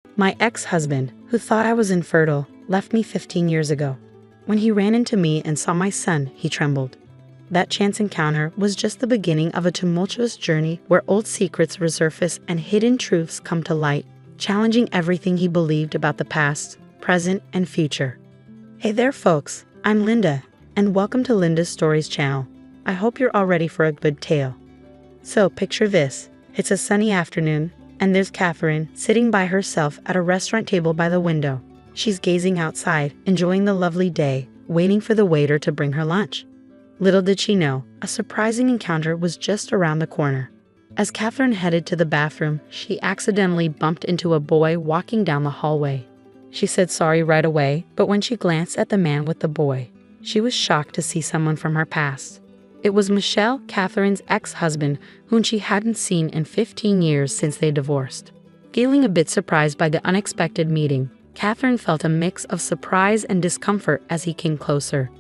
My ex-husband, who thought I was infertile, left me 15 years ago. When he ran into me and saw my son, he trembled. That chance encounter was just the beginning of a tumultuous journey where old secrets resurface and hidden truths come to light, challenging everything he believed about the past, present, and future. Hey there, folks. I'm Linda, and welcome to Linda's Stories channel. I hope you're all ready for a good tale. So picture this. It's a sunny afternoon, and there's Catherine sitting by herself at a restaurant table by the window. She's gazing outside, enjoying the lovely day, waiting for the waiter to bring her lunch. Little did she know, a surprising encounter was just around the corner. As Catherine headed to the bathroom, she accidentally bumped into a boy walking down the hallway. She said sorry right away, but when she glanced at the man with the boy, she was shocked to see someone from her past. It was Michel, Catherine's ex-husband, whom she hadn't seen in 15 years since they divorced. Feeling a bit surprised by the unexpected meeting, Catherine felt a mix of surprise and discomfort as he came closer.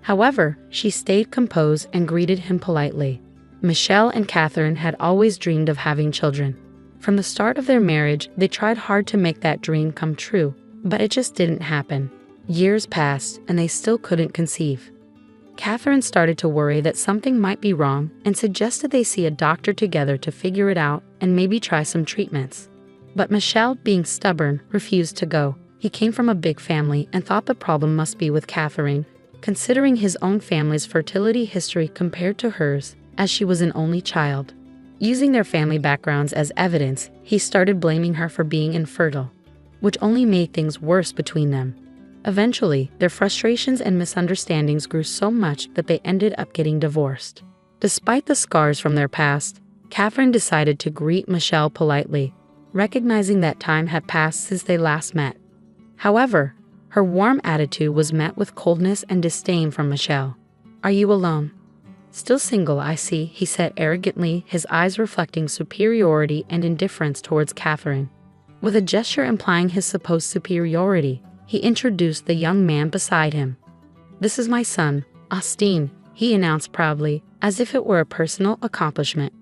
However, she stayed composed and greeted him politely. Michel and Catherine had always dreamed of having children. From the start of their marriage, they tried hard to make that dream come true, but it just didn't happen. Years passed, and they still couldn't conceive. Catherine started to worry that something might be wrong and suggested they see a doctor together to figure it out and maybe try some treatments. But Michel, being stubborn, refused to go. He came from a big family and thought the problem must be with Catherine, considering his own family's fertility history compared to hers, as she was an only child. Using their family backgrounds as evidence, he started blaming her for being infertile, which only made things worse between them. Eventually, their frustrations and misunderstandings grew so much that they ended up getting divorced. Despite the scars from their past, Catherine decided to greet Michel politely, recognizing that time had passed since they last met. However, her warm attitude was met with coldness and disdain from Michel. "Are you alone?" "Still single, I see," he said arrogantly, his eyes reflecting superiority and indifference towards Catherine. With a gesture implying his supposed superiority, he introduced the young man beside him. "This is my son, Austin," he announced proudly, as if it were a personal accomplishment.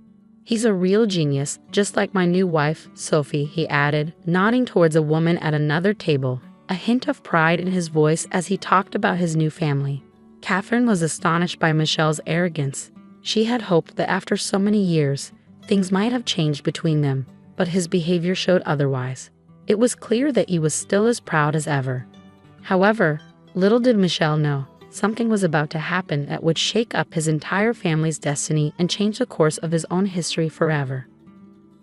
"He's a real genius, just like my new wife, Sophie," he added, nodding towards a woman at another table, a hint of pride in his voice as he talked about his new family. Catherine was astonished by Michel's arrogance. She had hoped that after so many years, things might have changed between them, but his behavior showed otherwise. It was clear that he was still as proud as ever. However, little did Michel know, something was about to happen that would shake up his entire family's destiny and change the course of his own history forever.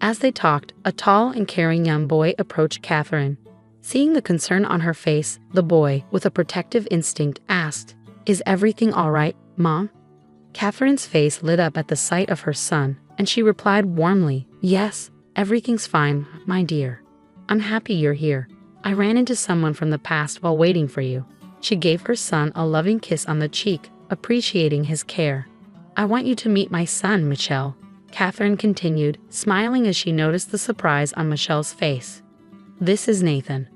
As they talked, a tall and caring young boy approached Catherine. Seeing the concern on her face, the boy, with a protective instinct, asked, "Is everything all right, Mom?" Catherine's face lit up at the sight of her son, and she replied warmly, "Yes, everything's fine, my dear. I'm happy you're here. I ran into someone from the past while waiting for you." She gave her son a loving kiss on the cheek, appreciating his care. "I want you to meet my son, Michel," Catherine continued, smiling as she noticed the surprise on Michel's face. "This is Nathan."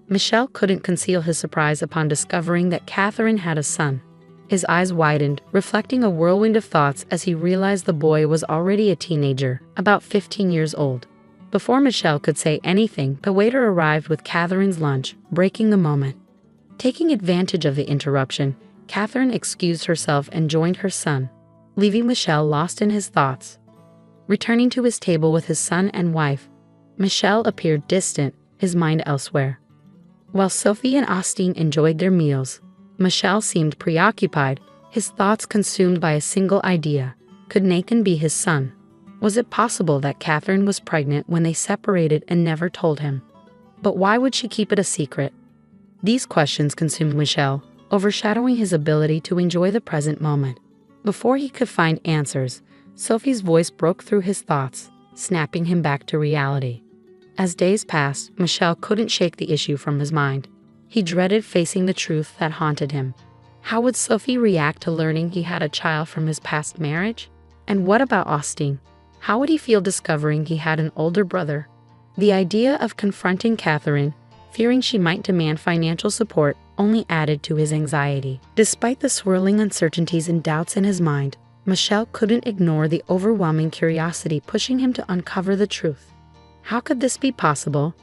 Michel couldn't conceal his surprise upon discovering that Catherine had a son. His eyes widened, reflecting a whirlwind of thoughts as he realized the boy was already a teenager, about 15 years old. Before Michel could say anything, the waiter arrived with Catherine's lunch, breaking the moment. Taking advantage of the interruption, Catherine excused herself and joined her son, leaving Michel lost in his thoughts. Returning to his table with his son and wife, Michel appeared distant, his mind elsewhere. While Sophie and Austin enjoyed their meals, Michel seemed preoccupied, his thoughts consumed by a single idea. Could Nathan be his son? Was it possible that Catherine was pregnant when they separated and never told him? But why would she keep it a secret? These questions consumed Michel, overshadowing his ability to enjoy the present moment. Before he could find answers, Sophie's voice broke through his thoughts, snapping him back to reality. As days passed, Michel couldn't shake the issue from his mind. He dreaded facing the truth that haunted him. How would Sophie react to learning he had a child from his past marriage? And what about Austin? How would he feel discovering he had an older brother? The idea of confronting Catherine, fearing she might demand financial support, only added to his anxiety. Despite the swirling uncertainties and doubts in his mind, Michel couldn't ignore the overwhelming curiosity pushing him to uncover the truth. How could this be possible?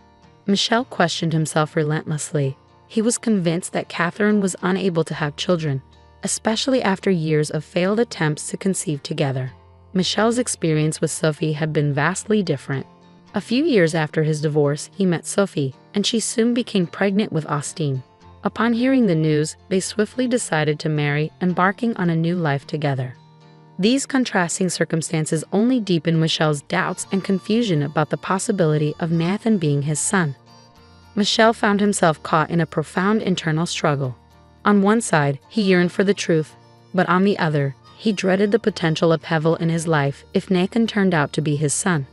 Michel questioned himself relentlessly. He was convinced that Catherine was unable to have children, especially after years of failed attempts to conceive together. Michel's experience with Sophie had been vastly different. A few years after his divorce, he met Sophie, and she soon became pregnant with Austin. Upon hearing the news, they swiftly decided to marry, embarking on a new life together. These contrasting circumstances only deepened Michel's doubts and confusion about the possibility of Nathan being his son. Michel found himself caught in a profound internal struggle. On one side, he yearned for the truth, but on the other, he dreaded the potential upheaval in his life if Nathan turned out to be his son.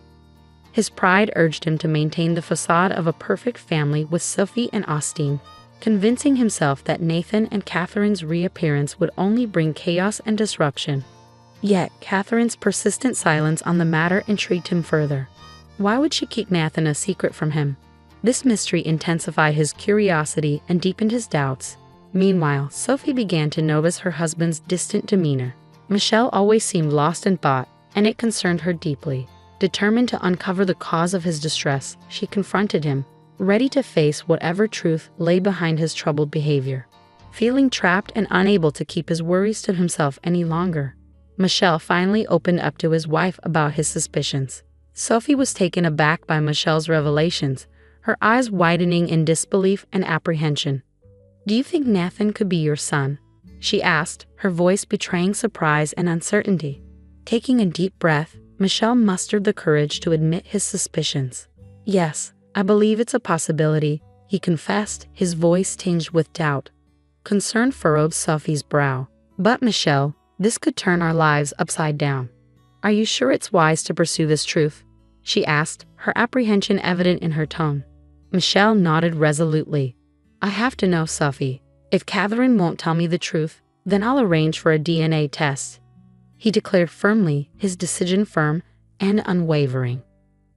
His pride urged him to maintain the facade of a perfect family with Sophie and Austin, convincing himself that Nathan and Catherine's reappearance would only bring chaos and disruption. Yet, Catherine's persistent silence on the matter intrigued him further. Why would she keep Nathan a secret from him? This mystery intensified his curiosity and deepened his doubts. Meanwhile, Sophie began to notice her husband's distant demeanor. Michel always seemed lost in thought, and it concerned her deeply. Determined to uncover the cause of his distress, she confronted him, ready to face whatever truth lay behind his troubled behavior. Feeling trapped and unable to keep his worries to himself any longer, Michel finally opened up to his wife about his suspicions. Sophie was taken aback by Michel's revelations, her eyes widening in disbelief and apprehension. "Do you think Nathan could be your son?" she asked, her voice betraying surprise and uncertainty. Taking a deep breath, Michel mustered the courage to admit his suspicions. "Yes, I believe it's a possibility," he confessed, his voice tinged with doubt. Concern furrowed Sophie's brow. "But Michel, this could turn our lives upside down. Are you sure it's wise to pursue this truth?" she asked, her apprehension evident in her tone. Michel nodded resolutely. "I have to know, Sophie. If Catherine won't tell me the truth, then I'll arrange for a DNA test," he declared firmly, his decision firm and unwavering.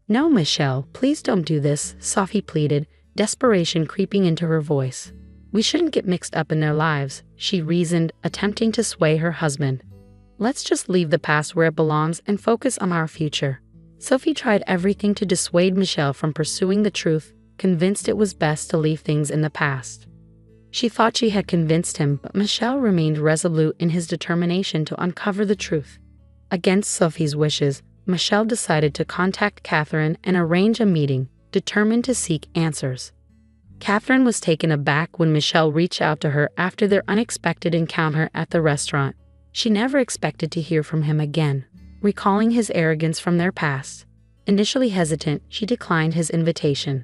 "No, Michel, please don't do this," Sophie pleaded, desperation creeping into her voice. "We shouldn't get mixed up in their lives," she reasoned, attempting to sway her husband. "Let's just leave the past where it belongs and focus on our future." Sophie tried everything to dissuade Michel from pursuing the truth, convinced it was best to leave things in the past. She thought she had convinced him, but Michel remained resolute in his determination to uncover the truth. Against Sophie's wishes, Michel decided to contact Catherine and arrange a meeting, determined to seek answers. Catherine was taken aback when Michel reached out to her after their unexpected encounter at the restaurant. She never expected to hear from him again, recalling his arrogance from their past. Initially hesitant, she declined his invitation.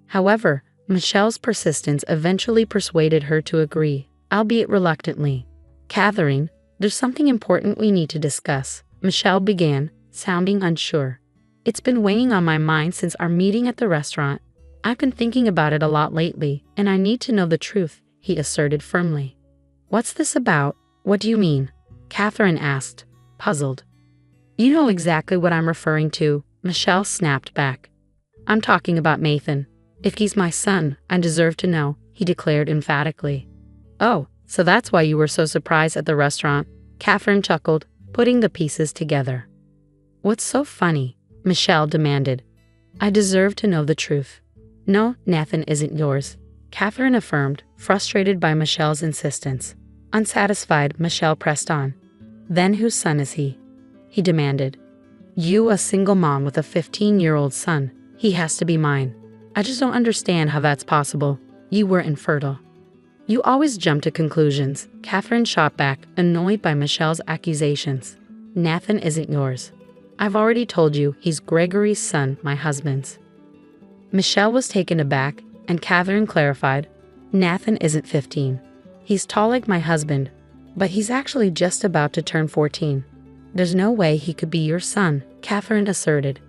However, Michel's persistence eventually persuaded her to agree, albeit reluctantly. "Catherine, there's something important we need to discuss," Michel began, sounding unsure. "It's been weighing on my mind since our meeting at the restaurant. I've been thinking about it a lot lately, and I need to know the truth," he asserted firmly. "What's this about? What do you mean?" Catherine asked, puzzled. "You know exactly what I'm referring to," Michel snapped back. "I'm talking about Nathan. If he's my son, I deserve to know," he declared emphatically. "Oh, so that's why you were so surprised at the restaurant," Catherine chuckled, putting the pieces together. "What's so funny?" Michel demanded. "I deserve to know the truth." "No, Nathan isn't yours," Catherine affirmed, frustrated by Michel's insistence. Unsatisfied, Michel pressed on. "Then whose son is he?" he demanded. "You, a single mom with a 15-year-old son. He has to be mine. I just don't understand how that's possible. You were infertile." "You always jump to conclusions," Catherine shot back, annoyed by Michel's accusations. "Nathan isn't yours. I've already told you he's Gregory's son, my husband's." Michel was taken aback, and Catherine clarified, "Nathan isn't 15. He's tall like my husband, but he's actually just about to turn 14. There's no way he could be your son," Catherine asserted.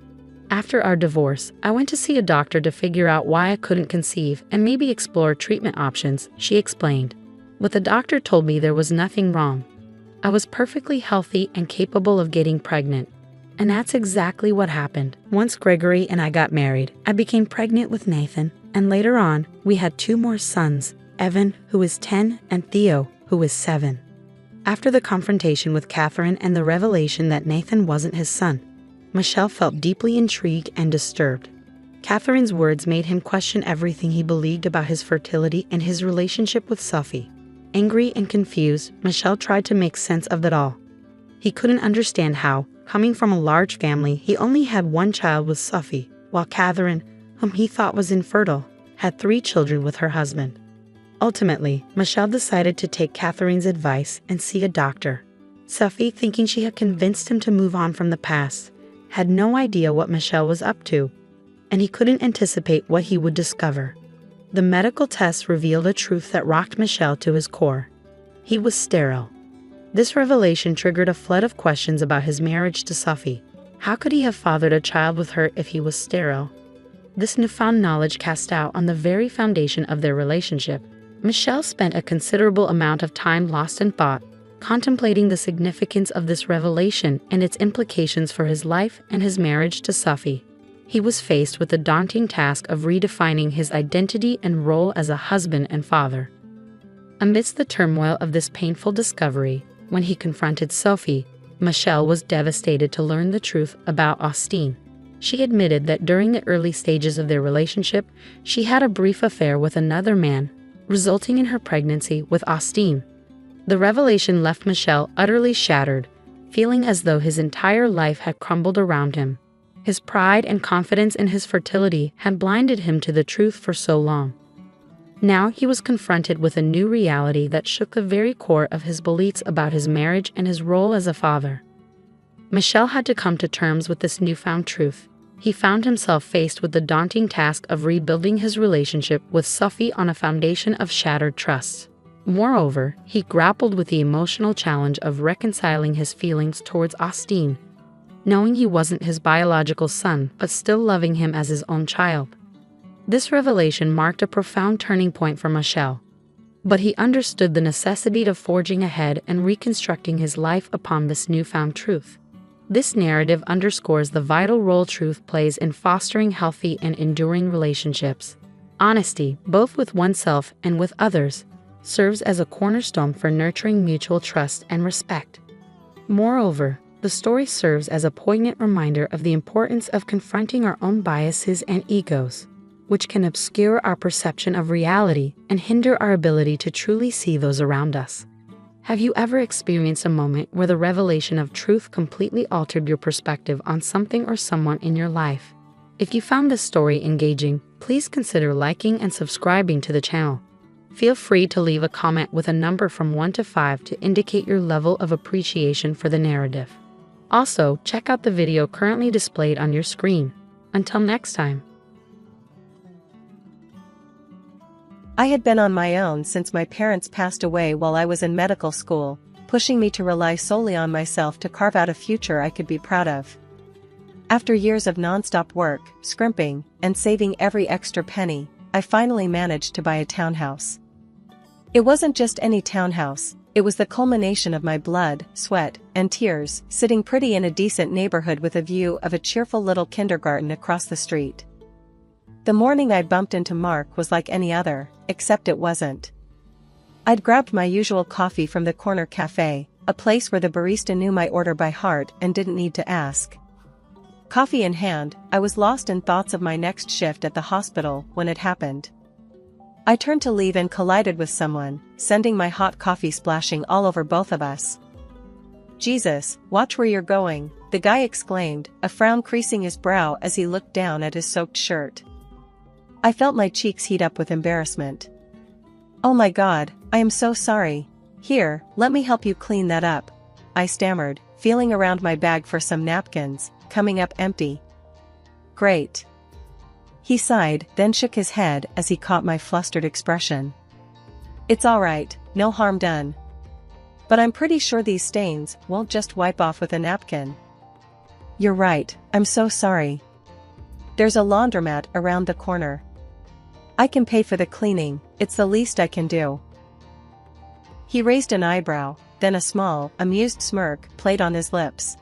"After our divorce, I went to see a doctor to figure out why I couldn't conceive and maybe explore treatment options," she explained. "But the doctor told me there was nothing wrong. I was perfectly healthy and capable of getting pregnant. And that's exactly what happened. Once Gregory and I got married, I became pregnant with Nathan, and later on, we had 2 more sons, Evan, who is 10, and Theo, who is 7. After the confrontation with Catherine and the revelation that Nathan wasn't his son, Michel felt deeply intrigued and disturbed. Catherine's words made him question everything he believed about his fertility and his relationship with Sophie. Angry and confused, Michel tried to make sense of it all. He couldn't understand how, coming from a large family, he only had one child with Sophie, while Catherine, whom he thought was infertile, had 3 children with her husband. Ultimately, Michel decided to take Catherine's advice and see a doctor. Sophie, thinking she had convinced him to move on from the past, had no idea what Michel was up to, and he couldn't anticipate what he would discover. The medical tests revealed a truth that rocked Michel to his core. He was sterile. This revelation triggered a flood of questions about his marriage to Sophie. How could he have fathered a child with her if he was sterile? This newfound knowledge cast doubt on the very foundation of their relationship. Michel spent a considerable amount of time lost in thought, contemplating the significance of this revelation and its implications for his life and his marriage to Sophie. He was faced with the daunting task of redefining his identity and role as a husband and father. Amidst the turmoil of this painful discovery, when he confronted Sophie, Michel was devastated to learn the truth about Austine. She admitted that during the early stages of their relationship, she had a brief affair with another man, resulting in her pregnancy with Austine. The revelation left Michel utterly shattered, feeling as though his entire life had crumbled around him. His pride and confidence in his fertility had blinded him to the truth for so long. Now he was confronted with a new reality that shook the very core of his beliefs about his marriage and his role as a father. Michel had to come to terms with this newfound truth. He found himself faced with the daunting task of rebuilding his relationship with Sophie on a foundation of shattered trust. Moreover, he grappled with the emotional challenge of reconciling his feelings towards Austine, knowing he wasn't his biological son but still loving him as his own child. This revelation marked a profound turning point for Michel, but he understood the necessity of forging ahead and reconstructing his life upon this newfound truth. This narrative underscores the vital role truth plays in fostering healthy and enduring relationships. Honesty, both with oneself and with others, serves as a cornerstone for nurturing mutual trust and respect. Moreover, the story serves as a poignant reminder of the importance of confronting our own biases and egos, which can obscure our perception of reality and hinder our ability to truly see those around us. Have you ever experienced a moment where the revelation of truth completely altered your perspective on something or someone in your life? If you found this story engaging, please consider liking and subscribing to the channel. Feel free to leave a comment with a number from 1 to 5 to indicate your level of appreciation for the narrative. Also, check out the video currently displayed on your screen. Until next time. I had been on my own since my parents passed away while I was in medical school, pushing me to rely solely on myself to carve out a future I could be proud of. After years of non-stop work, scrimping, and saving every extra penny, I finally managed to buy a townhouse. It wasn't just any townhouse, it was the culmination of my blood, sweat, and tears, sitting pretty in a decent neighborhood with a view of a cheerful little kindergarten across the street. The morning I bumped into Mark was like any other, except it wasn't. I'd grabbed my usual coffee from the corner cafe, a place where the barista knew my order by heart and didn't need to ask. Coffee in hand, I was lost in thoughts of my next shift at the hospital when it happened. I turned to leave and collided with someone, sending my hot coffee splashing all over both of us. "Jesus, watch where you're going," the guy exclaimed, a frown creasing his brow as he looked down at his soaked shirt. I felt my cheeks heat up with embarrassment. "Oh my God, I am so sorry. Here, let me help you clean that up," I stammered, feeling around my bag for some napkins, coming up empty. "Great." He sighed, then shook his head as he caught my flustered expression. "It's all right, no harm done. But I'm pretty sure these stains won't just wipe off with a napkin." "You're right, I'm so sorry. There's a laundromat around the corner. I can pay for the cleaning, it's the least I can do." He raised an eyebrow, then a small, amused smirk played on his lips.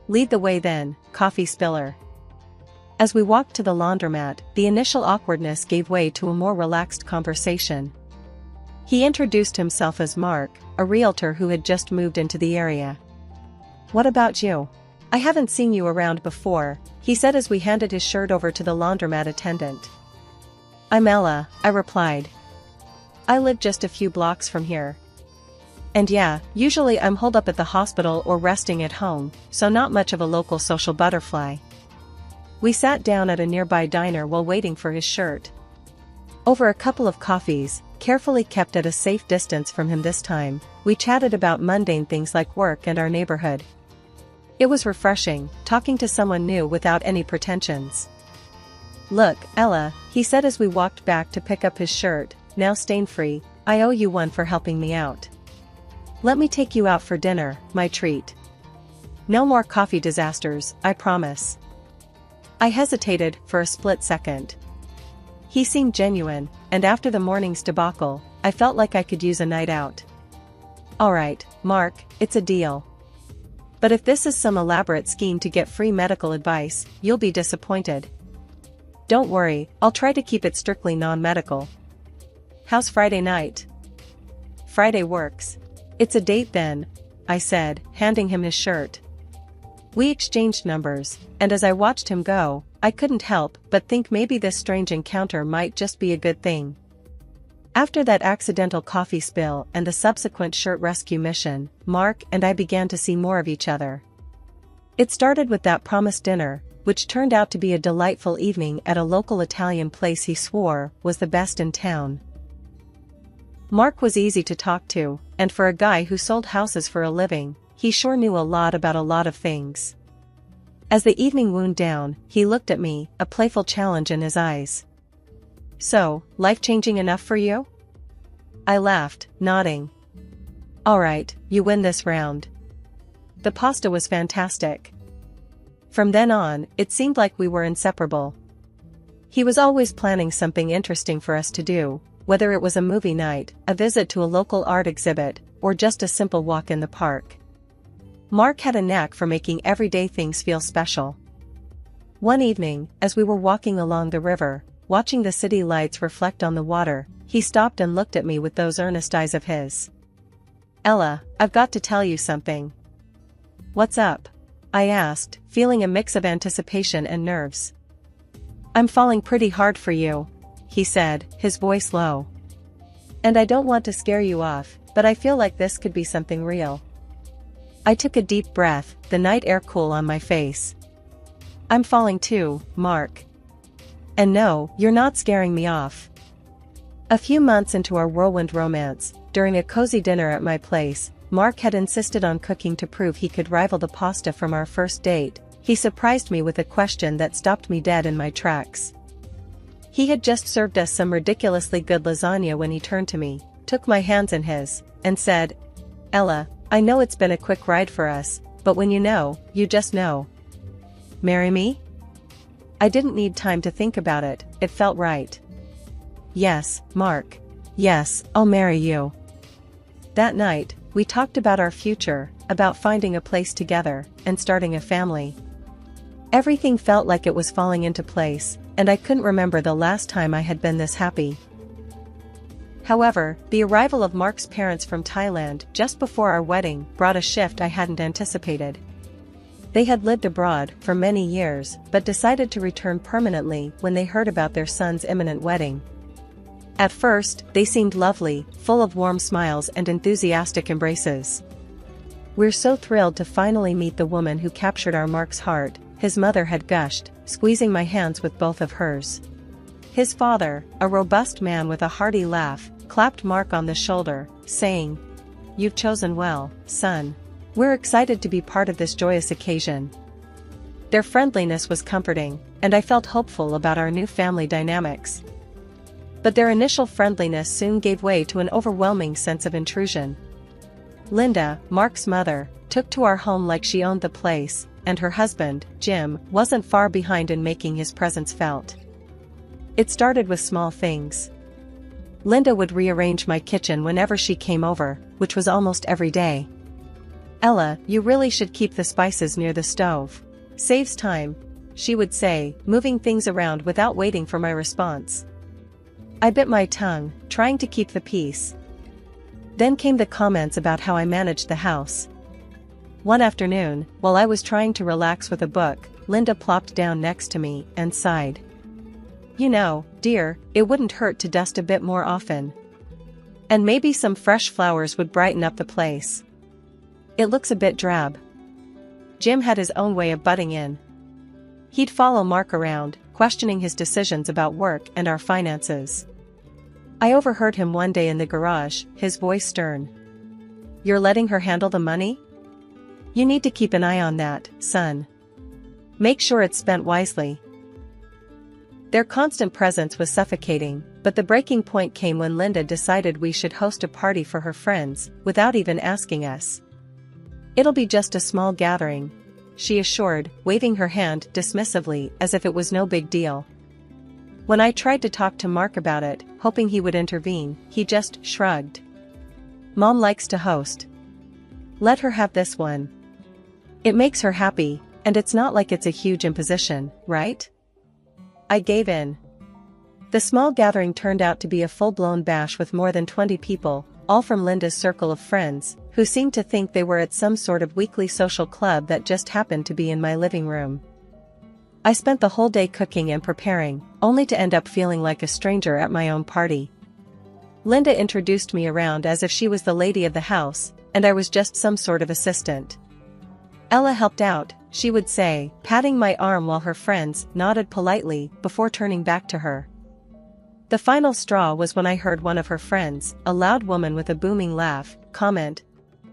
"Lead the way then, coffee spiller." As we walked to the laundromat, the initial awkwardness gave way to a more relaxed conversation. He introduced himself as Mark, a realtor who had just moved into the area. "What about you?" I haven't seen you around before, he said as we handed his shirt over to the laundromat attendant. I'm Ella, I replied. I live just a few blocks from here. And yeah, usually I'm holed up at the hospital or resting at home, so not much of a local social butterfly. We sat down at a nearby diner while waiting for his shirt. Over a couple of coffees, carefully kept at a safe distance from him this time, we chatted about mundane things like work and our neighborhood. It was refreshing, talking to someone new without any pretensions. Look, Ella, he said as we walked back to pick up his shirt, now stain-free, I owe you one for helping me out. Let me take you out for dinner, my treat. No more coffee disasters, I promise. I hesitated for a split second. He seemed genuine, and after the morning's debacle, I felt like I could use a night out. Alright, Mark, it's a deal. But if this is some elaborate scheme to get free medical advice, you'll be disappointed. Don't worry, I'll try to keep it strictly non-medical. How's Friday night? Friday works. It's a date then, I said, handing him his shirt. We exchanged numbers, and as I watched him go, I couldn't help but think maybe this strange encounter might just be a good thing. After that accidental coffee spill and the subsequent shirt rescue mission, Mark and I began to see more of each other. It started with that promised dinner, which turned out to be a delightful evening at a local Italian place he swore was the best in town. Mark was easy to talk to, and for a guy who sold houses for a living, he sure knew a lot about a lot of things. As the evening wound down, he looked at me, a playful challenge in his eyes. So, life-changing enough for you? I laughed, nodding. Alright, you win this round. The pasta was fantastic. From then on, it seemed like we were inseparable. He was always planning something interesting for us to do, whether it was a movie night, a visit to a local art exhibit, or just a simple walk in the park. Mark had a knack for making everyday things feel special. One evening, as we were walking along the river, watching the city lights reflect on the water, he stopped and looked at me with those earnest eyes of his. Ella, I've got to tell you something. What's up? I asked, feeling a mix of anticipation and nerves. I'm falling pretty hard for you, he said, his voice low. And I don't want to scare you off, but I feel like this could be something real. I took a deep breath, the night air cool on my face. I'm falling too, Mark. And no, you're not scaring me off. A few months into our whirlwind romance, during a cozy dinner at my place, Mark had insisted on cooking to prove he could rival the pasta from our first date. He surprised me with a question that stopped me dead in my tracks. He had just served us some ridiculously good lasagna when he turned to me, took my hands in his, and said, Ella, I know it's been a quick ride for us, but when you know, you just know. Marry me? I didn't need time to think about it, it felt right. Yes, Mark. Yes, I'll marry you. That night, we talked about our future, about finding a place together, and starting a family. Everything felt like it was falling into place, and I couldn't remember the last time I had been this happy. However, the arrival of Mark's parents from Thailand just before our wedding brought a shift I hadn't anticipated. They had lived abroad for many years but decided to return permanently when they heard about their son's imminent wedding. At first, they seemed lovely, full of warm smiles and enthusiastic embraces. We're so thrilled to finally meet the woman who captured our Mark's heart, his mother had gushed, squeezing my hands with both of hers. His father, a robust man with a hearty laugh, clapped Mark on the shoulder, saying, You've chosen well, son. We're excited to be part of this joyous occasion. Their friendliness was comforting, and I felt hopeful about our new family dynamics. But their initial friendliness soon gave way to an overwhelming sense of intrusion. Linda, Mark's mother, took to our home like she owned the place, and her husband, Jim, wasn't far behind in making his presence felt. It started with small things. Linda would rearrange my kitchen whenever she came over, which was almost every day. Ella, you really should keep the spices near the stove. Saves time, she would say, moving things around without waiting for my response. I bit my tongue, trying to keep the peace. Then came the comments about how I managed the house. One afternoon, while I was trying to relax with a book, Linda plopped down next to me and sighed. "You know, dear, it wouldn't hurt to dust a bit more often. And maybe some fresh flowers would brighten up the place. It looks a bit drab." Jim had his own way of butting in. He'd follow Mark around, questioning his decisions about work and our finances. I overheard him one day in the garage, his voice stern. "You're letting her handle the money? You need to keep an eye on that, son. Make sure it's spent wisely." Their constant presence was suffocating, but the breaking point came when Linda decided we should host a party for her friends, without even asking us. "It'll be just a small gathering," she assured, waving her hand dismissively as if it was no big deal. When I tried to talk to Mark about it, hoping he would intervene, he just shrugged. "Mom likes to host. Let her have this one. It makes her happy, and it's not like it's a huge imposition, right?" I gave in. The small gathering turned out to be a full-blown bash with more than 20 people, all from Linda's circle of friends, who seemed to think they were at some sort of weekly social club that just happened to be in my living room. I spent the whole day cooking and preparing, only to end up feeling like a stranger at my own party. Linda introduced me around as if she was the lady of the house, and I was just some sort of assistant. "Ella helped out," she would say, patting my arm while her friends nodded politely before turning back to her. The final straw was when I heard one of her friends, a loud woman with a booming laugh, comment,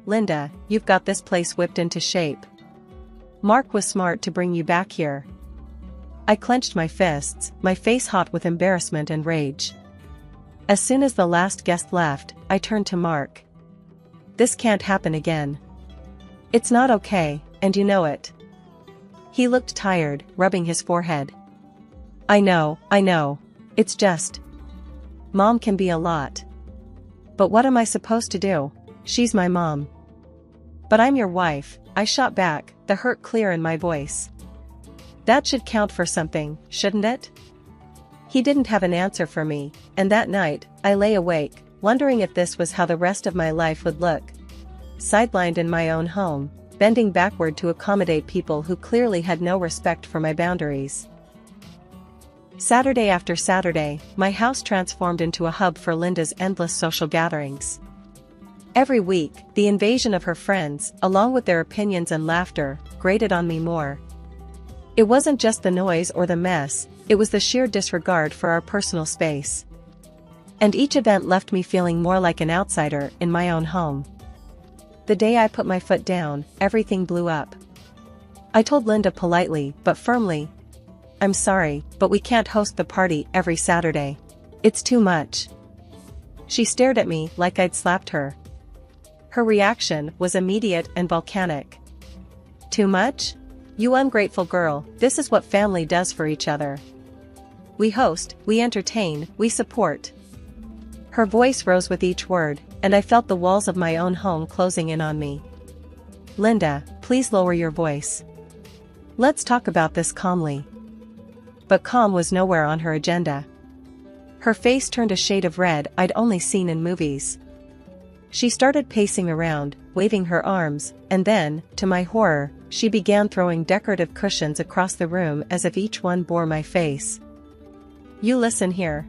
"Linda, you've got this place whipped into shape. Mark was smart to bring you back here." I clenched my fists, my face hot with embarrassment and rage. As soon as the last guest left, I turned to Mark. "This can't happen again. It's not okay, and you know it." He looked tired, rubbing his forehead. I know. It's just. Mom can be a lot. But what am I supposed to do? She's my mom." "But I'm your wife," I shot back, the hurt clear in my voice. "That should count for something, shouldn't it?" He didn't have an answer for me, and that night, I lay awake, wondering if this was how the rest of my life would look. Sidelined in my own home, bending backward to accommodate people who clearly had no respect for my boundaries. Saturday after Saturday, my house transformed into a hub for Linda's endless social gatherings. Every week, the invasion of her friends, along with their opinions and laughter, grated on me more. It wasn't just the noise or the mess, it was the sheer disregard for our personal space. And each event left me feeling more like an outsider in my own home. The day I put my foot down, everything blew up. I told Linda politely but firmly, "I'm sorry, but we can't host the party every Saturday. It's too much." She stared at me like I'd slapped her. Her reaction was immediate and volcanic. "Too much? You ungrateful girl, this is what family does for each other. We host, we entertain, we support." Her voice rose with each word, and I felt the walls of my own home closing in on me. "Linda, please lower your voice. Let's talk about this calmly." But calm was nowhere on her agenda. Her face turned a shade of red I'd only seen in movies. She started pacing around, waving her arms, and then, to my horror, she began throwing decorative cushions across the room as if each one bore my face. "You listen here.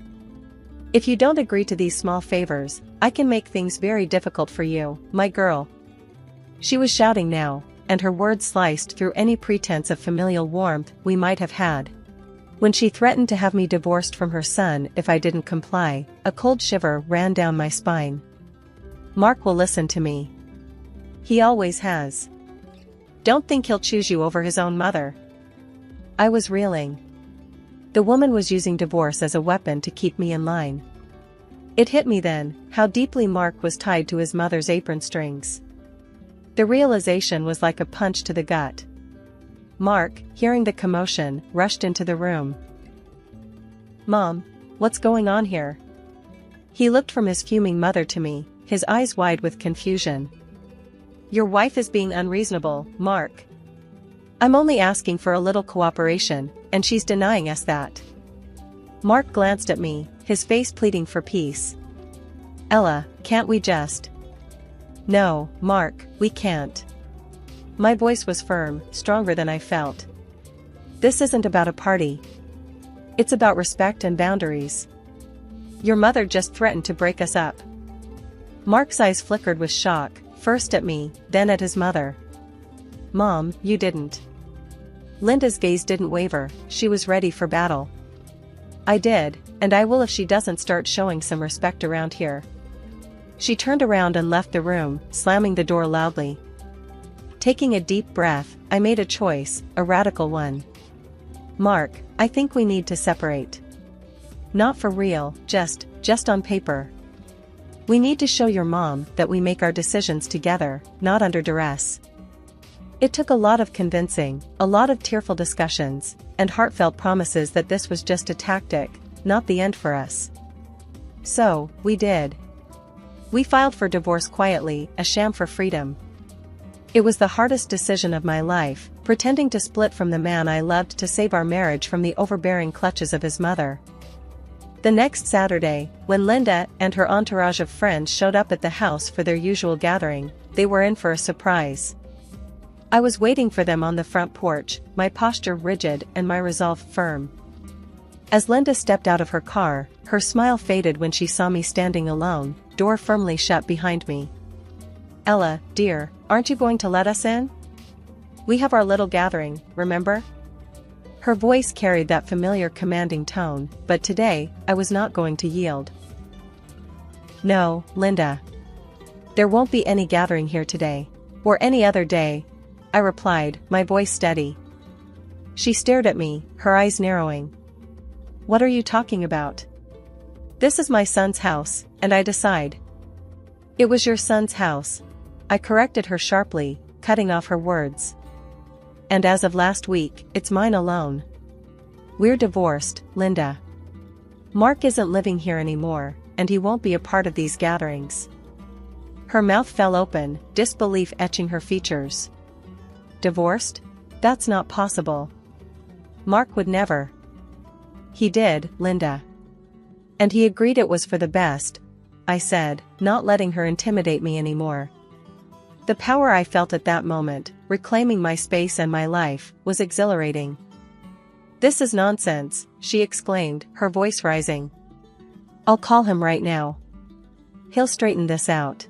If you don't agree to these small favors, I can make things very difficult for you, my girl." She was shouting now, and her words sliced through any pretense of familial warmth we might have had. When she threatened to have me divorced from her son if I didn't comply, a cold shiver ran down my spine. "Mark will listen to me. He always has. Don't think he'll choose you over his own mother." I was reeling. The woman was using divorce as a weapon to keep me in line. It hit me then, how deeply Mark was tied to his mother's apron strings. The realization was like a punch to the gut. Mark, hearing the commotion, rushed into the room. "Mom, what's going on here?" He looked from his fuming mother to me, his eyes wide with confusion. "Your wife is being unreasonable, Mark. I'm only asking for a little cooperation, and she's denying us that." Mark glanced at me, his face pleading for peace. "Ella, can't we just—" "No, Mark, we can't. My voice was firm, stronger than I felt. This isn't about a party. It's about respect and boundaries. Your mother just threatened to break us up. Mark's eyes flickered with shock, first at me, then at his mother. Mom, you didn't. Linda's gaze didn't waver, she was ready for battle. I did, and I will if she doesn't start showing some respect around here. She turned around and left the room, slamming the door loudly. Taking a deep breath, I made a choice, a radical one. Mark, I think we need to separate. Not for real, just on paper. We need to show your mom that we make our decisions together, not under duress. It took a lot of convincing, a lot of tearful discussions, and heartfelt promises that this was just a tactic, not the end for us. So, we did. We filed for divorce quietly, a sham for freedom. It was the hardest decision of my life, pretending to split from the man I loved to save our marriage from the overbearing clutches of his mother. The next Saturday, when Linda and her entourage of friends showed up at the house for their usual gathering, they were in for a surprise. I was waiting for them on the front porch, my posture rigid and my resolve firm. As Linda stepped out of her car, her smile faded when she saw me standing alone, door firmly shut behind me. Ella, dear, aren't you going to let us in? We have our little gathering, remember? Her voice carried that familiar commanding tone, but today, I was not going to yield. No, Linda. There won't be any gathering here today. Or any other day, I replied, my voice steady. She stared at me, her eyes narrowing. What are you talking about? This is my son's house, and I decide. It was your son's house. I corrected her sharply, cutting off her words. And as of last week, it's mine alone. We're divorced, Linda. Mark isn't living here anymore, and he won't be a part of these gatherings. Her mouth fell open, disbelief etching her features. Divorced? That's not possible. Mark would never. He did, Linda. And he agreed it was for the best, I said, not letting her intimidate me anymore. The power I felt at that moment, reclaiming my space and my life, was exhilarating. This is nonsense, she exclaimed, her voice rising. I'll call him right now. He'll straighten this out.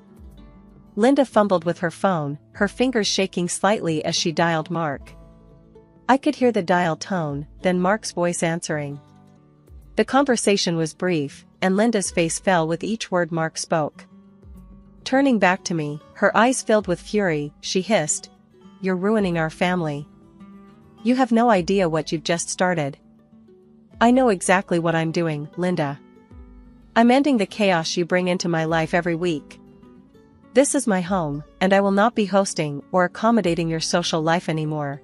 Linda fumbled with her phone, her fingers shaking slightly as she dialed Mark. I could hear the dial tone, then Mark's voice answering. The conversation was brief, and Linda's face fell with each word Mark spoke. Turning back to me, her eyes filled with fury, she hissed, "You're ruining our family. You have no idea what you've just started." I know exactly what I'm doing, Linda. I'm ending the chaos you bring into my life every week. This is my home, and I will not be hosting or accommodating your social life anymore.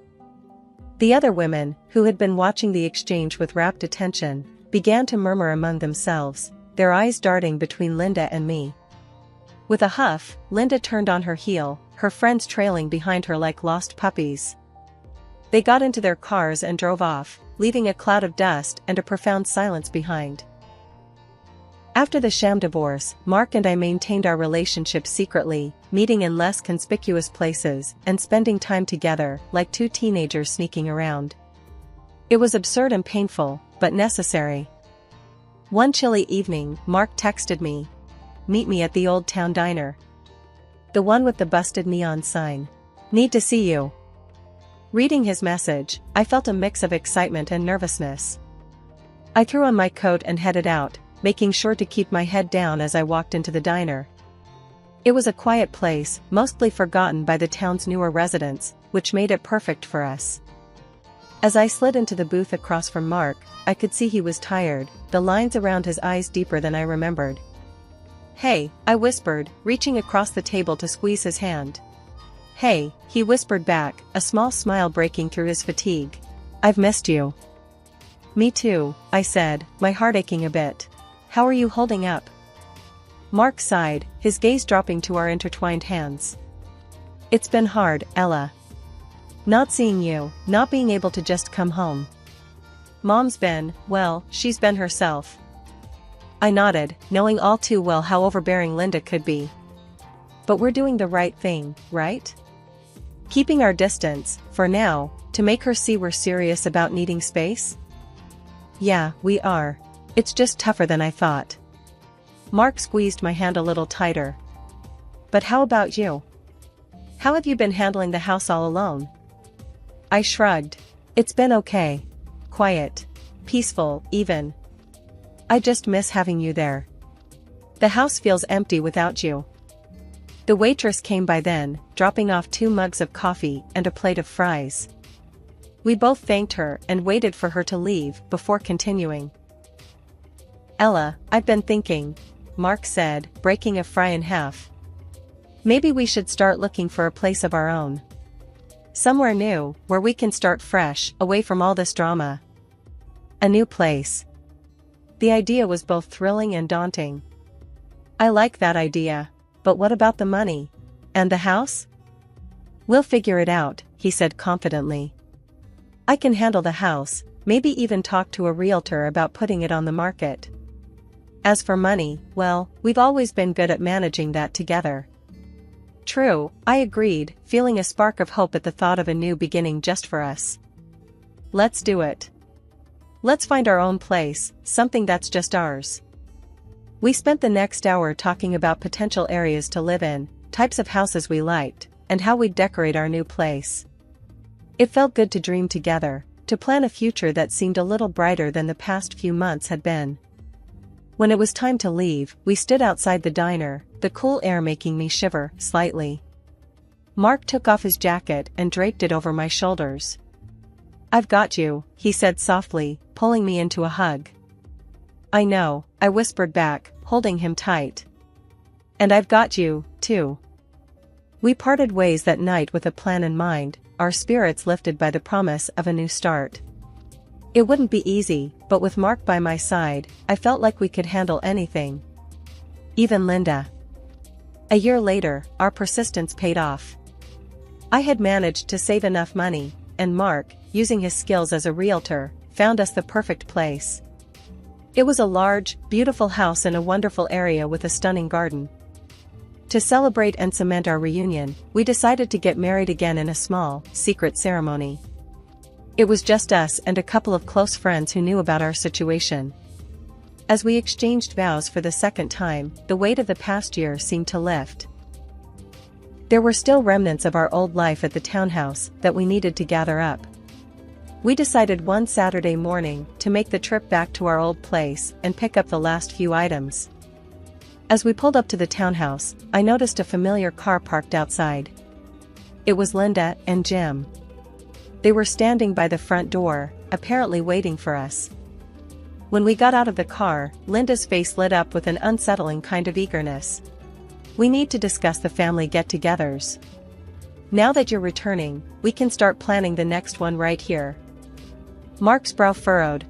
The other women, who had been watching the exchange with rapt attention, began to murmur among themselves, their eyes darting between Linda and me. With a huff, Linda turned on her heel, her friends trailing behind her like lost puppies. They got into their cars and drove off, leaving a cloud of dust and a profound silence behind. After the sham divorce, Mark and I maintained our relationship secretly, meeting in less conspicuous places and spending time together like two teenagers sneaking around. It was absurd and painful, but necessary. One chilly evening, Mark texted me, "Meet me at the Old Town Diner. The one with the busted neon sign. Need to see you." Reading his message, I felt a mix of excitement and nervousness. I threw on my coat and headed out, making sure to keep my head down as I walked into the diner. It was a quiet place, mostly forgotten by the town's newer residents, which made it perfect for us. As I slid into the booth across from Mark, I could see he was tired, the lines around his eyes deeper than I remembered. "Hey," I whispered, reaching across the table to squeeze his hand. "Hey," he whispered back, a small smile breaking through his fatigue. "I've missed you." "Me too," I said, my heart aching a bit. "How are you holding up?" Mark sighed, his gaze dropping to our intertwined hands. "It's been hard, Ella. Not seeing you, not being able to just come home. Mom's been, well, she's been herself." I nodded, knowing all too well how overbearing Linda could be. "But we're doing the right thing, right? Keeping our distance, for now, to make her see we're serious about needing space? Yeah, we are. It's just tougher than I thought. Mark squeezed my hand a little tighter. But how about you? How have you been handling the house all alone? I shrugged. It's been okay. Quiet. Peaceful, even. I just miss having you there. The house feels empty without you. The waitress came by then, dropping off 2 mugs of coffee and a plate of fries. We both thanked her and waited for her to leave before continuing. Ella, I've been thinking, Mark said, breaking a fry in half. Maybe we should start looking for a place of our own. Somewhere new, where we can start fresh, away from all this drama. A new place. The idea was both thrilling and daunting. I like that idea, but what about the money? And the house? We'll figure it out, he said confidently. I can handle the house, maybe even talk to a realtor about putting it on the market. As for money, well, we've always been good at managing that together. True, I agreed, feeling a spark of hope at the thought of a new beginning just for us. Let's do it. Let's find our own place, something that's just ours. We spent the next hour talking about potential areas to live in, types of houses we liked, and how we'd decorate our new place. It felt good to dream together, to plan a future that seemed a little brighter than the past few months had been. When it was time to leave, we stood outside the diner, the cool air making me shiver slightly. Mark took off his jacket and draped it over my shoulders. I've got you, he said softly, pulling me into a hug. I know, I whispered back, holding him tight. And I've got you, too. We parted ways that night with a plan in mind, our spirits lifted by the promise of a new start. It wouldn't be easy, but with Mark by my side, I felt like we could handle anything. Even Linda. A year later, our persistence paid off. I had managed to save enough money, and Mark, using his skills as a realtor, found us the perfect place. It was a large, beautiful house in a wonderful area with a stunning garden. To celebrate and cement our reunion, we decided to get married again in a small, secret ceremony. It was just us and a couple of close friends who knew about our situation. As we exchanged vows for the second time, the weight of the past year seemed to lift. There were still remnants of our old life at the townhouse that we needed to gather up. We decided one Saturday morning to make the trip back to our old place and pick up the last few items. As we pulled up to the townhouse, I noticed a familiar car parked outside. It was Linda and Jim. They were standing by the front door, apparently waiting for us. When we got out of the car, Linda's face lit up with an unsettling kind of eagerness. We need to discuss the family get-togethers. Now that you're returning, we can start planning the next one right here. Mark's brow furrowed.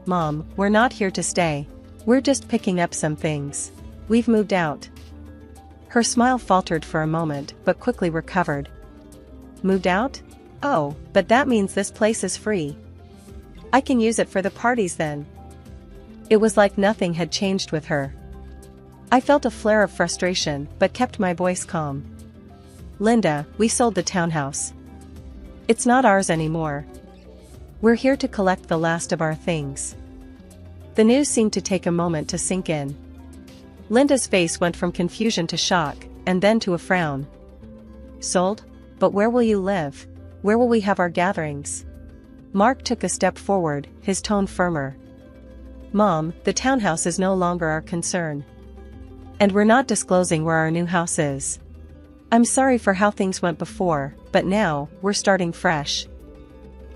Mom, we're not here to stay. We're just picking up some things. We've moved out. Her smile faltered for a moment, but quickly recovered. Moved out? Oh, but that means this place is free. I can use it for the parties then. It was like nothing had changed with her. I felt a flare of frustration, but kept my voice calm. Linda, we sold the townhouse. It's not ours anymore. We're here to collect the last of our things. The news seemed to take a moment to sink in. Linda's face went from confusion to shock, and then to a frown. Sold? But where will you live? Where will we have our gatherings? Mark took a step forward, his tone firmer. Mom, the townhouse is no longer our concern. And we're not disclosing where our new house is. I'm sorry for how things went before, but now, we're starting fresh.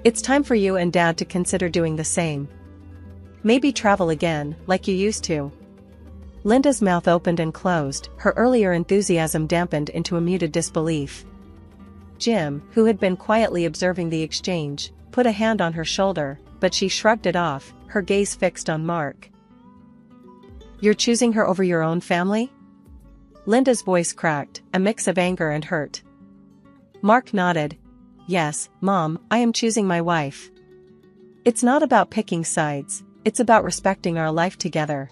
It's time for you and Dad to consider doing the same. Maybe travel again, like you used to. Linda's mouth opened and closed, her earlier enthusiasm dampened into a muted disbelief. Jim, who had been quietly observing the exchange, put a hand on her shoulder, but she shrugged it off, her gaze fixed on Mark. You're choosing her over your own family? Linda's voice cracked, a mix of anger and hurt. Mark nodded. Yes, Mom, I am choosing my wife. It's not about picking sides, it's about respecting our life together.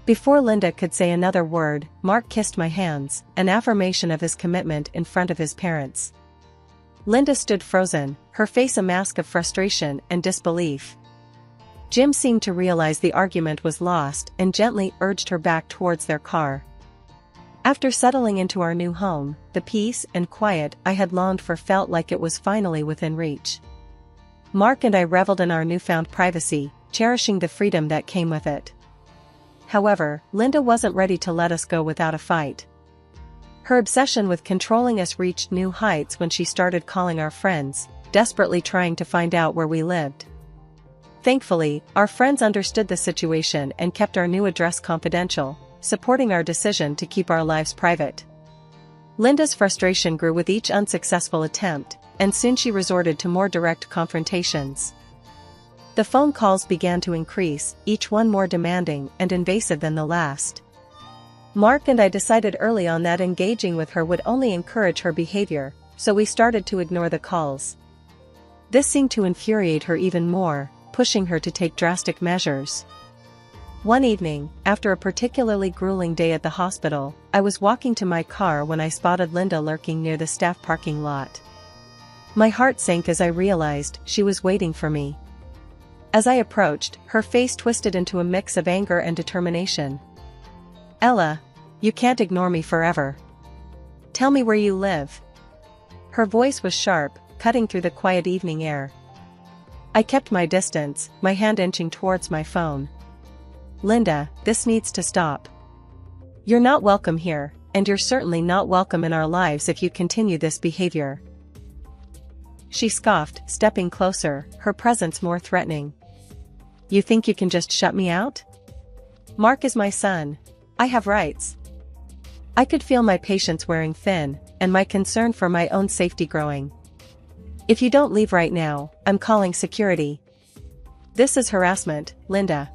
Before Linda could say another word, Mark kissed my hands, an affirmation of his commitment in front of his parents. Linda stood frozen, her face a mask of frustration and disbelief. Jim seemed to realize the argument was lost and gently urged her back towards their car. After settling into our new home, the peace and quiet I had longed for felt like it was finally within reach. Mark and I reveled in our newfound privacy, cherishing the freedom that came with it. However, Linda wasn't ready to let us go without a fight. Her obsession with controlling us reached new heights when she started calling our friends, desperately trying to find out where we lived. Thankfully, our friends understood the situation and kept our new address confidential, supporting our decision to keep our lives private. Linda's frustration grew with each unsuccessful attempt, and soon she resorted to more direct confrontations. The phone calls began to increase, each one more demanding and invasive than the last. Mark and I decided early on that engaging with her would only encourage her behavior, so we started to ignore the calls. This seemed to infuriate her even more, pushing her to take drastic measures. One evening, after a particularly grueling day at the hospital, I was walking to my car when I spotted Linda lurking near the staff parking lot. My heart sank as I realized she was waiting for me. As I approached, her face twisted into a mix of anger and determination. "Ella, you can't ignore me forever. Tell me where you live." Her voice was sharp, cutting through the quiet evening air. I kept my distance, my hand inching towards my phone. "Linda, this needs to stop. You're not welcome here, and you're certainly not welcome in our lives if you continue this behavior." She scoffed, stepping closer, her presence more threatening. "You think you can just shut me out? Mark is my son. I have rights." I could feel my patience wearing thin, and my concern for my own safety growing. "If you don't leave right now, I'm calling security. This is harassment, Linda."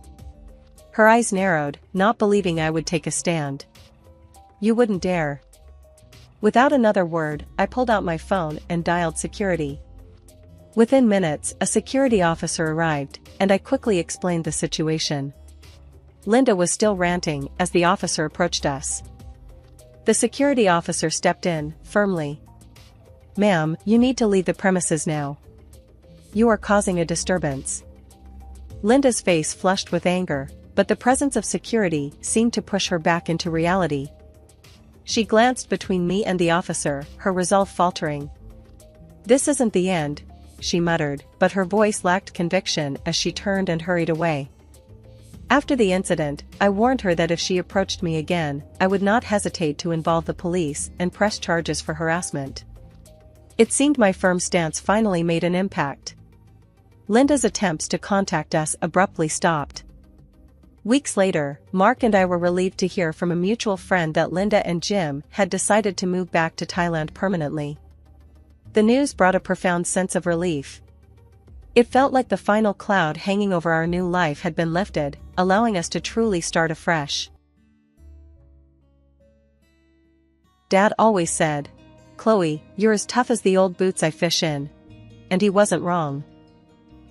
Her eyes narrowed, not believing I would take a stand. "You wouldn't dare." Without another word, I pulled out my phone and dialed security. Within minutes, a security officer arrived, and I quickly explained the situation. Linda was still ranting as the officer approached us. The security officer stepped in, firmly. "Ma'am, you need to leave the premises now. You are causing a disturbance." Linda's face flushed with anger, but the presence of security seemed to push her back into reality. She glanced between me and the officer, her resolve faltering. "This isn't the end," she muttered, but her voice lacked conviction as she turned and hurried away. After the incident, I warned her that if she approached me again, I would not hesitate to involve the police and press charges for harassment. It seemed my firm stance finally made an impact. Linda's attempts to contact us abruptly stopped. Weeks later, Mark and I were relieved to hear from a mutual friend that Linda and Jim had decided to move back to Thailand permanently. The news brought a profound sense of relief. It felt like the final cloud hanging over our new life had been lifted, allowing us to truly start afresh. Dad always said, "Chloe, you're as tough as the old boots I fish in." And he wasn't wrong.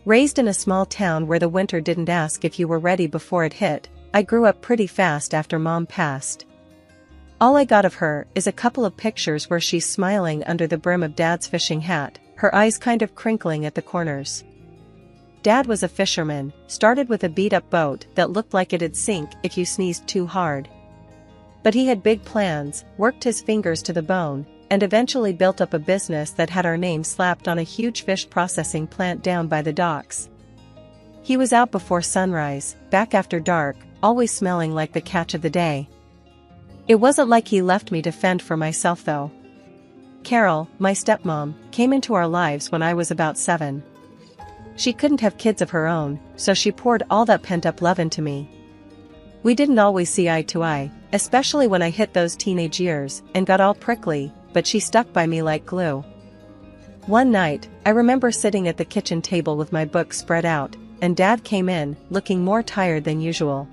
Raised in a small town where the winter didn't ask if you were ready before it hit, I grew up pretty fast after Mom passed. All I got of her is a couple of pictures where she's smiling under the brim of Dad's fishing hat, her eyes kind of crinkling at the corners. Dad was a fisherman, started with a beat-up boat that looked like it'd sink if you sneezed too hard. But he had big plans, worked his fingers to the bone, and eventually built up a business that had our name slapped on a huge fish processing plant down by the docks. He was out before sunrise, back after dark, always smelling like the catch of the day. It wasn't like he left me to fend for myself though. Carol, my stepmom, came into our lives when I was about 7. She couldn't have kids of her own, so she poured all that pent-up love into me. We didn't always see eye to eye, especially when I hit those teenage years and got all prickly, but she stuck by me like glue. One night, I remember sitting at the kitchen table with my book spread out, and Dad came in, looking more tired than usual.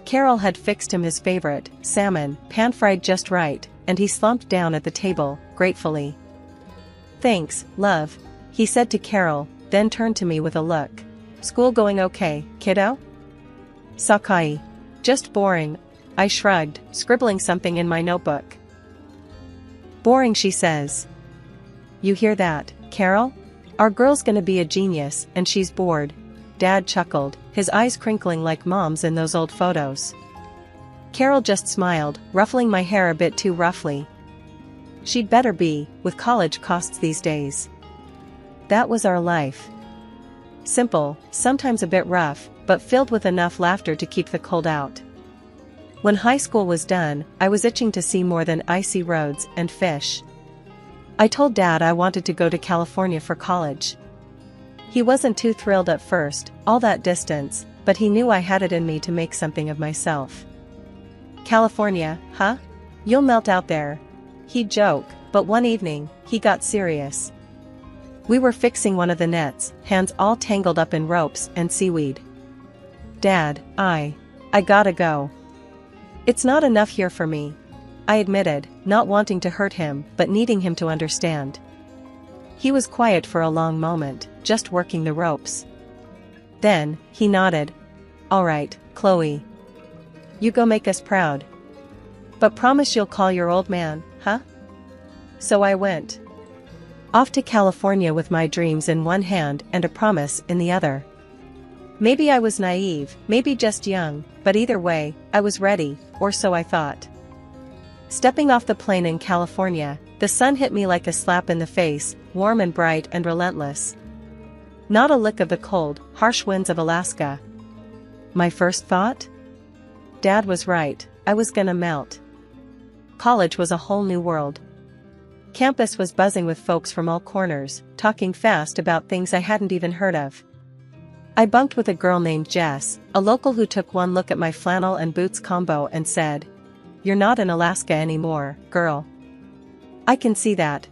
Carol had fixed him his favorite, salmon, pan-fried just right, and he slumped down at the table, gratefully. "Thanks, love," he said to Carol, then turned to me with a look. "School going okay, kiddo?" "Sakai. Just boring," I shrugged, scribbling something in my notebook. "Boring," she says. You hear that, Carol? Our girl's gonna be a genius, and she's bored. Dad chuckled, his eyes crinkling like Mom's in those old photos. Carol just smiled, ruffling my hair a bit too roughly. She'd better be, with college costs these days. That was our life. Simple, sometimes a bit rough, but filled with enough laughter to keep the cold out. When high school was done, I was itching to see more than icy roads and fish. I told Dad I wanted to go to California for college. He wasn't too thrilled at first, all that distance, but he knew I had it in me to make something of myself. California, huh? You'll melt out there. He'd joke, but one evening, he got serious. We were fixing one of the nets, hands all tangled up in ropes and seaweed. Dad, I gotta go. It's not enough here for me, I admitted, not wanting to hurt him but needing him to understand. He was quiet for a long moment, just working the ropes. Then, he nodded. All right, Chloe. You go make us proud. But promise you'll call your old man, huh? So I went. Off to California with my dreams in one hand and a promise in the other. Maybe I was naive, maybe just young, but either way, I was ready, or so I thought. Stepping off the plane in California, the sun hit me like a slap in the face, warm and bright and relentless. Not a lick of the cold, harsh winds of Alaska. My first thought? Dad was right, I was gonna melt. College was a whole new world. Campus was buzzing with folks from all corners, talking fast about things I hadn't even heard of. I bunked with a girl named Jess, a local who took one look at my flannel and boots combo and said, "You're not in Alaska anymore, girl." I can see that.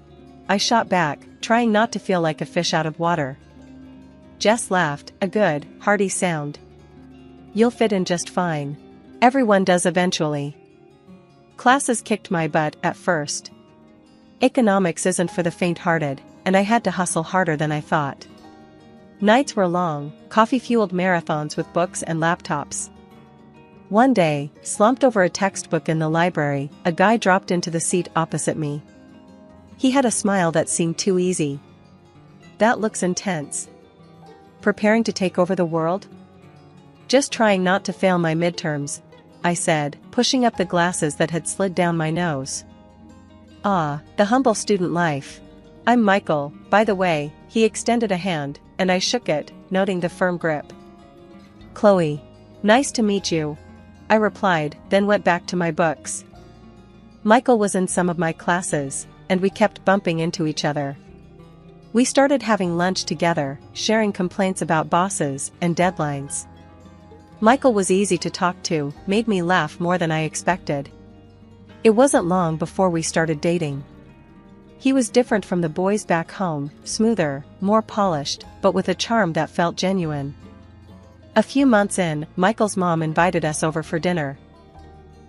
I shot back, trying not to feel like a fish out of water. Jess laughed, a good, hearty sound. "You'll fit in just fine. Everyone does eventually." Classes kicked my butt at first. Economics isn't for the faint-hearted, and I had to hustle harder than I thought. Nights were long, coffee-fueled marathons with books and laptops. One day, slumped over a textbook in the library, a guy dropped into the seat opposite me. He had a smile that seemed too easy. "That looks intense. Preparing to take over the world?" "Just trying not to fail my midterms," I said, pushing up the glasses that had slid down my nose. "Ah, the humble student life. I'm Michael, by the way." He extended a hand, and I shook it, noting the firm grip. "Chloe. Nice to meet you," I replied, then went back to my books. Michael was in some of my classes, and we kept bumping into each other. We started having lunch together, sharing complaints about bosses and deadlines. Michael was easy to talk to, made me laugh more than I expected. It wasn't long before we started dating. He was different from the boys back home, smoother, more polished, but with a charm that felt genuine. A few months in, Michael's mom invited us over for dinner.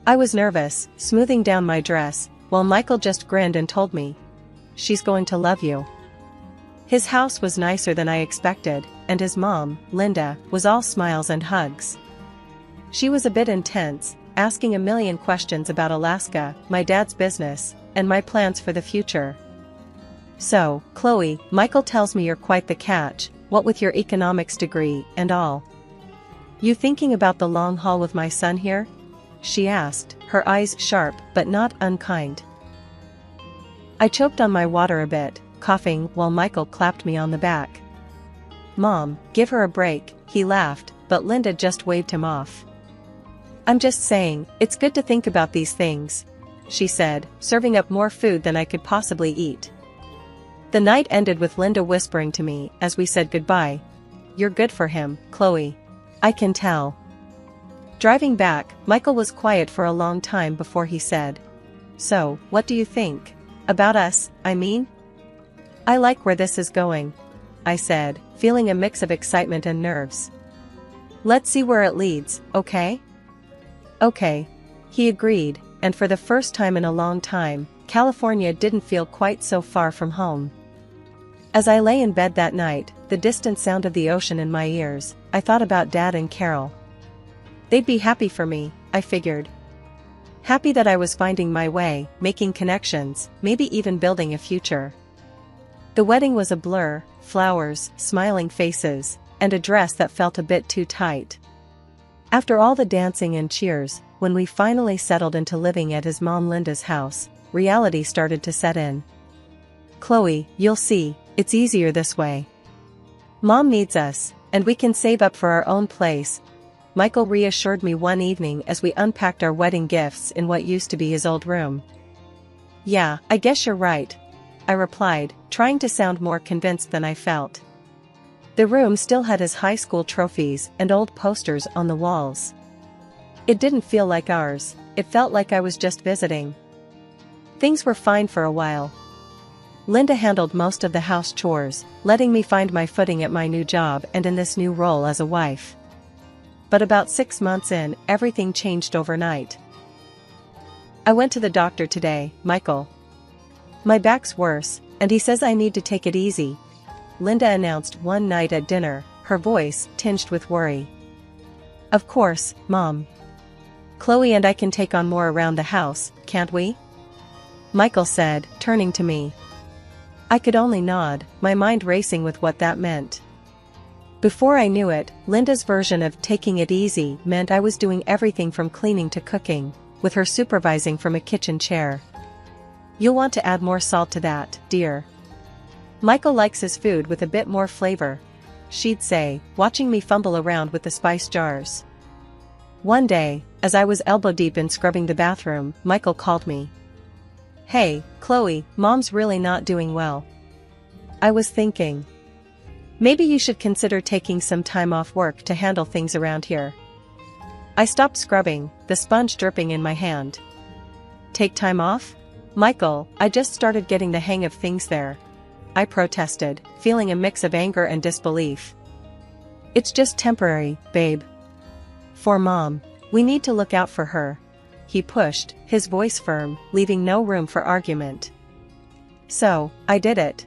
I was nervous, smoothing down my dress, while Michael just grinned and told me, "She's going to love you." His house was nicer than I expected, and his mom, Linda, was all smiles and hugs. She was a bit intense, asking a million questions about Alaska, my dad's business, and my plans for the future. "So, Chloe, Michael tells me you're quite the catch, what with your economics degree and all. You thinking about the long haul with my son here?" she asked, her eyes sharp but not unkind. I choked on my water a bit, coughing while Michael clapped me on the back. "Mom, give her a break," he laughed, but Linda just waved him off. "I'm just saying, it's good to think about these things," she said, serving up more food than I could possibly eat. The night ended with Linda whispering to me as we said goodbye, "You're good for him, Chloe. I can tell." Driving back, Michael was quiet for a long time before he said, "So, what do you think? About us, I mean?" "I like where this is going," I said, feeling a mix of excitement and nerves. "Let's see where it leads, okay?" "Okay," he agreed, and for the first time in a long time, California didn't feel quite so far from home. As I lay in bed that night, the distant sound of the ocean in my ears, I thought about Dad and Carol. They'd be happy for me, I figured. Happy that I was finding my way, making connections, maybe even building a future. The wedding was a blur, flowers, smiling faces, and a dress that felt a bit too tight. After all the dancing and cheers, when we finally settled into living at his mom Linda's house, reality started to set in. "Chloe, you'll see, it's easier this way. Mom needs us, and we can save up for our own place," Michael reassured me one evening as we unpacked our wedding gifts in what used to be his old room. "Yeah, I guess you're right," I replied, trying to sound more convinced than I felt. The room still had his high school trophies and old posters on the walls. It didn't feel like ours, it felt like I was just visiting. Things were fine for a while. Linda handled most of the house chores, letting me find my footing at my new job and in this new role as a wife. But about 6 months in, everything changed overnight. "I went to the doctor today, Michael. My back's worse, and he says I need to take it easy," Linda announced one night at dinner, her voice tinged with worry. "Of course, Mom. Chloe and I can take on more around the house, can't we?" Michael said, turning to me. I could only nod, my mind racing with what that meant. Before I knew it, Linda's version of taking it easy meant I was doing everything from cleaning to cooking, with her supervising from a kitchen chair. "You'll want to add more salt to that, dear. Michael likes his food with a bit more flavor," she'd say, watching me fumble around with the spice jars. One day, as I was elbow-deep in scrubbing the bathroom, Michael called me. "Hey, Chloe, Mom's really not doing well." I was thinking, maybe you should consider taking some time off work to handle things around here. I stopped scrubbing, the sponge dripping in my hand. "Take time off? Michael, I just started getting the hang of things there," I protested, feeling a mix of anger and disbelief. "It's just temporary, babe. For Mom, we need to look out for her," he pushed, his voice firm, leaving no room for argument. So, I did it.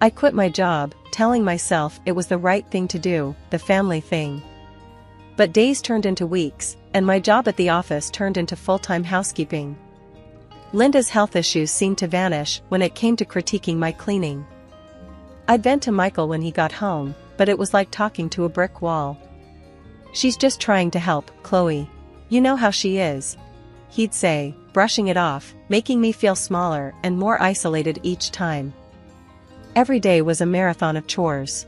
I quit my job, telling myself it was the right thing to do, the family thing. But days turned into weeks, and my job at the office turned into full-time housekeeping. Linda's health issues seemed to vanish when it came to critiquing my cleaning. I'd vent to Michael when he got home, but it was like talking to a brick wall. "She's just trying to help, Chloe. You know how she is," he'd say, brushing it off, making me feel smaller and more isolated each time. Every day was a marathon of chores.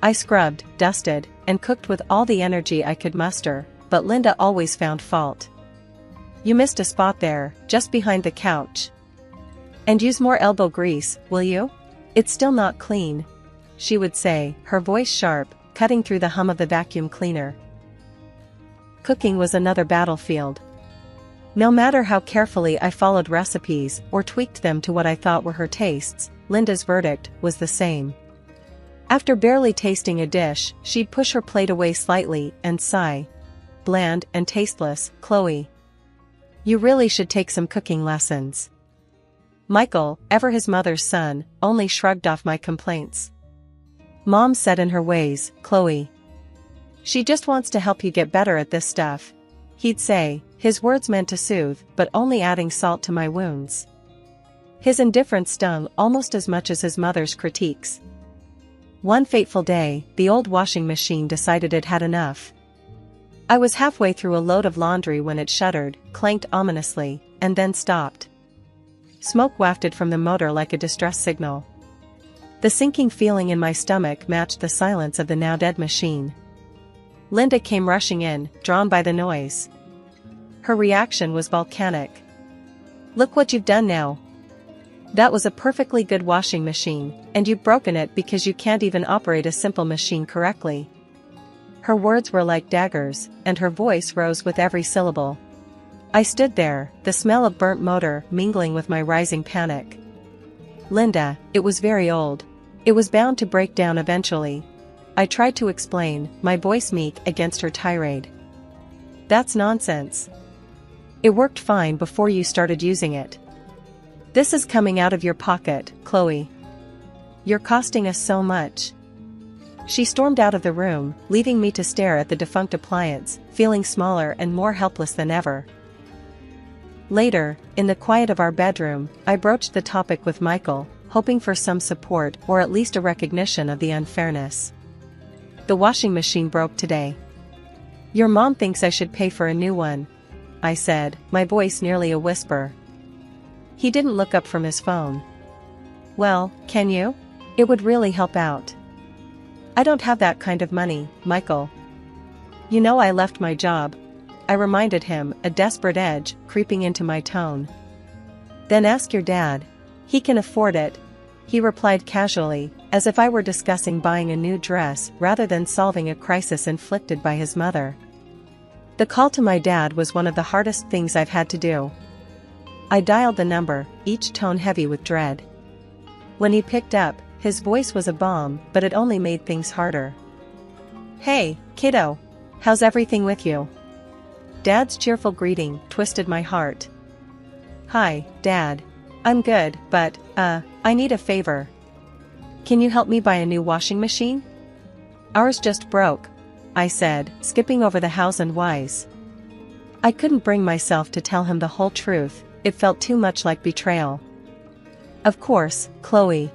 I scrubbed, dusted, and cooked with all the energy I could muster, but Linda always found fault. "You missed a spot there, just behind the couch. And use more elbow grease, will you? It's still not clean," she would say, her voice sharp, cutting through the hum of the vacuum cleaner. Cooking was another battlefield. No matter how carefully I followed recipes or tweaked them to what I thought were her tastes, Linda's verdict was the same. After barely tasting a dish, she'd push her plate away slightly and sigh. "Bland and tasteless, Chloe. You really should take some cooking lessons." Michael, ever his mother's son, only shrugged off my complaints. "Mom's set in her ways, Chloe. She just wants to help you get better at this stuff," he'd say, his words meant to soothe, but only adding salt to my wounds. His indifference stung almost as much as his mother's critiques. One fateful day, the old washing machine decided it had enough. I was halfway through a load of laundry when it shuddered, clanked ominously, and then stopped. Smoke wafted from the motor like a distress signal. The sinking feeling in my stomach matched the silence of the now-dead machine. Linda came rushing in, drawn by the noise. Her reaction was volcanic. "Look what you've done now. That was a perfectly good washing machine, and you've broken it because you can't even operate a simple machine correctly." Her words were like daggers, and her voice rose with every syllable. I stood there, the smell of burnt motor mingling with my rising panic. "Linda, it was very old. It was bound to break down eventually," I tried to explain, my voice meek against her tirade. "That's nonsense. It worked fine before you started using it. This is coming out of your pocket, Chloe. You're costing us so much." She stormed out of the room, leaving me to stare at the defunct appliance, feeling smaller and more helpless than ever. Later, in the quiet of our bedroom, I broached the topic with Michael, hoping for some support or at least a recognition of the unfairness. The washing machine broke today. Your mom thinks I should pay for a new one, I said, my voice nearly a whisper. He didn't look up from his phone. Well, can you? It would really help out. I don't have that kind of money, Michael. You know I left my job, I reminded him, a desperate edge creeping into my tone. Then ask your dad. He can afford it, he replied casually, as if I were discussing buying a new dress rather than solving a crisis inflicted by his mother. The call to my dad was one of the hardest things I've had to do. I dialed the number, each tone heavy with dread. When he picked up, his voice was a bomb, but it only made things harder. Hey, kiddo. How's everything with you? Dad's cheerful greeting twisted my heart. Hi, Dad. I'm good, but, I need a favor. Can you help me buy a new washing machine? Ours just broke, I said, skipping over the hows and whys. I couldn't bring myself to tell him the whole truth, it felt too much like betrayal. Of course, Chloe.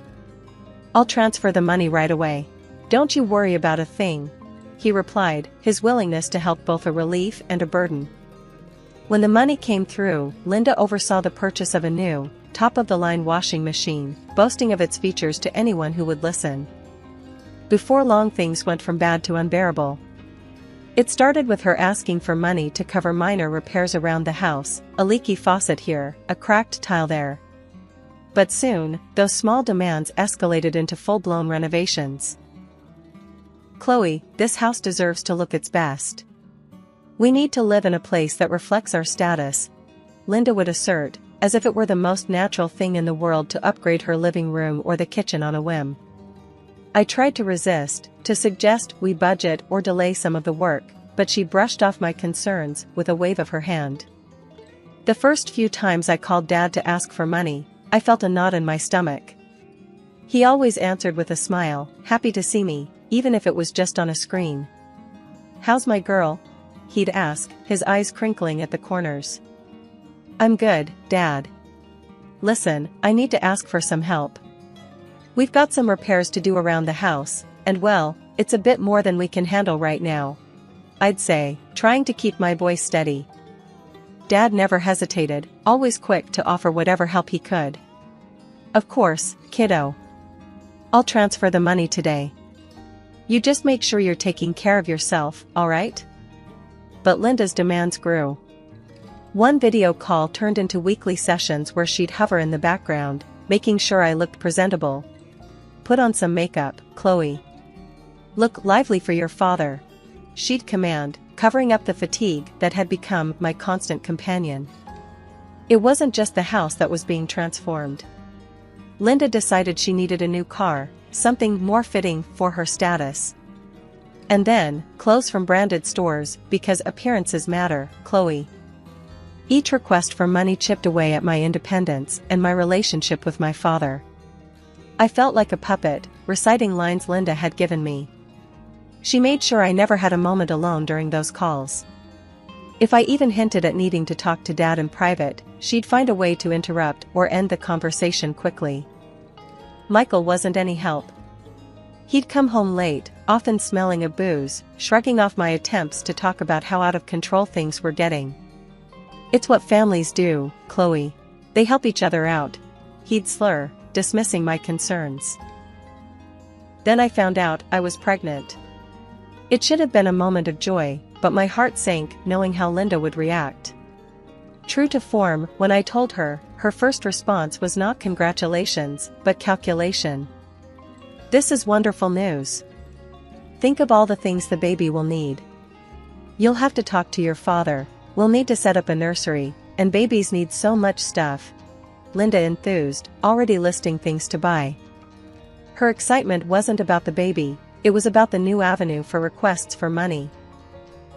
I'll transfer the money right away. Don't you worry about a thing, he replied, his willingness to help both a relief and a burden. When the money came through, Linda oversaw the purchase of a new, top-of-the-line washing machine, boasting of its features to anyone who would listen. Before long, things went from bad to unbearable. It started with her asking for money to cover minor repairs around the house, a leaky faucet here, a cracked tile there. But soon, those small demands escalated into full-blown renovations. Chloe, this house deserves to look its best. We need to live in a place that reflects our status, Linda would assert, as if it were the most natural thing in the world to upgrade her living room or the kitchen on a whim. I tried to resist, to suggest we budget or delay some of the work, but she brushed off my concerns with a wave of her hand. The first few times I called Dad to ask for money, I felt a knot in my stomach. He always answered with a smile, happy to see me, even if it was just on a screen. How's my girl? He'd ask, his eyes crinkling at the corners. I'm good, Dad. Listen, I need to ask for some help. We've got some repairs to do around the house, and well, it's a bit more than we can handle right now, I'd say, trying to keep my voice steady. Dad never hesitated, always quick to offer whatever help he could. Of course, kiddo. I'll transfer the money today. You just make sure you're taking care of yourself, all right? But Linda's demands grew. One video call turned into weekly sessions where she'd hover in the background, making sure I looked presentable. Put on some makeup, Chloe. Look lively for your father, she'd command, covering up the fatigue that had become my constant companion. It wasn't just the house that was being transformed. Linda decided she needed a new car, something more fitting for her status. And then, clothes from branded stores, because appearances matter, Chloe. Each request for money chipped away at my independence and my relationship with my father. I felt like a puppet, reciting lines Linda had given me. She made sure I never had a moment alone during those calls. If I even hinted at needing to talk to Dad in private, she'd find a way to interrupt or end the conversation quickly. Michael wasn't any help. He'd come home late, often smelling of booze, shrugging off my attempts to talk about how out of control things were getting. It's what families do, Chloe. They help each other out, he'd slur, dismissing my concerns. Then I found out I was pregnant. It should have been a moment of joy, but my heart sank knowing how Linda would react. True to form, when I told her, her first response was not congratulations, but calculation. This is wonderful news. Think of all the things the baby will need. You'll have to talk to your father, we'll need to set up a nursery, and babies need so much stuff. Linda enthused, already listing things to buy. Her excitement wasn't about the baby, it was about the new avenue for requests for money.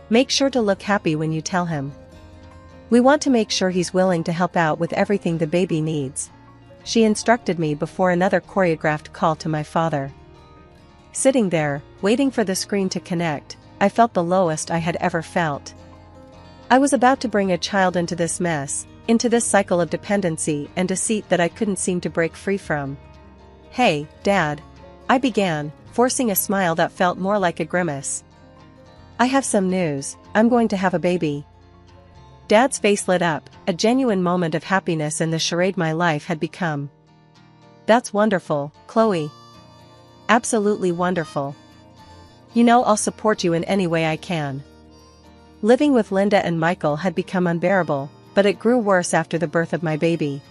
Make sure to look happy when you tell him. We want to make sure he's willing to help out with everything the baby needs, she instructed me before another choreographed call to my father. Sitting there, waiting for the screen to connect, I felt the lowest I had ever felt. I was about to bring a child into this mess, into this cycle of dependency and deceit that I couldn't seem to break free from. "Hey, Dad," I began, forcing a smile that felt more like a grimace. "I have some news, I'm going to have a baby." Dad's face lit up, a genuine moment of happiness in the charade my life had become. "That's wonderful, Chloe. Absolutely wonderful. You know I'll support you in any way I can." Living with Linda and Michael had become unbearable, but it grew worse after the birth of my baby.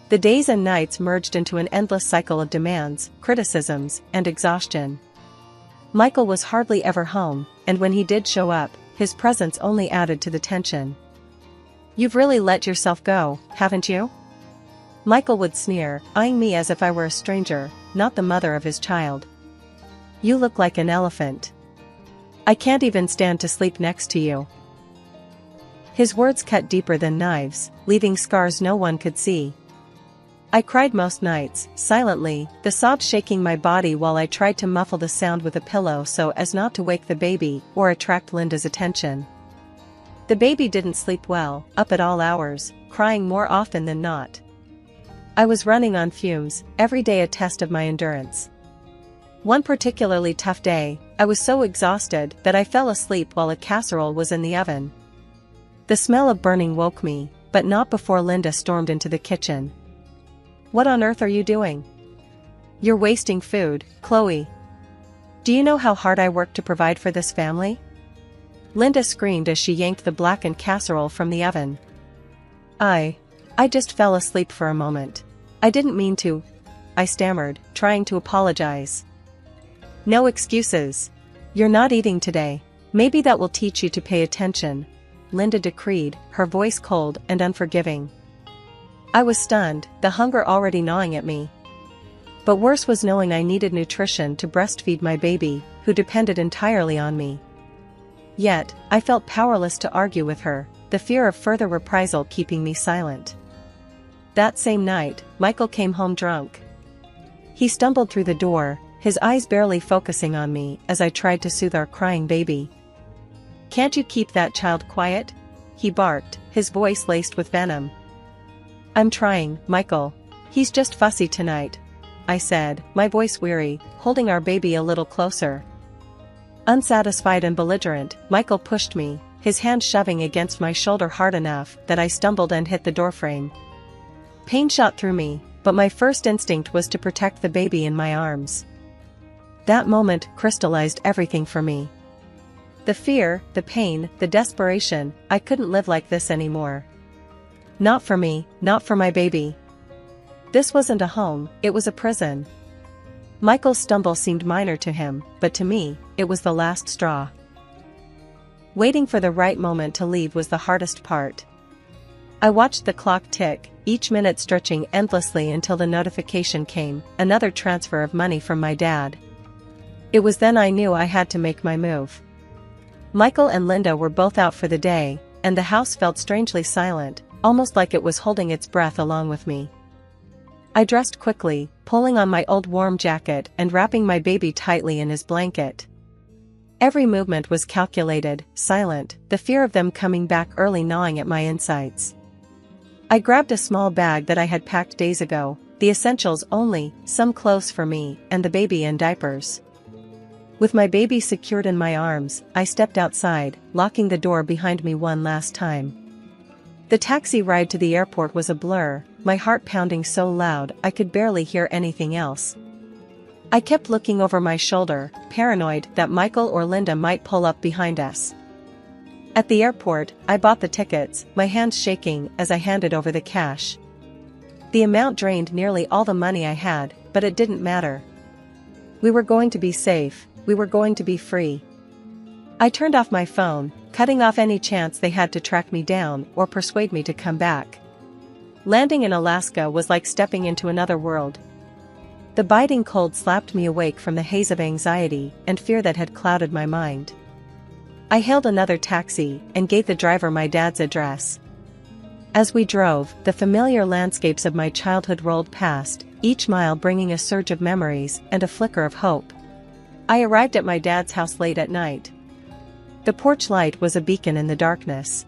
The days and nights merged into an endless cycle of demands, criticisms, and exhaustion. Michael was hardly ever home, and when he did show up, his presence only added to the tension. "You've really let yourself go, haven't you?" Michael would sneer, eyeing me as if I were a stranger, not the mother of his child. "You look like an elephant. I can't even stand to sleep next to you." His words cut deeper than knives, leaving scars no one could see. I cried most nights, silently, the sobs shaking my body while I tried to muffle the sound with a pillow so as not to wake the baby or attract Linda's attention. The baby didn't sleep well, up at all hours, crying more often than not. I was running on fumes, every day a test of my endurance. One particularly tough day, I was so exhausted that I fell asleep while a casserole was in the oven. The smell of burning woke me, but not before Linda stormed into the kitchen. "What on earth are you doing? You're wasting food, Chloe. Do you know how hard I work to provide for this family?" Linda screamed as she yanked the blackened casserole from the oven. I just fell asleep for a moment. I didn't mean to," I stammered, trying to apologize. "No excuses. You're not eating today. Maybe that will teach you to pay attention," Linda decreed, her voice cold and unforgiving. I was stunned, the hunger already gnawing at me. But worse was knowing I needed nutrition to breastfeed my baby, who depended entirely on me. Yet, I felt powerless to argue with her, the fear of further reprisal keeping me silent. That same night, Michael came home drunk. He stumbled through the door, his eyes barely focusing on me as I tried to soothe our crying baby. "Can't you keep that child quiet?" he barked, his voice laced with venom. "I'm trying, Michael. He's just fussy tonight," I said, my voice weary, holding our baby a little closer. Unsatisfied and belligerent, Michael pushed me, his hand shoving against my shoulder hard enough that I stumbled and hit the doorframe. Pain shot through me, but my first instinct was to protect the baby in my arms. That moment crystallized everything for me. The fear, the pain, the desperation, I couldn't live like this anymore. Not for me, not for my baby. This wasn't a home, it was a prison. Michael's stumble seemed minor to him, but to me, it was the last straw. Waiting for the right moment to leave was the hardest part. I watched the clock tick, each minute stretching endlessly until the notification came, another transfer of money from my dad. It was then I knew I had to make my move. Michael and Linda were both out for the day, and the house felt strangely silent, almost like it was holding its breath along with me. I dressed quickly, pulling on my old warm jacket and wrapping my baby tightly in his blanket. Every movement was calculated, silent, the fear of them coming back early gnawing at my insides. I grabbed a small bag that I had packed days ago, the essentials only, some clothes for me, and the baby in diapers. With my baby secured in my arms, I stepped outside, locking the door behind me one last time. The taxi ride to the airport was a blur, my heart pounding so loud I could barely hear anything else. I kept looking over my shoulder, paranoid that Michael or Linda might pull up behind us. At the airport, I bought the tickets, my hands shaking as I handed over the cash. The amount drained nearly all the money I had, but it didn't matter. We were going to be safe, we were going to be free. I turned off my phone, cutting off any chance they had to track me down or persuade me to come back. Landing in Alaska was like stepping into another world. The biting cold slapped me awake from the haze of anxiety and fear that had clouded my mind. I hailed another taxi and gave the driver my dad's address. As we drove, the familiar landscapes of my childhood rolled past, each mile bringing a surge of memories and a flicker of hope. I arrived at my dad's house late at night. The porch light was a beacon in the darkness.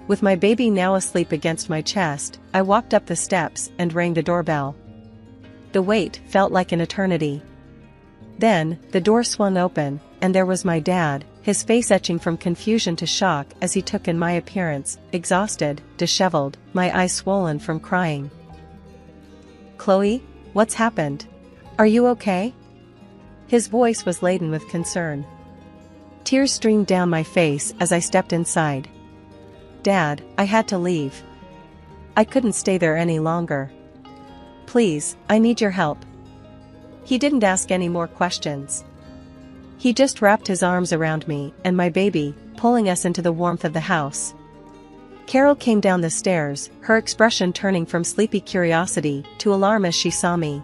With my baby now asleep against my chest, I walked up the steps and rang the doorbell. The wait felt like an eternity. Then, the door swung open, and there was my dad, his face etching from confusion to shock as he took in my appearance, exhausted, disheveled, my eyes swollen from crying. "Chloe, what's happened? Are you okay?" His voice was laden with concern. Tears streamed down my face as I stepped inside. "Dad, I had to leave. I couldn't stay there any longer. Please, I need your help." He didn't ask any more questions. He just wrapped his arms around me and my baby, pulling us into the warmth of the house. Carol came down the stairs, her expression turning from sleepy curiosity to alarm as she saw me.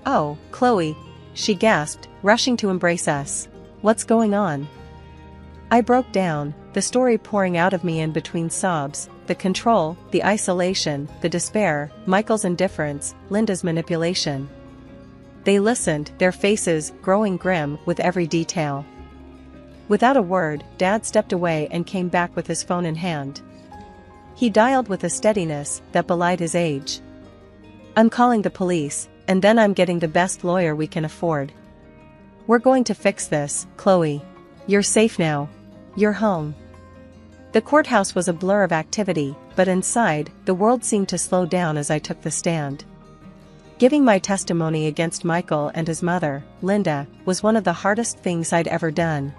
"Oh, Chloe," she gasped, rushing to embrace us. "What's going on?" I broke down, the story pouring out of me in between sobs, the control, the isolation, the despair, Michael's indifference, Linda's manipulation. They listened, their faces growing grim with every detail. Without a word, Dad stepped away and came back with his phone in hand. He dialed with a steadiness that belied his age. "I'm calling the police, and then I'm getting the best lawyer we can afford. We're going to fix this, Chloe. You're safe now. You're home." The courthouse was a blur of activity, but inside, the world seemed to slow down as I took the stand. Giving my testimony against Michael and his mother, Linda, was one of the hardest things I'd ever done.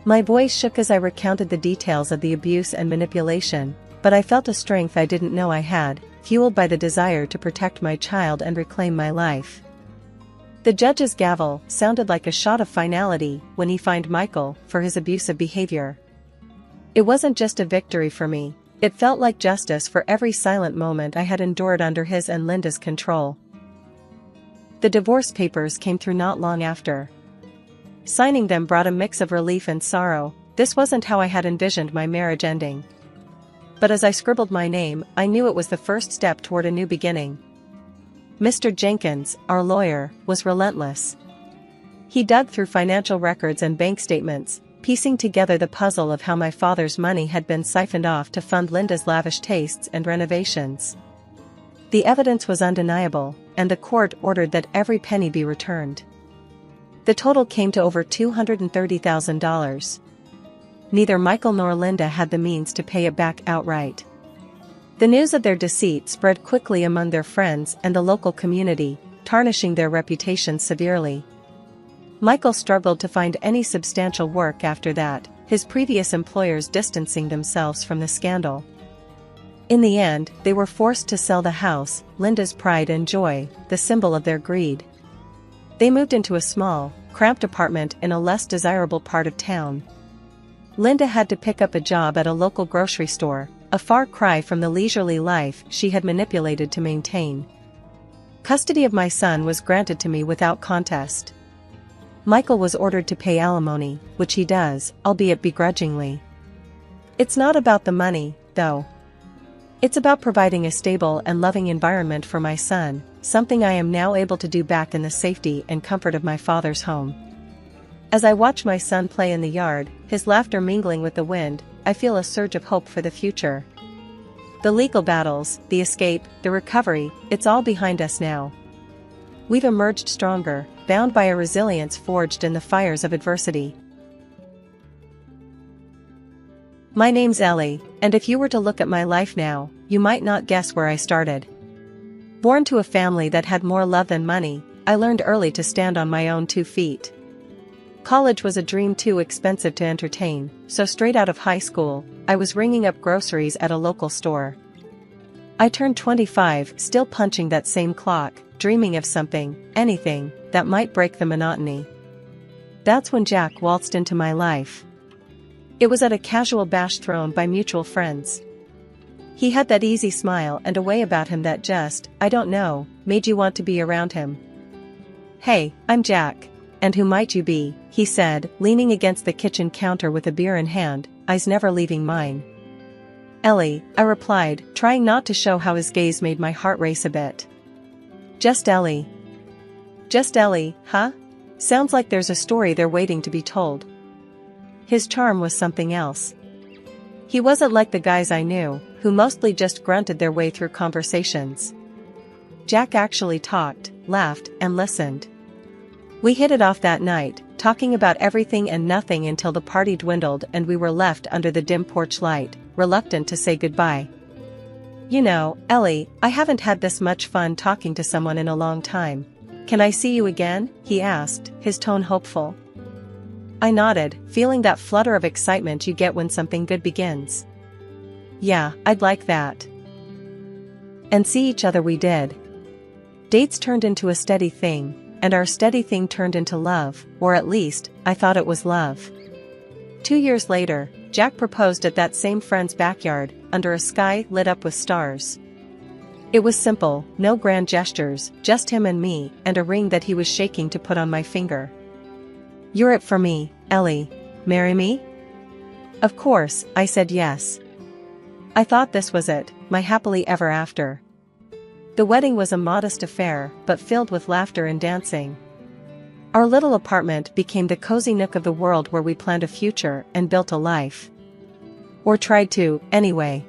My voice shook as I recounted the details of the abuse and manipulation, but I felt a strength I didn't know I had, fueled by the desire to protect my child and reclaim my life. The judge's gavel sounded like a shot of finality when he fined Michael for his abusive behavior. It wasn't just a victory for me, it felt like justice for every silent moment I had endured under his and Linda's control. The divorce papers came through not long after. Signing them brought a mix of relief and sorrow. This wasn't how I had envisioned my marriage ending. But as I scribbled my name, I knew it was the first step toward a new beginning. Mr. Jenkins, our lawyer, was relentless. He dug through financial records and bank statements, piecing together the puzzle of how my father's money had been siphoned off to fund Linda's lavish tastes and renovations. The evidence was undeniable, and the court ordered that every penny be returned. The total came to over $230,000. Neither Michael nor Linda had the means to pay it back outright. The news of their deceit spread quickly among their friends and the local community, tarnishing their reputations severely. Michael struggled to find any substantial work after that, his previous employers distancing themselves from the scandal. In the end, they were forced to sell the house, Linda's pride and joy, the symbol of their greed. They moved into a small, cramped apartment in a less desirable part of town. Linda had to pick up a job at a local grocery store, a far cry from the leisurely life she had manipulated to maintain. Custody of my son was granted to me without contest. Michael was ordered to pay alimony, which he does, albeit begrudgingly. It's not about the money, though. It's about providing a stable and loving environment for my son, something I am now able to do back in the safety and comfort of my father's home. As I watch my son play in the yard, his laughter mingling with the wind, I feel a surge of hope for the future. The legal battles, the escape, the recovery, it's all behind us now. We've emerged stronger, bound by a resilience forged in the fires of adversity. My name's Ellie, and if you were to look at my life now, you might not guess where I started. Born to a family that had more love than money, I learned early to stand on my own 2 feet. College was a dream too expensive to entertain, so straight out of high school, I was ringing up groceries at a local store. I turned 25, still punching that same clock, dreaming of something, anything, that might break the monotony. That's when Jack waltzed into my life. It was at a casual bash thrown by mutual friends. He had that easy smile and a way about him that just, I don't know, made you want to be around him. "Hey, I'm Jack. And who might you be?" he said, leaning against the kitchen counter with a beer in hand, eyes never leaving mine. "Ellie," I replied, trying not to show how his gaze made my heart race a bit. "Just Ellie." "Just Ellie, huh? Sounds like there's a story there waiting to be told." His charm was something else. He wasn't like the guys I knew, who mostly just grunted their way through conversations. Jack actually talked, laughed, and listened. We hit it off that night, talking about everything and nothing until the party dwindled and we were left under the dim porch light, reluctant to say goodbye. You know, Ellie, I haven't had this much fun talking to someone in a long time. Can I see you again? He asked, his tone hopeful. I nodded, feeling that flutter of excitement you get when something good begins. Yeah, I'd like that. And see each other we did. Dates turned into a steady thing, and our steady thing turned into love, or at least, I thought it was love. 2 years later, Jack proposed at that same friend's backyard, under a sky lit up with stars. It was simple, no grand gestures, just him and me, and a ring that he was shaking to put on my finger. You're it for me, Ellie. Marry me? Of course, I said yes. I thought this was it, my happily ever after. The wedding was a modest affair, but filled with laughter and dancing. Our little apartment became the cozy nook of the world where we planned a future and built a life. Or tried to, anyway.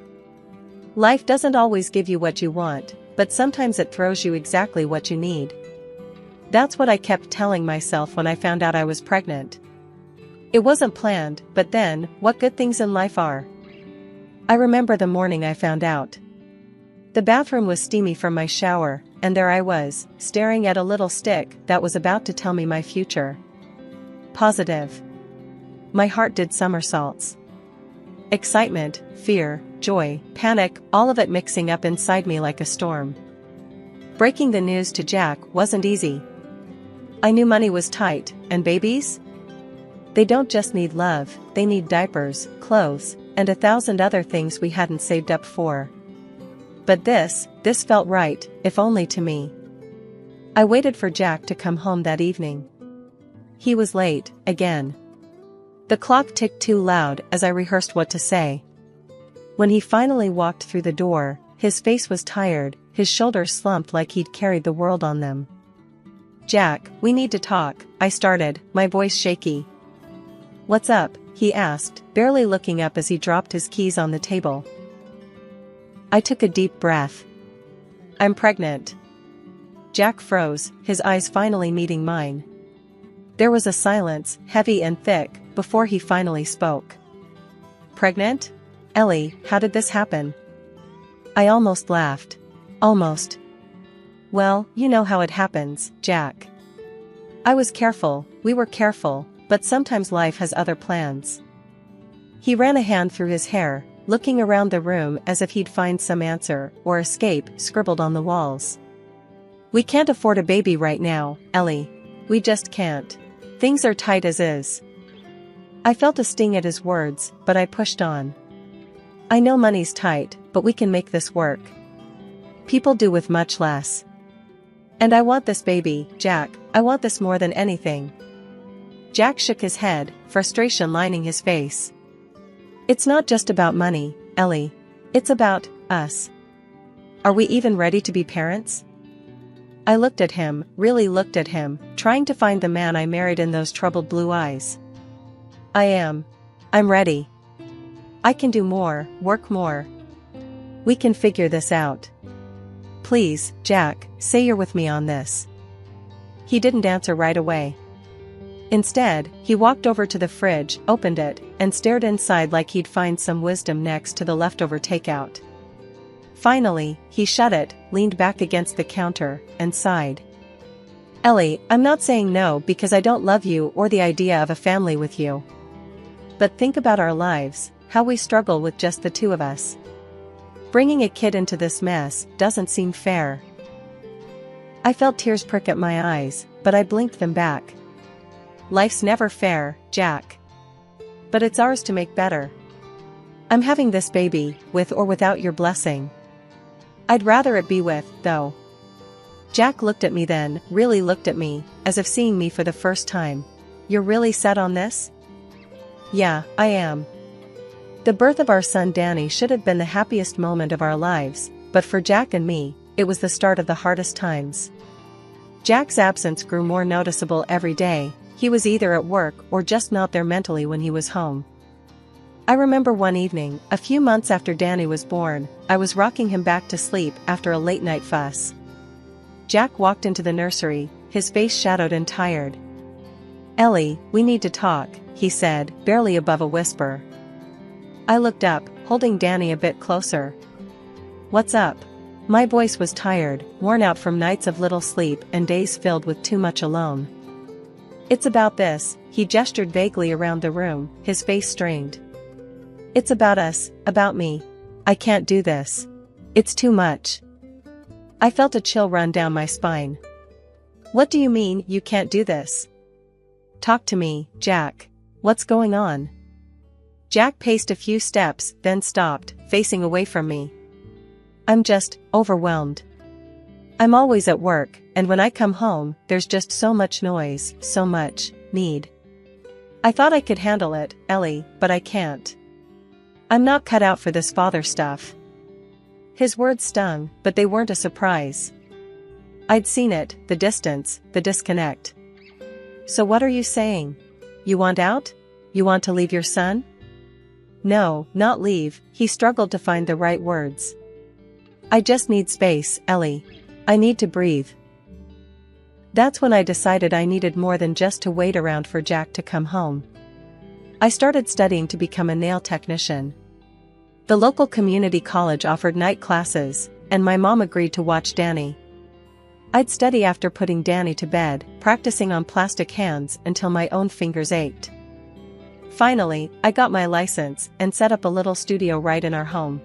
Life doesn't always give you what you want, but sometimes it throws you exactly what you need. That's what I kept telling myself when I found out I was pregnant. It wasn't planned, but then, what good things in life are? I remember the morning I found out. The bathroom was steamy from my shower, and there I was, staring at a little stick that was about to tell me my future. Positive. My heart did somersaults. Excitement, fear, joy, panic, all of it mixing up inside me like a storm. Breaking the news to Jack wasn't easy. I knew money was tight, and babies? They don't just need love, they need diapers, clothes, and 1,000 other things we hadn't saved up for. But this felt right, if only to me. I waited for Jack to come home that evening. He was late, again. The clock ticked too loud as I rehearsed what to say. When he finally walked through the door, his face was tired, his shoulders slumped like he'd carried the world on them. Jack, we need to talk, I started, my voice shaky. What's up? He asked, barely looking up as he dropped his keys on the table. I took a deep breath. I'm pregnant. Jack froze, his eyes finally meeting mine. There was a silence, heavy and thick, before he finally spoke. Pregnant? Ellie, how did this happen? I almost laughed. Almost. Well, you know how it happens, Jack. I was careful, we were careful, but sometimes life has other plans. He ran a hand through his hair, looking around the room as if he'd find some answer, or escape, scribbled on the walls. We can't afford a baby right now, Ellie. We just can't. Things are tight as is. I felt a sting at his words, but I pushed on. I know money's tight, but we can make this work. People do with much less. And I want this baby, Jack, I want this more than anything. Jack shook his head, frustration lining his face. It's not just about money, Ellie. It's about us. Are we even ready to be parents? I looked at him, really looked at him, trying to find the man I married in those troubled blue eyes. I am. I'm ready. I can do more, work more. We can figure this out. Please, Jack, say you're with me on this. He didn't answer right away. Instead, he walked over to the fridge, opened it, and stared inside like he'd find some wisdom next to the leftover takeout. Finally, he shut it, leaned back against the counter, and sighed. Ellie, I'm not saying no because I don't love you or the idea of a family with you. But think about our lives, how we struggle with just the two of us. Bringing a kid into this mess doesn't seem fair. I felt tears prick at my eyes, but I blinked them back. Life's never fair, Jack. But it's ours to make better. I'm having this baby, with or without your blessing. I'd rather it be with, though. Jack looked at me then, really looked at me, as if seeing me for the first time. You're really set on this? Yeah, I am. The birth of our son Danny should have been the happiest moment of our lives, but for Jack and me, it was the start of the hardest times. Jack's absence grew more noticeable every day. He was either at work or just not there mentally when he was home. I remember one evening, a few months after Danny was born, I was rocking him back to sleep after a late-night fuss. Jack walked into the nursery, his face shadowed and tired. "Ellie, we need to talk," he said, barely above a whisper. I looked up, holding Danny a bit closer. "What's up?" My voice was tired, worn out from nights of little sleep and days filled with too much alone. "It's about this," he gestured vaguely around the room, his face strained. "It's about us, about me. I can't do this. It's too much." I felt a chill run down my spine. "What do you mean, you can't do this?" "Talk to me, Jack. What's going on?" Jack paced a few steps, then stopped, facing away from me. "I'm just overwhelmed. I'm always at work, and when I come home, there's just so much noise, so much need. I thought I could handle it, Ellie, but I can't. I'm not cut out for this father stuff." His words stung, but they weren't a surprise. I'd seen it, the distance, the disconnect. "So what are you saying? You want out? You want to leave your son?" "No, not leave," he struggled to find the right words. "I just need space, Ellie. I need to breathe." That's when I decided I needed more than just to wait around for Jack to come home. I started studying to become a nail technician. The local community college offered night classes, and my mom agreed to watch Danny. I'd study after putting Danny to bed, practicing on plastic hands until my own fingers ached. Finally, I got my license and set up a little studio right in our home.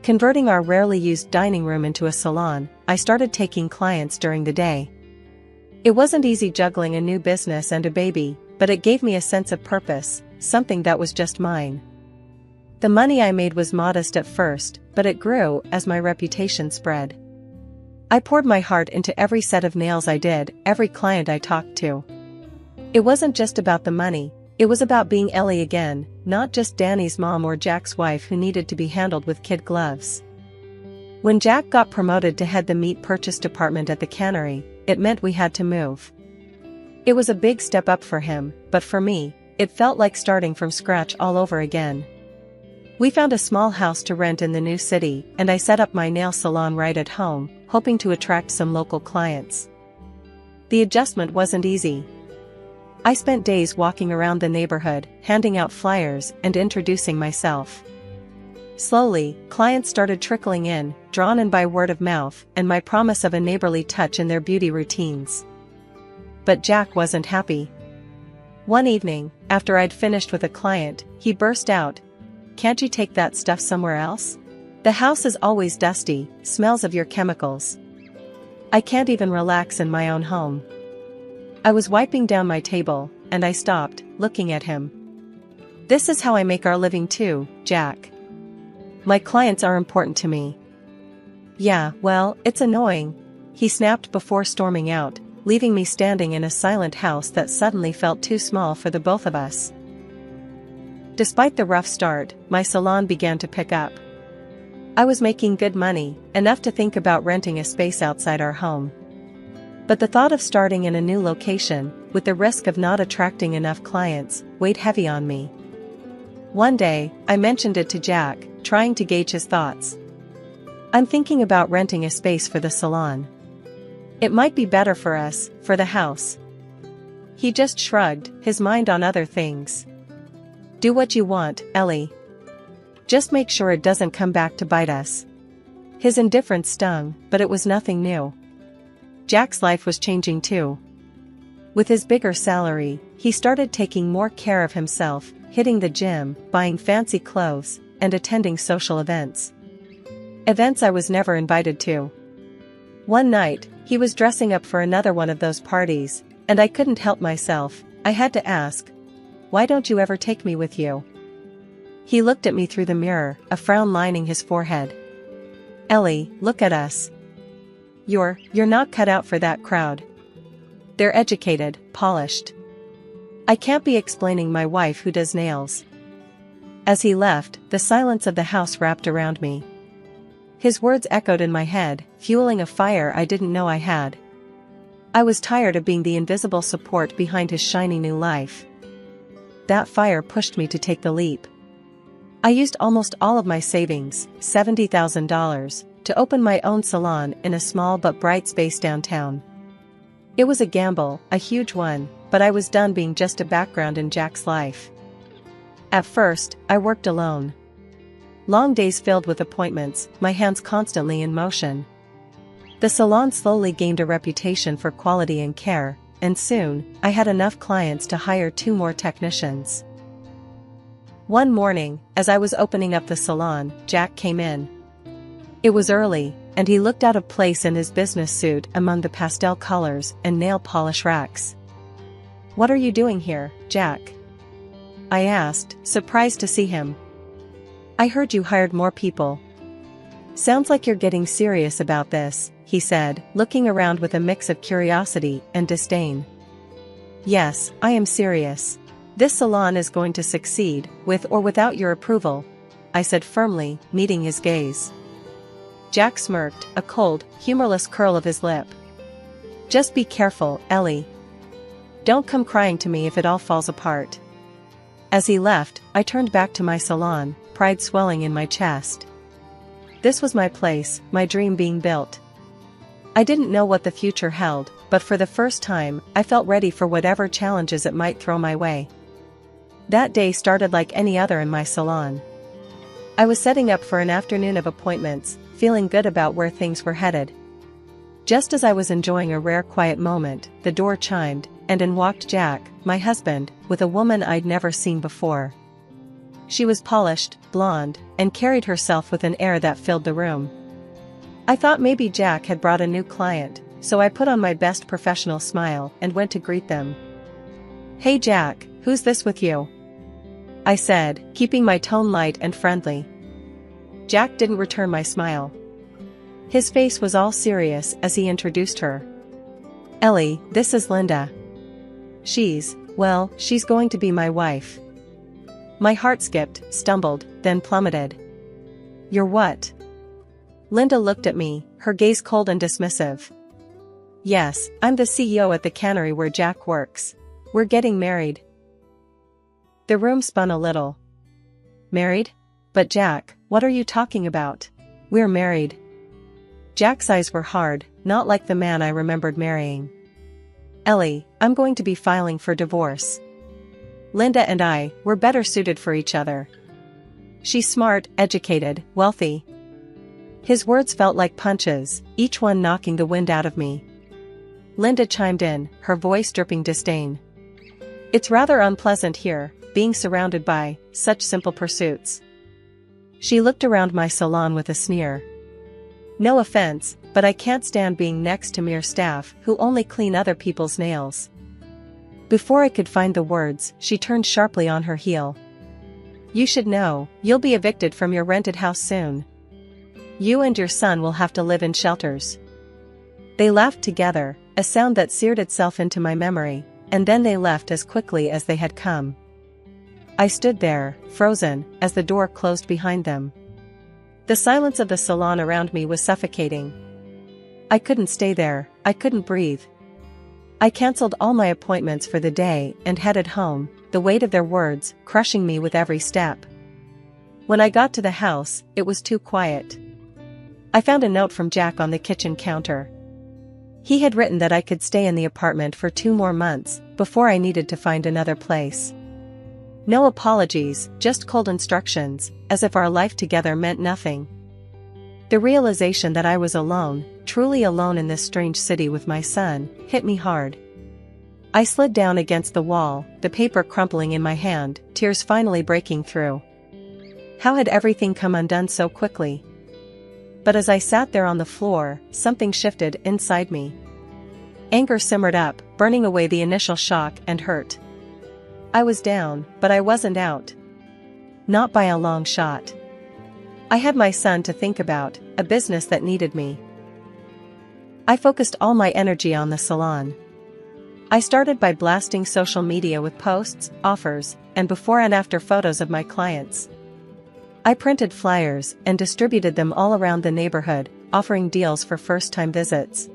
Converting our rarely used dining room into a salon, I started taking clients during the day. It wasn't easy juggling a new business and a baby, but it gave me a sense of purpose, something that was just mine. The money I made was modest at first, but it grew as my reputation spread. I poured my heart into every set of nails I did, every client I talked to. It wasn't just about the money, it was about being Ellie again, not just Danny's mom or Jack's wife who needed to be handled with kid gloves. When Jack got promoted to head the meat purchase department at the cannery, it meant we had to move. It was a big step up for him, but for me, it felt like starting from scratch all over again. We found a small house to rent in the new city, and I set up my nail salon right at home, hoping to attract some local clients. The adjustment wasn't easy. I spent days walking around the neighborhood, handing out flyers and introducing myself. Slowly, clients started trickling in, drawn in by word of mouth and my promise of a neighborly touch in their beauty routines. But Jack wasn't happy. One evening, after I'd finished with a client, he burst out, "Can't you take that stuff somewhere else? The house is always dusty, smells of your chemicals. I can't even relax in my own home." I was wiping down my table, and I stopped, looking at him. "This is how I make our living too, Jack. My clients are important to me." "Yeah, well, it's annoying," he snapped before storming out, leaving me standing in a silent house that suddenly felt too small for the both of us. Despite the rough start, my salon began to pick up. I was making good money, enough to think about renting a space outside our home. But the thought of starting in a new location, with the risk of not attracting enough clients, weighed heavy on me. One day, I mentioned it to Jack, trying to gauge his thoughts. "I'm thinking about renting a space for the salon. It might be better for us, for the house." He just shrugged, his mind on other things. "Do what you want, Ellie. Just make sure it doesn't come back to bite us." His indifference stung, but it was nothing new. Jack's life was changing too. With his bigger salary, he started taking more care of himself, hitting the gym, buying fancy clothes, and attending social events. Events I was never invited to. One night, he was dressing up for another one of those parties, and I couldn't help myself. I had to ask, "Why don't you ever take me with you?" He looked at me through the mirror, a frown lining his forehead. "Ellie, look at us. You're not cut out for that crowd. They're educated, polished. I can't be explaining my wife who does nails." As he left, the silence of the house wrapped around me. His words echoed in my head, fueling a fire I didn't know I had. I was tired of being the invisible support behind his shiny new life. That fire pushed me to take the leap. I used almost all of my savings, $70,000, to open my own salon in a small but bright space downtown. It was a gamble, a huge one, but I was done being just a background in Jack's life. At first, I worked alone. Long days filled with appointments, my hands constantly in motion. The salon slowly gained a reputation for quality and care, and soon, I had enough clients to hire 2 more technicians. One morning, as I was opening up the salon, Jack came in. It was early, and he looked out of place in his business suit among the pastel colors and nail polish racks. "What are you doing here, Jack?" I asked, surprised to see him. "I heard you hired more people." "Sounds like you're getting serious about this," he said, looking around with a mix of curiosity and disdain. "Yes, I am serious. This salon is going to succeed, with or without your approval," I said firmly, meeting his gaze. Jack smirked, a cold, humorless curl of his lip. "Just be careful, Ellie. Don't come crying to me if it all falls apart." As he left, I turned back to my salon, pride swelling in my chest. This was my place, my dream being built. I didn't know what the future held, but for the first time, I felt ready for whatever challenges it might throw my way. That day started like any other in my salon. I was setting up for an afternoon of appointments, feeling good about where things were headed. Just as I was enjoying a rare quiet moment, the door chimed, and in walked Jack, my husband, with a woman I'd never seen before. She was polished, blonde, and carried herself with an air that filled the room. I thought maybe Jack had brought a new client, so I put on my best professional smile and went to greet them. "Hey Jack, who's this with you?" I said, keeping my tone light and friendly. Jack didn't return my smile. His face was all serious as he introduced her. "Ellie, this is Linda. She's going to be my wife." My heart skipped, stumbled, then plummeted. "You're what?" Linda looked at me, her gaze cold and dismissive. "Yes, I'm the CEO at the cannery where Jack works. We're getting married." The room spun a little. "Married? But Jack, what are you talking about? We're married." Jack's eyes were hard, not like the man I remembered marrying. "Ellie, I'm going to be filing for divorce. Linda and I, we're better suited for each other. She's smart, educated, wealthy." His words felt like punches, each one knocking the wind out of me. Linda chimed in, her voice dripping disdain. "It's rather unpleasant here, being surrounded by such simple pursuits." She looked around my salon with a sneer. "No offense, but I can't stand being next to mere staff who only clean other people's nails." Before I could find the words, she turned sharply on her heel. "You should know, you'll be evicted from your rented house soon. You and your son will have to live in shelters." They laughed together, a sound that seared itself into my memory, and then they left as quickly as they had come. I stood there, frozen, as the door closed behind them. The silence of the salon around me was suffocating. I couldn't stay there, I couldn't breathe. I canceled all my appointments for the day and headed home, the weight of their words crushing me with every step. When I got to the house, it was too quiet. I found a note from Jack on the kitchen counter. He had written that I could stay in the apartment for 2 more months, before I needed to find another place. No apologies, just cold instructions, as if our life together meant nothing. The realization that I was alone, truly alone in this strange city with my son, hit me hard. I slid down against the wall, the paper crumpling in my hand, tears finally breaking through. How had everything come undone so quickly? But as I sat there on the floor, something shifted inside me. Anger simmered up, burning away the initial shock and hurt. I was down, but I wasn't out. Not by a long shot. I had my son to think about, a business that needed me. I focused all my energy on the salon. I started by blasting social media with posts, offers, and before and after photos of my clients. I printed flyers and distributed them all around the neighborhood, offering deals for first-time visits.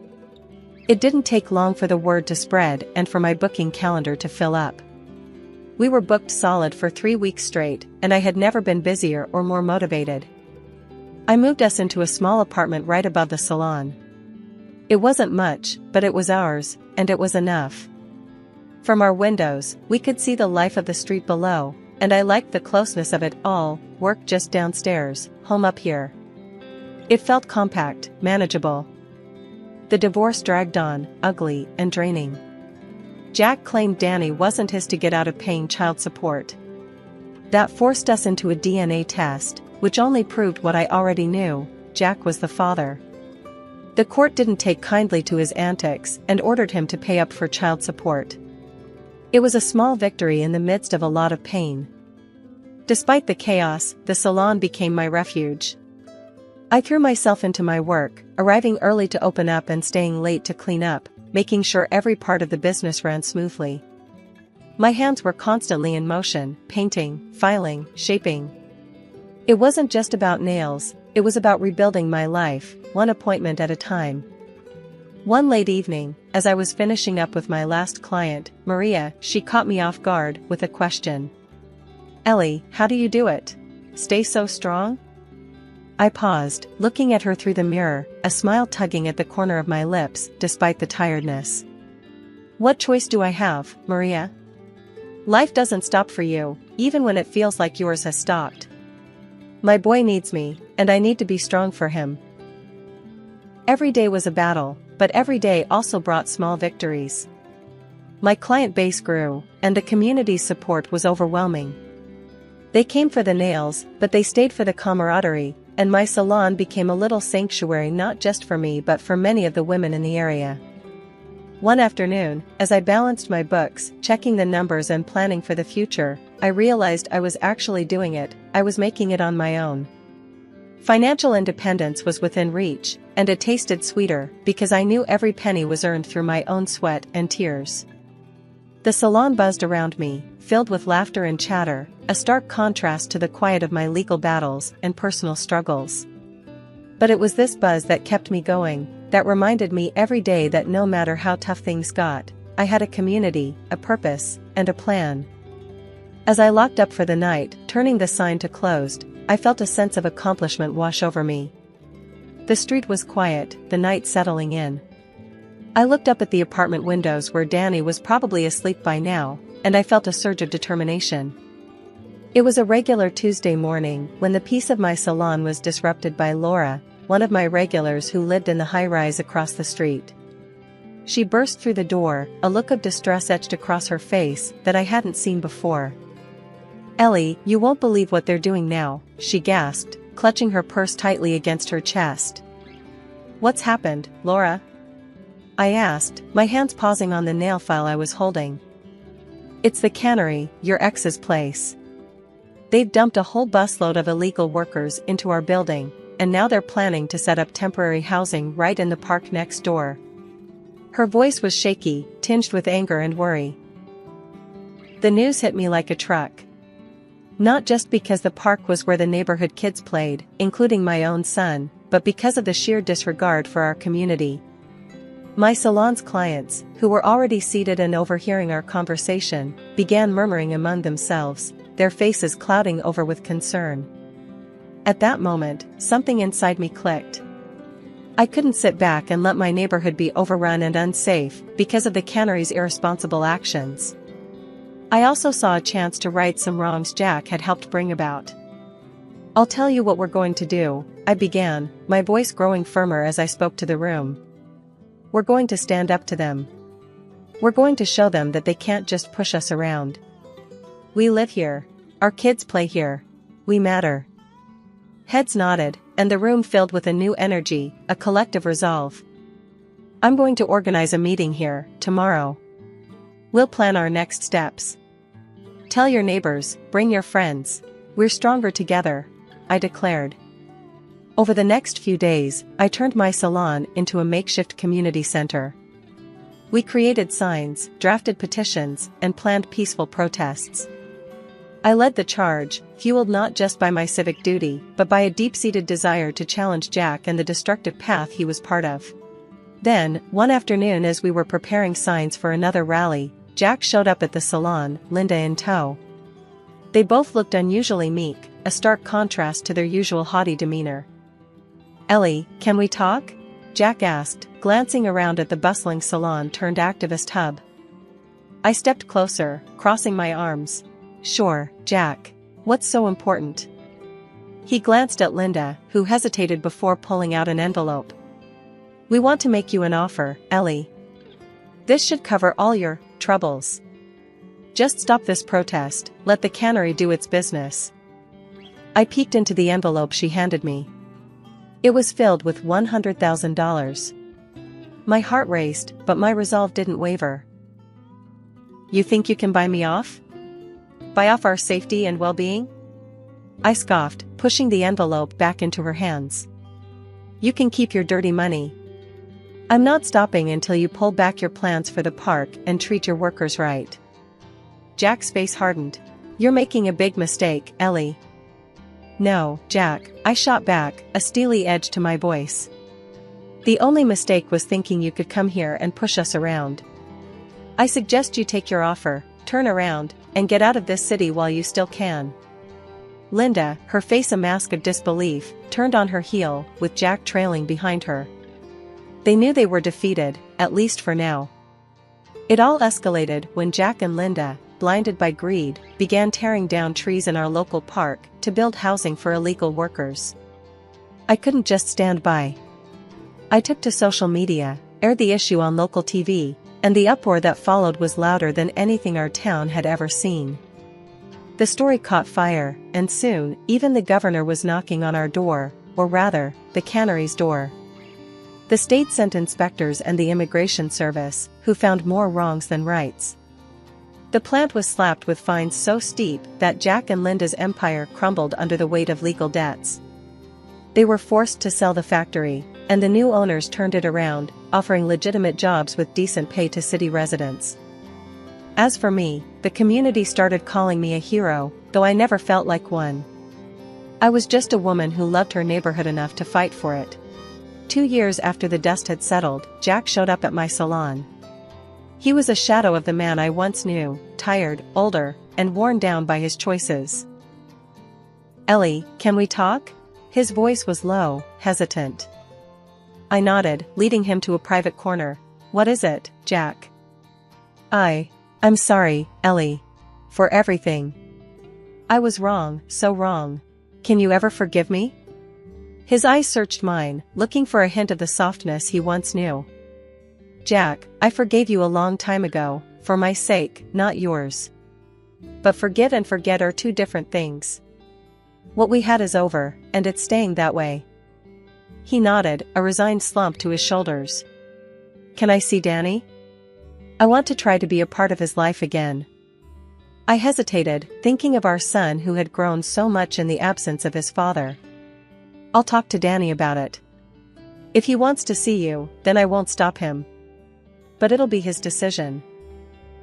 It didn't take long for the word to spread and for my booking calendar to fill up. We were booked solid for 3 weeks straight, and I had never been busier or more motivated. I moved us into a small apartment right above the salon. It wasn't much, but it was ours, and it was enough. From our windows, we could see the life of the street below, and I liked the closeness of it all, work just downstairs, home up here. It felt compact, manageable. The divorce dragged on, ugly and draining. Jack claimed Danny wasn't his to get out of paying child support. That forced us into a DNA test, which only proved what I already knew: Jack was the father. The court didn't take kindly to his antics and ordered him to pay up for child support. It was a small victory in the midst of a lot of pain. Despite the chaos, the salon became my refuge. I threw myself into my work, arriving early to open up and staying late to clean up, making sure every part of the business ran smoothly. My hands were constantly in motion, painting, filing, shaping. It wasn't just about nails, it was about rebuilding my life, one appointment at a time. One late evening, as I was finishing up with my last client, Maria, she caught me off guard with a question. "Ellie, how do you do it? Stay so strong?" I paused, looking at her through the mirror, a smile tugging at the corner of my lips, despite the tiredness. "What choice do I have, Maria? Life doesn't stop for you, even when it feels like yours has stopped. My boy needs me, and I need to be strong for him." Every day was a battle, but every day also brought small victories. My client base grew, and the community's support was overwhelming. They came for the nails, but they stayed for the camaraderie, and my salon became a little sanctuary not just for me but for many of the women in the area. One afternoon, as I balanced my books, checking the numbers and planning for the future, I realized I was actually doing it. I was making it on my own. Financial independence was within reach, and it tasted sweeter because I knew every penny was earned through my own sweat and tears. The salon buzzed around me, filled with laughter and chatter, a stark contrast to the quiet of my legal battles and personal struggles. But it was this buzz that kept me going, that reminded me every day that no matter how tough things got, I had a community, a purpose, and a plan. As I locked up for the night, turning the sign to closed, I felt a sense of accomplishment wash over me. The street was quiet, the night settling in. I looked up at the apartment windows where Danny was probably asleep by now, and I felt a surge of determination. It was a regular Tuesday morning when the peace of my salon was disrupted by Laura, one of my regulars who lived in the high-rise across the street. She burst through the door, a look of distress etched across her face that I hadn't seen before. "Ellie, you won't believe what they're doing now," she gasped, clutching her purse tightly against her chest. "What's happened, Laura?" I asked, my hands pausing on the nail file I was holding. "It's the cannery, your ex's place. They've dumped a whole busload of illegal workers into our building, and now they're planning to set up temporary housing right in the park next door." Her voice was shaky, tinged with anger and worry. The news hit me like a truck. Not just because the park was where the neighborhood kids played, including my own son, but because of the sheer disregard for our community. My salon's clients, who were already seated and overhearing our conversation, began murmuring among themselves, their faces clouding over with concern. At that moment, something inside me clicked. I couldn't sit back and let my neighborhood be overrun and unsafe because of the cannery's irresponsible actions. I also saw a chance to right some wrongs Jack had helped bring about. "I'll tell you what we're going to do," I began, my voice growing firmer as I spoke to the room. "We're going to stand up to them. We're going to show them that they can't just push us around. We live here. Our kids play here. We matter." Heads nodded, and the room filled with a new energy, a collective resolve. "I'm going to organize a meeting here, tomorrow. We'll plan our next steps. Tell your neighbors, bring your friends. We're stronger together," I declared. Over the next few days, I turned my salon into a makeshift community center. We created signs, drafted petitions, and planned peaceful protests. I led the charge, fueled not just by my civic duty, but by a deep-seated desire to challenge Jack and the destructive path he was part of. Then, one afternoon as we were preparing signs for another rally, Jack showed up at the salon, Linda in tow. They both looked unusually meek, a stark contrast to their usual haughty demeanor. Ellie, can we talk? Jack asked, glancing around at the bustling salon-turned-activist hub. I stepped closer, crossing my arms. Sure, Jack. What's so important? He glanced at Linda, who hesitated before pulling out an envelope. We want to make you an offer, Ellie. This should cover all your troubles. Just stop this protest, let the cannery do its business. I peeked into the envelope she handed me. It was filled with $100,000. My heart raced, but my resolve didn't waver. You think you can buy me off? Buy off our safety and well-being? I scoffed, pushing the envelope back into her hands. You can keep your dirty money. I'm not stopping until you pull back your plans for the park and treat your workers right. Jack's face hardened. You're making a big mistake, Ellie. No, Jack, I shot back, a steely edge to my voice. The only mistake was thinking you could come here and push us around. I suggest you take your offer, turn around, and get out of this city while you still can. Linda, her face a mask of disbelief, turned on her heel, with Jack trailing behind her. They knew they were defeated, at least for now. It all escalated when Jack and Linda, blinded by greed, began tearing down trees in our local park to build housing for illegal workers. I couldn't just stand by. I took to social media, aired the issue on local TV, and the uproar that followed was louder than anything our town had ever seen. The story caught fire, and soon, even the governor was knocking on our door, or rather, the cannery's door. The state sent inspectors and the immigration service, who found more wrongs than rights. The plant was slapped with fines so steep that Jack and Linda's empire crumbled under the weight of legal debts. They were forced to sell the factory, and the new owners turned it around, offering legitimate jobs with decent pay to city residents. As for me, the community started calling me a hero, though I never felt like one. I was just a woman who loved her neighborhood enough to fight for it. 2 years after the dust had settled, Jack showed up at my salon. He was a shadow of the man I once knew, tired, older, and worn down by his choices. Ellie, can we talk? His voice was low, hesitant. I nodded, leading him to a private corner. What is it, Jack? I'm sorry, Ellie. For everything. I was wrong, so wrong. Can you ever forgive me? His eyes searched mine, looking for a hint of the softness he once knew. Jack, I forgave you a long time ago, for my sake, not yours. But forgive and forget are two different things. What we had is over, and it's staying that way. He nodded, a resigned slump to his shoulders. Can I see Danny? I want to try to be a part of his life again. I hesitated, thinking of our son who had grown so much in the absence of his father. I'll talk to Danny about it. If he wants to see you, then I won't stop him. But it'll be his decision.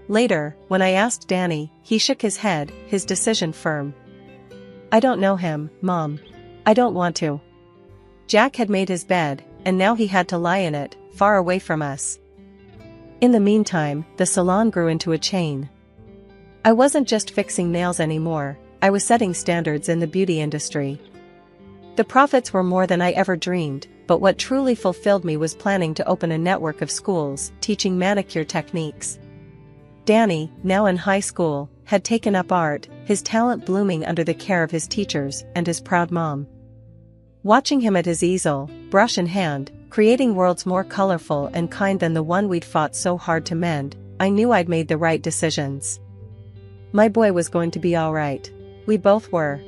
Later, when I asked Danny, he shook his head, his decision firm. I don't know him, Mom. I don't want to. Jack had made his bed, and now he had to lie in it, far away from us. In the meantime, the salon grew into a chain. I wasn't just fixing nails anymore, I was setting standards in the beauty industry. The profits were more than I ever dreamed, but what truly fulfilled me was planning to open a network of schools teaching manicure techniques. Danny, now in high school, had taken up art, his talent blooming under the care of his teachers and his proud mom. Watching him at his easel, brush in hand, creating worlds more colorful and kind than the one we'd fought so hard to mend, I knew I'd made the right decisions. My boy was going to be all right. We both were.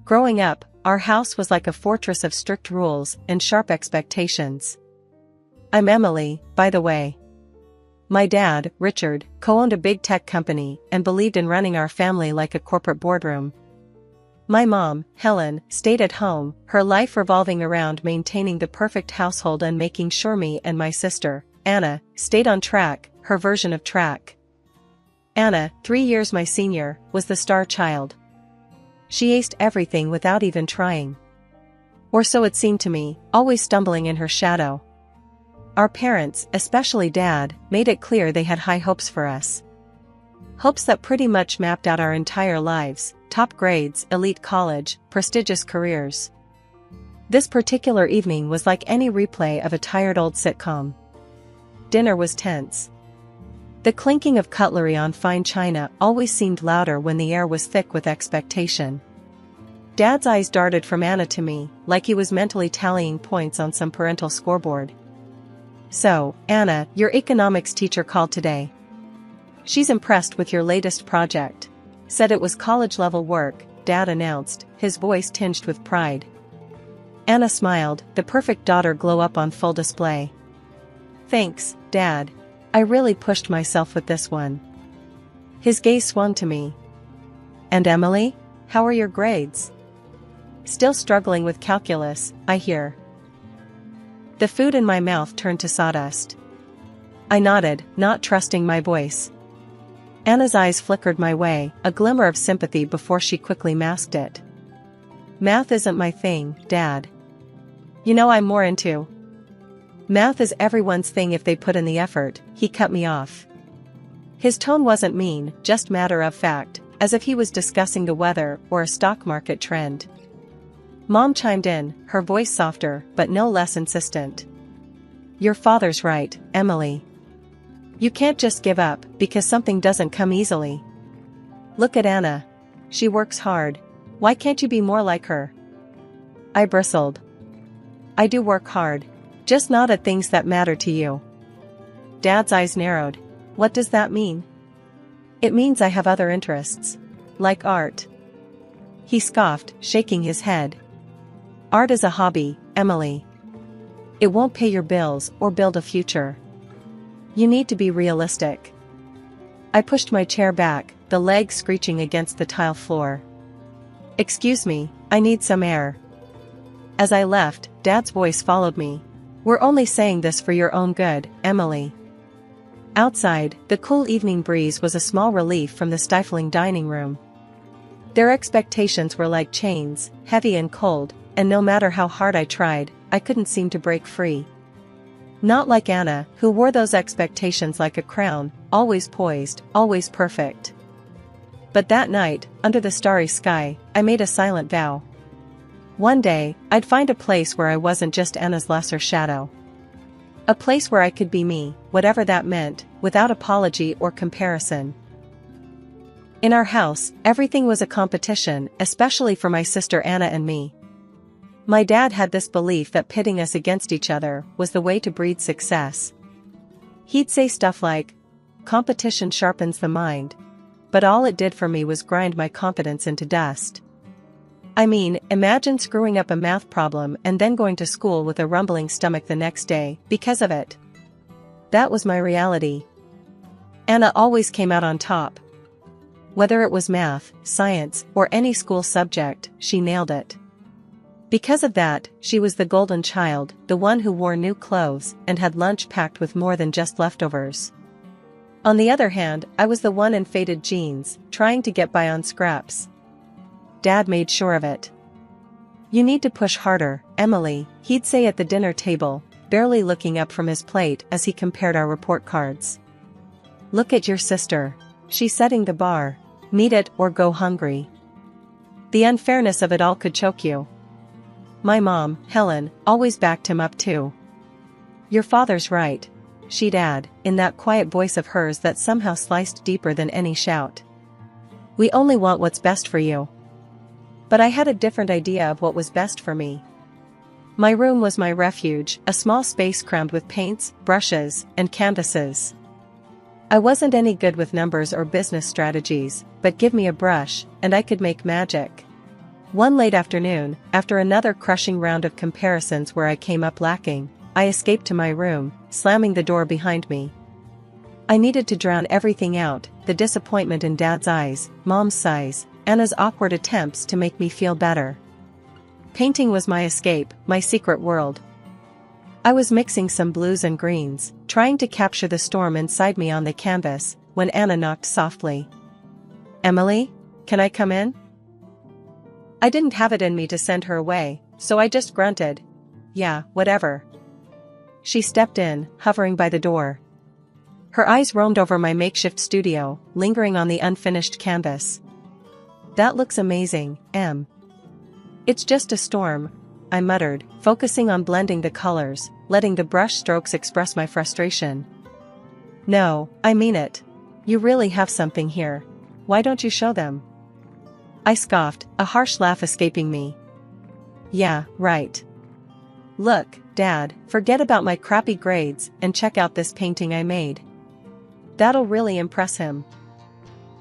Growing up, our house was like a fortress of strict rules and sharp expectations. I'm Emily, by the way. My dad, Richard, co-owned a big tech company and believed in running our family like a corporate boardroom. My mom, Helen, stayed at home, her life revolving around maintaining the perfect household and making sure me and my sister, Anna, stayed on track, her version of track. Anna, 3 years my senior, was the star child. She aced everything without even trying. Or so it seemed to me, always stumbling in her shadow. Our parents, especially Dad, made it clear they had high hopes for us. Hopes that pretty much mapped out our entire lives, top grades, elite college, prestigious careers. This particular evening was like any replay of a tired old sitcom. Dinner was tense. The clinking of cutlery on fine china always seemed louder when the air was thick with expectation. Dad's eyes darted from Anna to me, like he was mentally tallying points on some parental scoreboard. "So, Anna, your economics teacher called today. She's impressed with your latest project. Said it was college-level work," Dad announced, his voice tinged with pride. Anna smiled, the perfect daughter glow up on full display. "Thanks, Dad. I really pushed myself with this one." His gaze swung to me. "And Emily? How are your grades?" "Still struggling with calculus, I hear." The food in my mouth turned to sawdust. I nodded, not trusting my voice. Anna's eyes flickered my way, a glimmer of sympathy before she quickly masked it. "Math isn't my thing, Dad. You know I'm more into." "Math is everyone's thing if they put in the effort," he cut me off. His tone wasn't mean, just matter of fact, as if he was discussing the weather or a stock market trend. Mom chimed in, her voice softer but no less insistent. "Your father's right, Emily. You can't just give up because something doesn't come easily. Look at Anna. She works hard. Why can't you be more like her?" I bristled. "I do work hard. Just not at things that matter to you." Dad's eyes narrowed. "What does that mean?" "It means I have other interests. Like art." He scoffed, shaking his head. "Art is a hobby, Emily. It won't pay your bills or build a future. You need to be realistic." I pushed my chair back, the legs screeching against the tile floor. "Excuse me, I need some air." As I left, Dad's voice followed me. "We're only saying this for your own good, Emily." Outside, the cool evening breeze was a small relief from the stifling dining room. Their expectations were like chains, heavy and cold, and no matter how hard I tried, I couldn't seem to break free. Not like Anna, who wore those expectations like a crown, always poised, always perfect. But that night, under the starry sky, I made a silent vow. One day, I'd find a place where I wasn't just Anna's lesser shadow. A place where I could be me, whatever that meant, without apology or comparison. In our house, everything was a competition, especially for my sister Anna and me. My dad had this belief that pitting us against each other was the way to breed success. He'd say stuff like, "Competition sharpens the mind," but all it did for me was grind my confidence into dust. I mean, imagine screwing up a math problem and then going to school with a rumbling stomach the next day, because of it. That was my reality. Anna always came out on top. Whether it was math, science, or any school subject, she nailed it. Because of that, she was the golden child, the one who wore new clothes and had lunch packed with more than just leftovers. On the other hand, I was the one in faded jeans, trying to get by on scraps. Dad made sure of it. "You need to push harder, Emily," he'd say at the dinner table, barely looking up from his plate as he compared our report cards. "Look at your sister. She's setting the bar. Meet it or go hungry." The unfairness of it all could choke you. My mom, Helen, always backed him up too. "Your father's right," she'd add, in that quiet voice of hers that somehow sliced deeper than any shout. "We only want what's best for you." But I had a different idea of what was best for me. My room was my refuge, a small space crammed with paints, brushes, and canvases. I wasn't any good with numbers or business strategies, but give me a brush, and I could make magic. One late afternoon, after another crushing round of comparisons where I came up lacking, I escaped to my room, slamming the door behind me. I needed to drown everything out, the disappointment in Dad's eyes, Mom's sighs, Anna's awkward attempts to make me feel better. Painting was my escape, my secret world. I was mixing some blues and greens, trying to capture the storm inside me on the canvas, when Anna knocked softly. "Emily, can I come in?" I didn't have it in me to send her away, so I just grunted, "Yeah, whatever." She stepped in, hovering by the door. Her eyes roamed over my makeshift studio, lingering on the unfinished canvas. That looks amazing, Em. It's just a storm, I muttered, focusing on blending the colors, letting the brush strokes express my frustration. No, I mean it. You really have something here. Why don't you show them? I scoffed, a harsh laugh escaping me. Yeah, right. Look, Dad, forget about my crappy grades and check out this painting I made. That'll really impress him.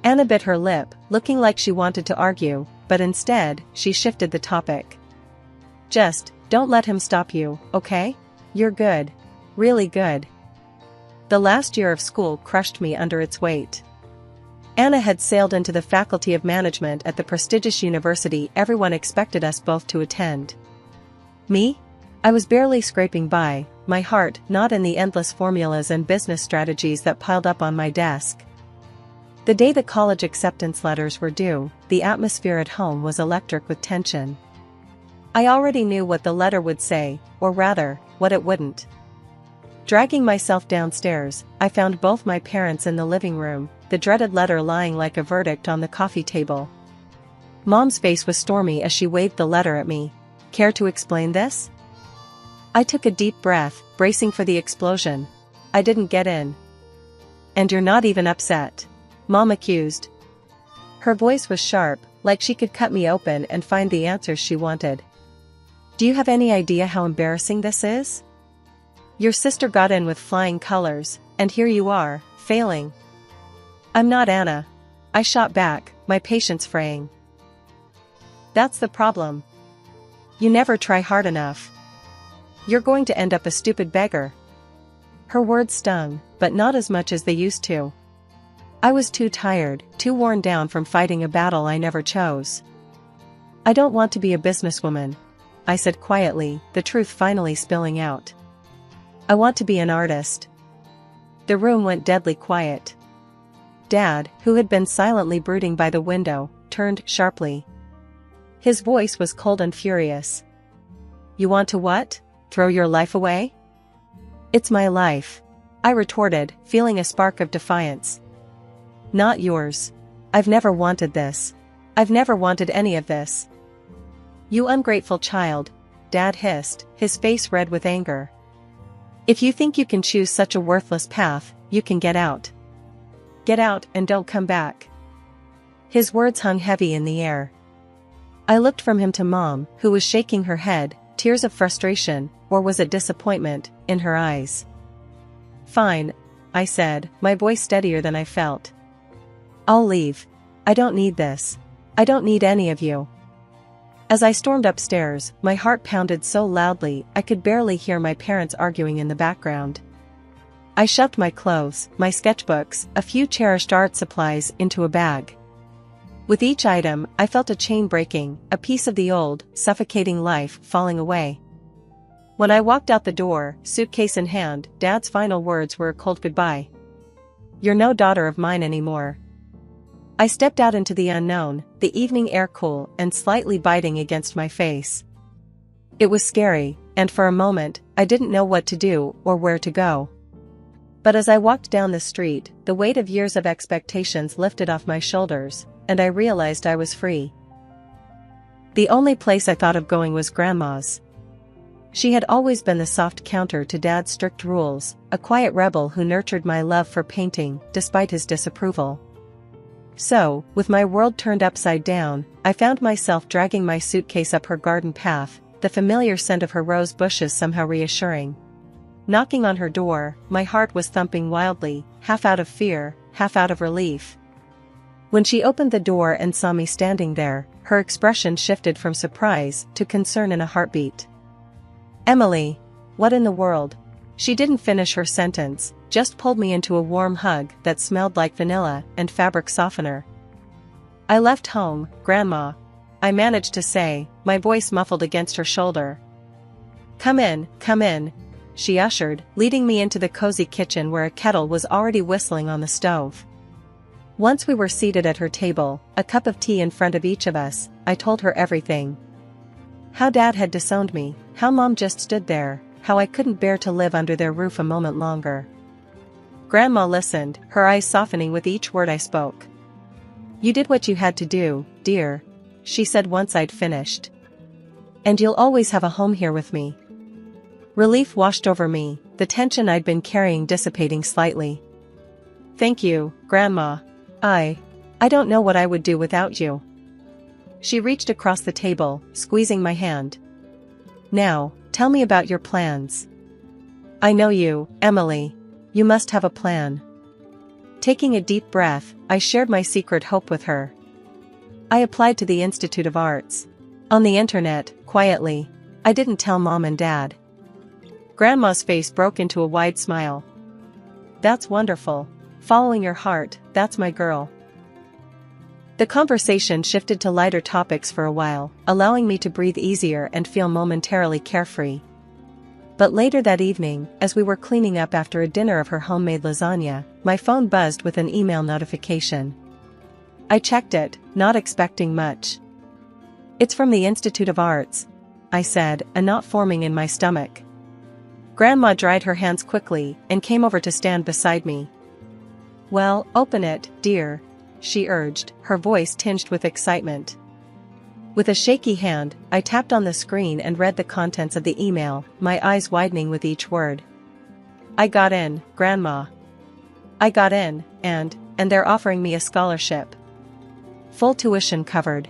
Anna bit her lip, looking like she wanted to argue, but instead, she shifted the topic. Just, don't let him stop you, okay? You're good. Really good. The last year of school crushed me under its weight. Anna had sailed into the Faculty of Management at the prestigious university everyone expected us both to attend. Me? I was barely scraping by, my heart not in the endless formulas and business strategies that piled up on my desk. The day the college acceptance letters were due, the atmosphere at home was electric with tension. I already knew what the letter would say, or rather, what it wouldn't. Dragging myself downstairs, I found both my parents in the living room, the dreaded letter lying like a verdict on the coffee table. Mom's face was stormy as she waved the letter at me. Care to explain this? I took a deep breath, bracing for the explosion. I didn't get in. And you're not even upset? Mom accused. Her voice was sharp, like she could cut me open and find the answers she wanted. Do you have any idea how embarrassing this is? Your sister got in with flying colors, and here you are, failing. I'm not Anna. I shot back, my patience fraying. That's the problem. You never try hard enough. You're going to end up a stupid beggar. Her words stung, but not as much as they used to. I was too tired, too worn down from fighting a battle I never chose. I don't want to be a businesswoman, I said quietly, the truth finally spilling out. I want to be an artist. The room went deadly quiet. Dad, who had been silently brooding by the window, turned sharply. His voice was cold and furious. You want to what? Throw your life away? It's my life, I retorted, feeling a spark of defiance. Not yours. I've never wanted this. I've never wanted any of this. You ungrateful child, Dad hissed, his face red with anger. If you think you can choose such a worthless path, you can get out. Get out and don't come back. His words hung heavy in the air. I looked from him to Mom, who was shaking her head, tears of frustration, or was it disappointment, in her eyes. Fine, I said, my voice steadier than I felt. I'll leave. I don't need this. I don't need any of you. As I stormed upstairs, my heart pounded so loudly I could barely hear my parents arguing in the background. I shoved my clothes, my sketchbooks, a few cherished art supplies into a bag. With each item, I felt a chain breaking, a piece of the old, suffocating life falling away. When I walked out the door, suitcase in hand, Dad's final words were a cold goodbye. You're no daughter of mine anymore. I stepped out into the unknown, the evening air cool and slightly biting against my face. It was scary, and for a moment, I didn't know what to do or where to go. But as I walked down the street, the weight of years of expectations lifted off my shoulders, and I realized I was free. The only place I thought of going was Grandma's. She had always been the soft counter to Dad's strict rules, a quiet rebel who nurtured my love for painting, despite his disapproval. So, with my world turned upside down, I found myself dragging my suitcase up her garden path, the familiar scent of her rose bushes somehow reassuring. Knocking on her door, my heart was thumping wildly, half out of fear, half out of relief. When she opened the door and saw me standing there, her expression shifted from surprise to concern in a heartbeat. Emily, what in the world? She didn't finish her sentence, just pulled me into a warm hug that smelled like vanilla and fabric softener. I left home, Grandma, I managed to say, my voice muffled against her shoulder. Come in, she ushered, leading me into the cozy kitchen where a kettle was already whistling on the stove. Once we were seated at her table, a cup of tea in front of each of us, I told her everything. How Dad had disowned me, how Mom just stood there, how I couldn't bear to live under their roof a moment longer. Grandma listened, her eyes softening with each word I spoke. You did what you had to do, dear," she said once I'd finished. "And you'll always have a home here with me." Relief washed over me, the tension I'd been carrying dissipating slightly. "Thank you, Grandma. I don't know what I would do without you." She reached across the table, squeezing my hand. "Now, tell me about your plans." "I know you, Emily. You must have a plan." Taking a deep breath, I shared my secret hope with her. I applied to the Institute of Arts. On the internet, quietly. I didn't tell Mom and Dad. Grandma's face broke into a wide smile. "That's wonderful. Following your heart, that's my girl." The conversation shifted to lighter topics for a while, allowing me to breathe easier and feel momentarily carefree. But later that evening, as we were cleaning up after a dinner of her homemade lasagna, my phone buzzed with an email notification. I checked it, not expecting much. "It's from the Institute of Arts," I said, a knot forming in my stomach. Grandma dried her hands quickly and came over to stand beside me. "Well, open it, dear," she urged, her voice tinged with excitement. With a shaky hand, I tapped on the screen and read the contents of the email, my eyes widening with each word. "I got in, Grandma. I got in, and they're offering me a scholarship. Full tuition covered."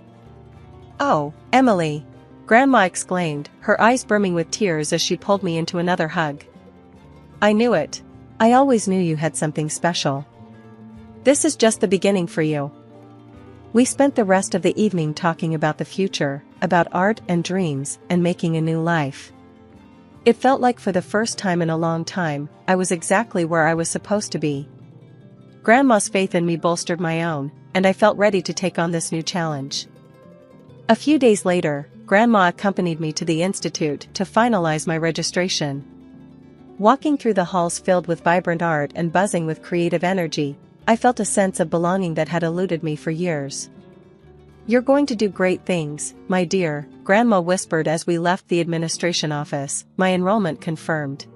"Oh, Emily!" Grandma exclaimed, her eyes brimming with tears as she pulled me into another hug. "I knew it. I always knew you had something special. This is just the beginning for you." We spent the rest of the evening talking about the future, about art and dreams, and making a new life. It felt like for the first time in a long time, I was exactly where I was supposed to be. Grandma's faith in me bolstered my own, and I felt ready to take on this new challenge. A few days later, Grandma accompanied me to the institute to finalize my registration. Walking through the halls filled with vibrant art and buzzing with creative energy, I felt a sense of belonging that had eluded me for years. "You're going to do great things, my dear," Grandma whispered as we left the administration office, my enrollment confirmed.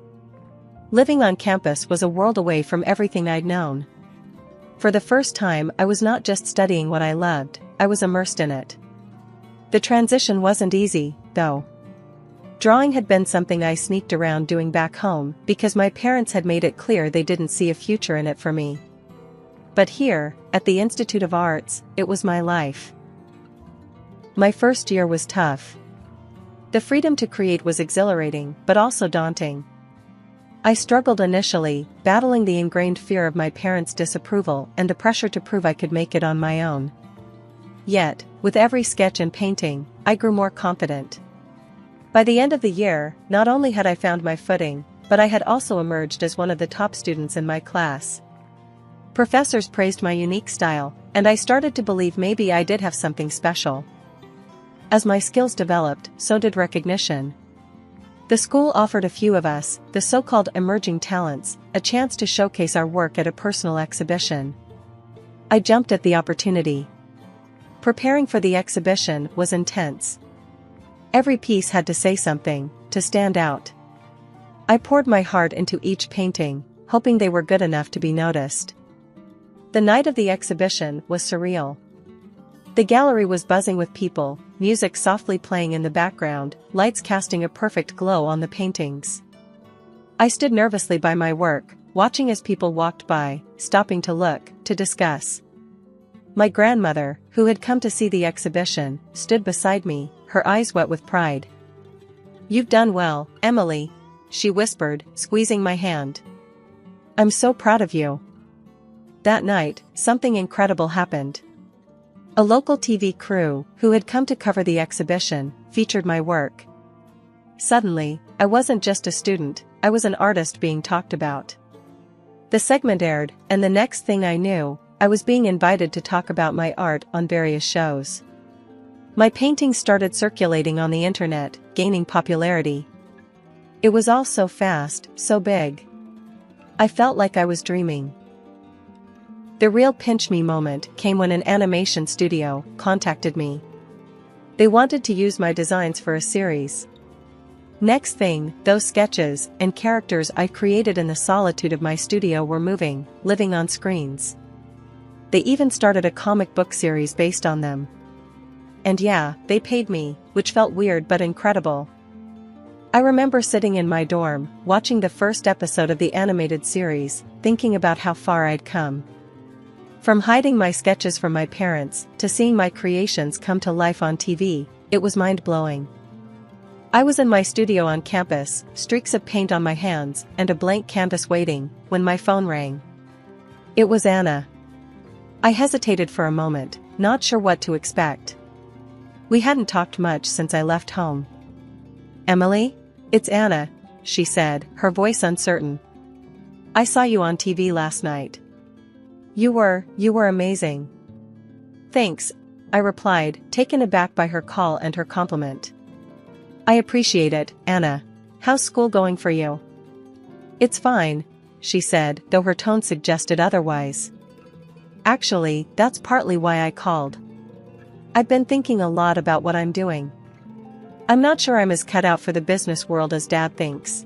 Living on campus was a world away from everything I'd known. For the first time, I was not just studying what I loved, I was immersed in it. The transition wasn't easy, though. Drawing had been something I sneaked around doing back home because my parents had made it clear they didn't see a future in it for me. But here, at the Institute of Arts, it was my life. My first year was tough. The freedom to create was exhilarating, but also daunting. I struggled initially, battling the ingrained fear of my parents' disapproval and the pressure to prove I could make it on my own. Yet, with every sketch and painting, I grew more confident. By the end of the year, not only had I found my footing, but I had also emerged as one of the top students in my class. Professors praised my unique style, and I started to believe maybe I did have something special. As my skills developed, so did recognition. The school offered a few of us, the so-called emerging talents, a chance to showcase our work at a personal exhibition. I jumped at the opportunity. Preparing for the exhibition was intense. Every piece had to say something, to stand out. I poured my heart into each painting, hoping they were good enough to be noticed. The night of the exhibition was surreal. The gallery was buzzing with people, music softly playing in the background, lights casting a perfect glow on the paintings. I stood nervously by my work, watching as people walked by, stopping to look, to discuss. My grandmother, who had come to see the exhibition, stood beside me, her eyes wet with pride. "You've done well, Emily," she whispered, squeezing my hand. "I'm so proud of you." That night, something incredible happened. A local TV crew, who had come to cover the exhibition, featured my work. Suddenly, I wasn't just a student, I was an artist being talked about. The segment aired, and the next thing I knew, I was being invited to talk about my art on various shows. My paintings started circulating on the internet, gaining popularity. It was all so fast, so big. I felt like I was dreaming. The real pinch-me moment came when an animation studio contacted me. They wanted to use my designs for a series. Next thing, those sketches and characters I created in the solitude of my studio were moving, living on screens. They even started a comic book series based on them. And yeah, they paid me, which felt weird but incredible. I remember sitting in my dorm, watching the first episode of the animated series, thinking about how far I'd come. From hiding my sketches from my parents, to seeing my creations come to life on TV, it was mind-blowing. I was in my studio on campus, streaks of paint on my hands, and a blank canvas waiting, when my phone rang. It was Anna. I hesitated for a moment, not sure what to expect. We hadn't talked much since I left home. "Emily? It's Anna," she said, her voice uncertain. "I saw you on TV last night. You were amazing." "Thanks," I replied, taken aback by her call and her compliment. "I appreciate it, Anna. How's school going for you?" "It's fine," she said, though her tone suggested otherwise. "Actually, that's partly why I called. I've been thinking a lot about what I'm doing. I'm not sure I'm as cut out for the business world as Dad thinks.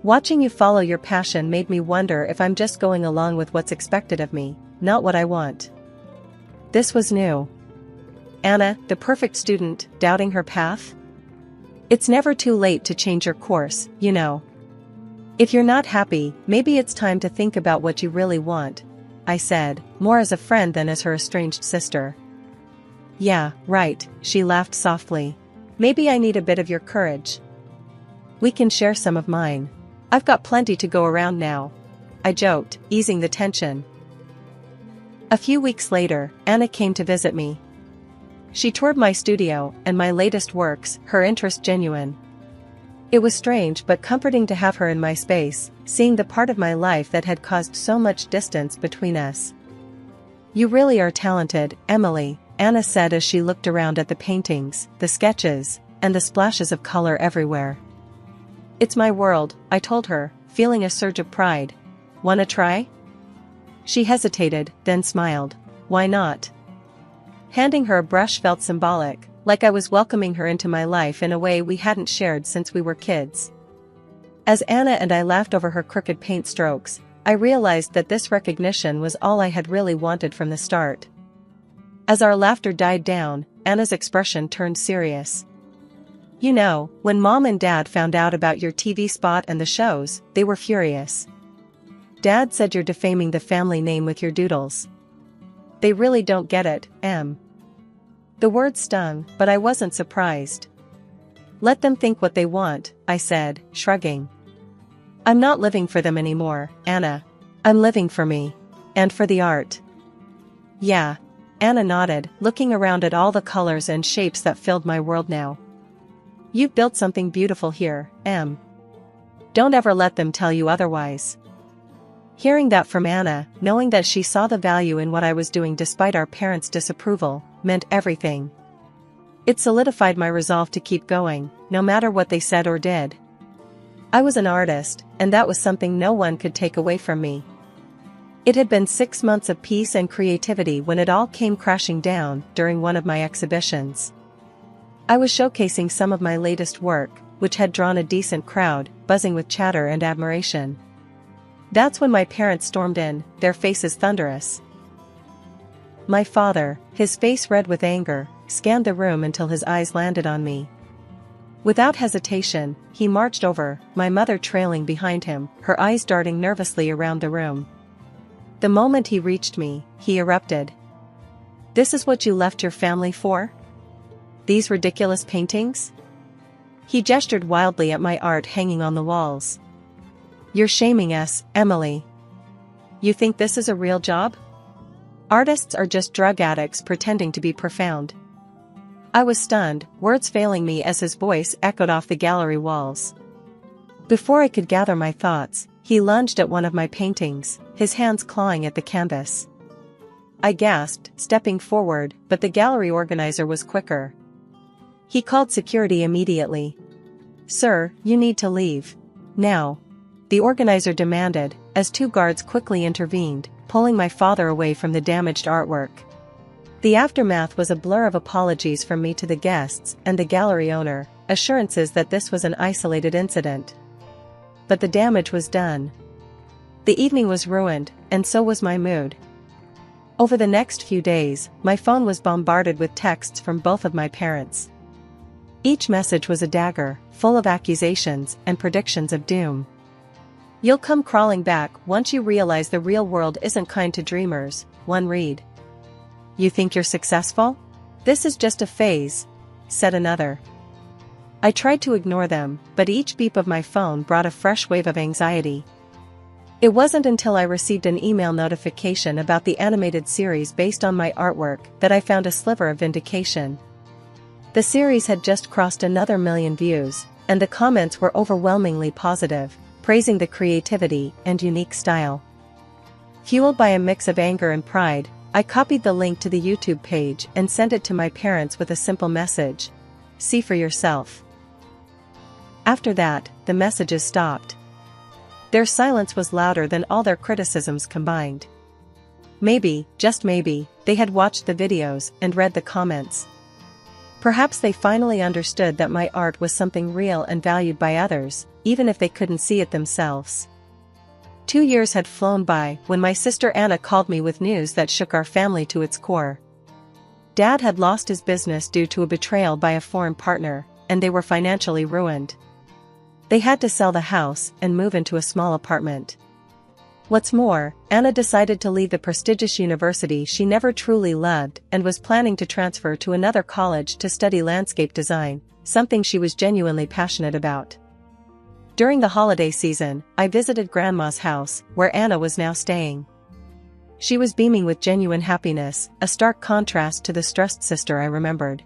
Watching you follow your passion made me wonder if I'm just going along with what's expected of me, not what I want." This was new. Anna, the perfect student, doubting her path? It's never too late to change your course, you know. If you're not happy, maybe it's time to think about what you really want, I said, more as a friend than as her estranged sister. "Yeah, right," she laughed softly. "Maybe I need a bit of your courage. We can share some of mine. I've got plenty to go around now," I joked, easing the tension. A few weeks later, Anna came to visit me. She toured my studio and my latest works, her interest genuine. It was strange but comforting to have her in my space, seeing the part of my life that had caused so much distance between us. "You really are talented, Emily," Anna said as she looked around at the paintings, the sketches, and the splashes of color everywhere. "It's my world," I told her, feeling a surge of pride. "Wanna try?" She hesitated, then smiled. "Why not?" Handing her a brush felt symbolic, like I was welcoming her into my life in a way we hadn't shared since we were kids. As Anna and I laughed over her crooked paint strokes, I realized that this recognition was all I had really wanted from the start. As our laughter died down, Anna's expression turned serious. "You know, when Mom and Dad found out about your TV spot and the shows, they were furious. Dad said you're defaming the family name with your doodles. They really don't get it, Em." The words stung, but I wasn't surprised. "Let them think what they want," I said, shrugging. "I'm not living for them anymore, Anna. I'm living for me. And for the art." "Yeah," Anna nodded, looking around at all the colors and shapes that filled my world now. "You've built something beautiful here, Em. Don't ever let them tell you otherwise." Hearing that from Anna, knowing that she saw the value in what I was doing despite our parents' disapproval, meant everything. It solidified my resolve to keep going, no matter what they said or did. I was an artist, and that was something no one could take away from me. It had been 6 months of peace and creativity when it all came crashing down during one of my exhibitions. I was showcasing some of my latest work, which had drawn a decent crowd, buzzing with chatter and admiration. That's when my parents stormed in, their faces thunderous. My father, his face red with anger, scanned the room until his eyes landed on me. Without hesitation, he marched over, my mother trailing behind him, her eyes darting nervously around the room. The moment he reached me, he erupted. "This is what you left your family for? These ridiculous paintings?" He gestured wildly at my art hanging on the walls. "You're shaming us, Emily. You think this is a real job? Artists are just drug addicts pretending to be profound." I was stunned, words failing me as his voice echoed off the gallery walls. Before I could gather my thoughts, he lunged at one of my paintings, his hands clawing at the canvas. I gasped, stepping forward, but the gallery organizer was quicker. He called security immediately. "Sir, you need to leave. Now," the organizer demanded, as 2 guards quickly intervened, pulling my father away from the damaged artwork. The aftermath was a blur of apologies from me to the guests and the gallery owner, assurances that this was an isolated incident. But the damage was done. The evening was ruined, and so was my mood. Over the next few days, my phone was bombarded with texts from both of my parents. Each message was a dagger, full of accusations and predictions of doom. "You'll come crawling back once you realize the real world isn't kind to dreamers," one read. "You think you're successful? This is just a phase," said another. I tried to ignore them, but each beep of my phone brought a fresh wave of anxiety. It wasn't until I received an email notification about the animated series based on my artwork that I found a sliver of vindication. The series had just crossed another 1,000,000 views, and the comments were overwhelmingly positive, praising the creativity and unique style. Fueled by a mix of anger and pride, I copied the link to the YouTube page and sent it to my parents with a simple message: "See for yourself." After that, the messages stopped. Their silence was louder than all their criticisms combined. Maybe, just maybe, they had watched the videos and read the comments. Perhaps they finally understood that my art was something real and valued by others, even if they couldn't see it themselves. 2 years had flown by when my sister Anna called me with news that shook our family to its core. Dad had lost his business due to a betrayal by a foreign partner, and they were financially ruined. They had to sell the house and move into a small apartment. What's more, Anna decided to leave the prestigious university she never truly loved and was planning to transfer to another college to study landscape design, something she was genuinely passionate about. During the holiday season, I visited Grandma's house, where Anna was now staying. She was beaming with genuine happiness, a stark contrast to the stressed sister I remembered.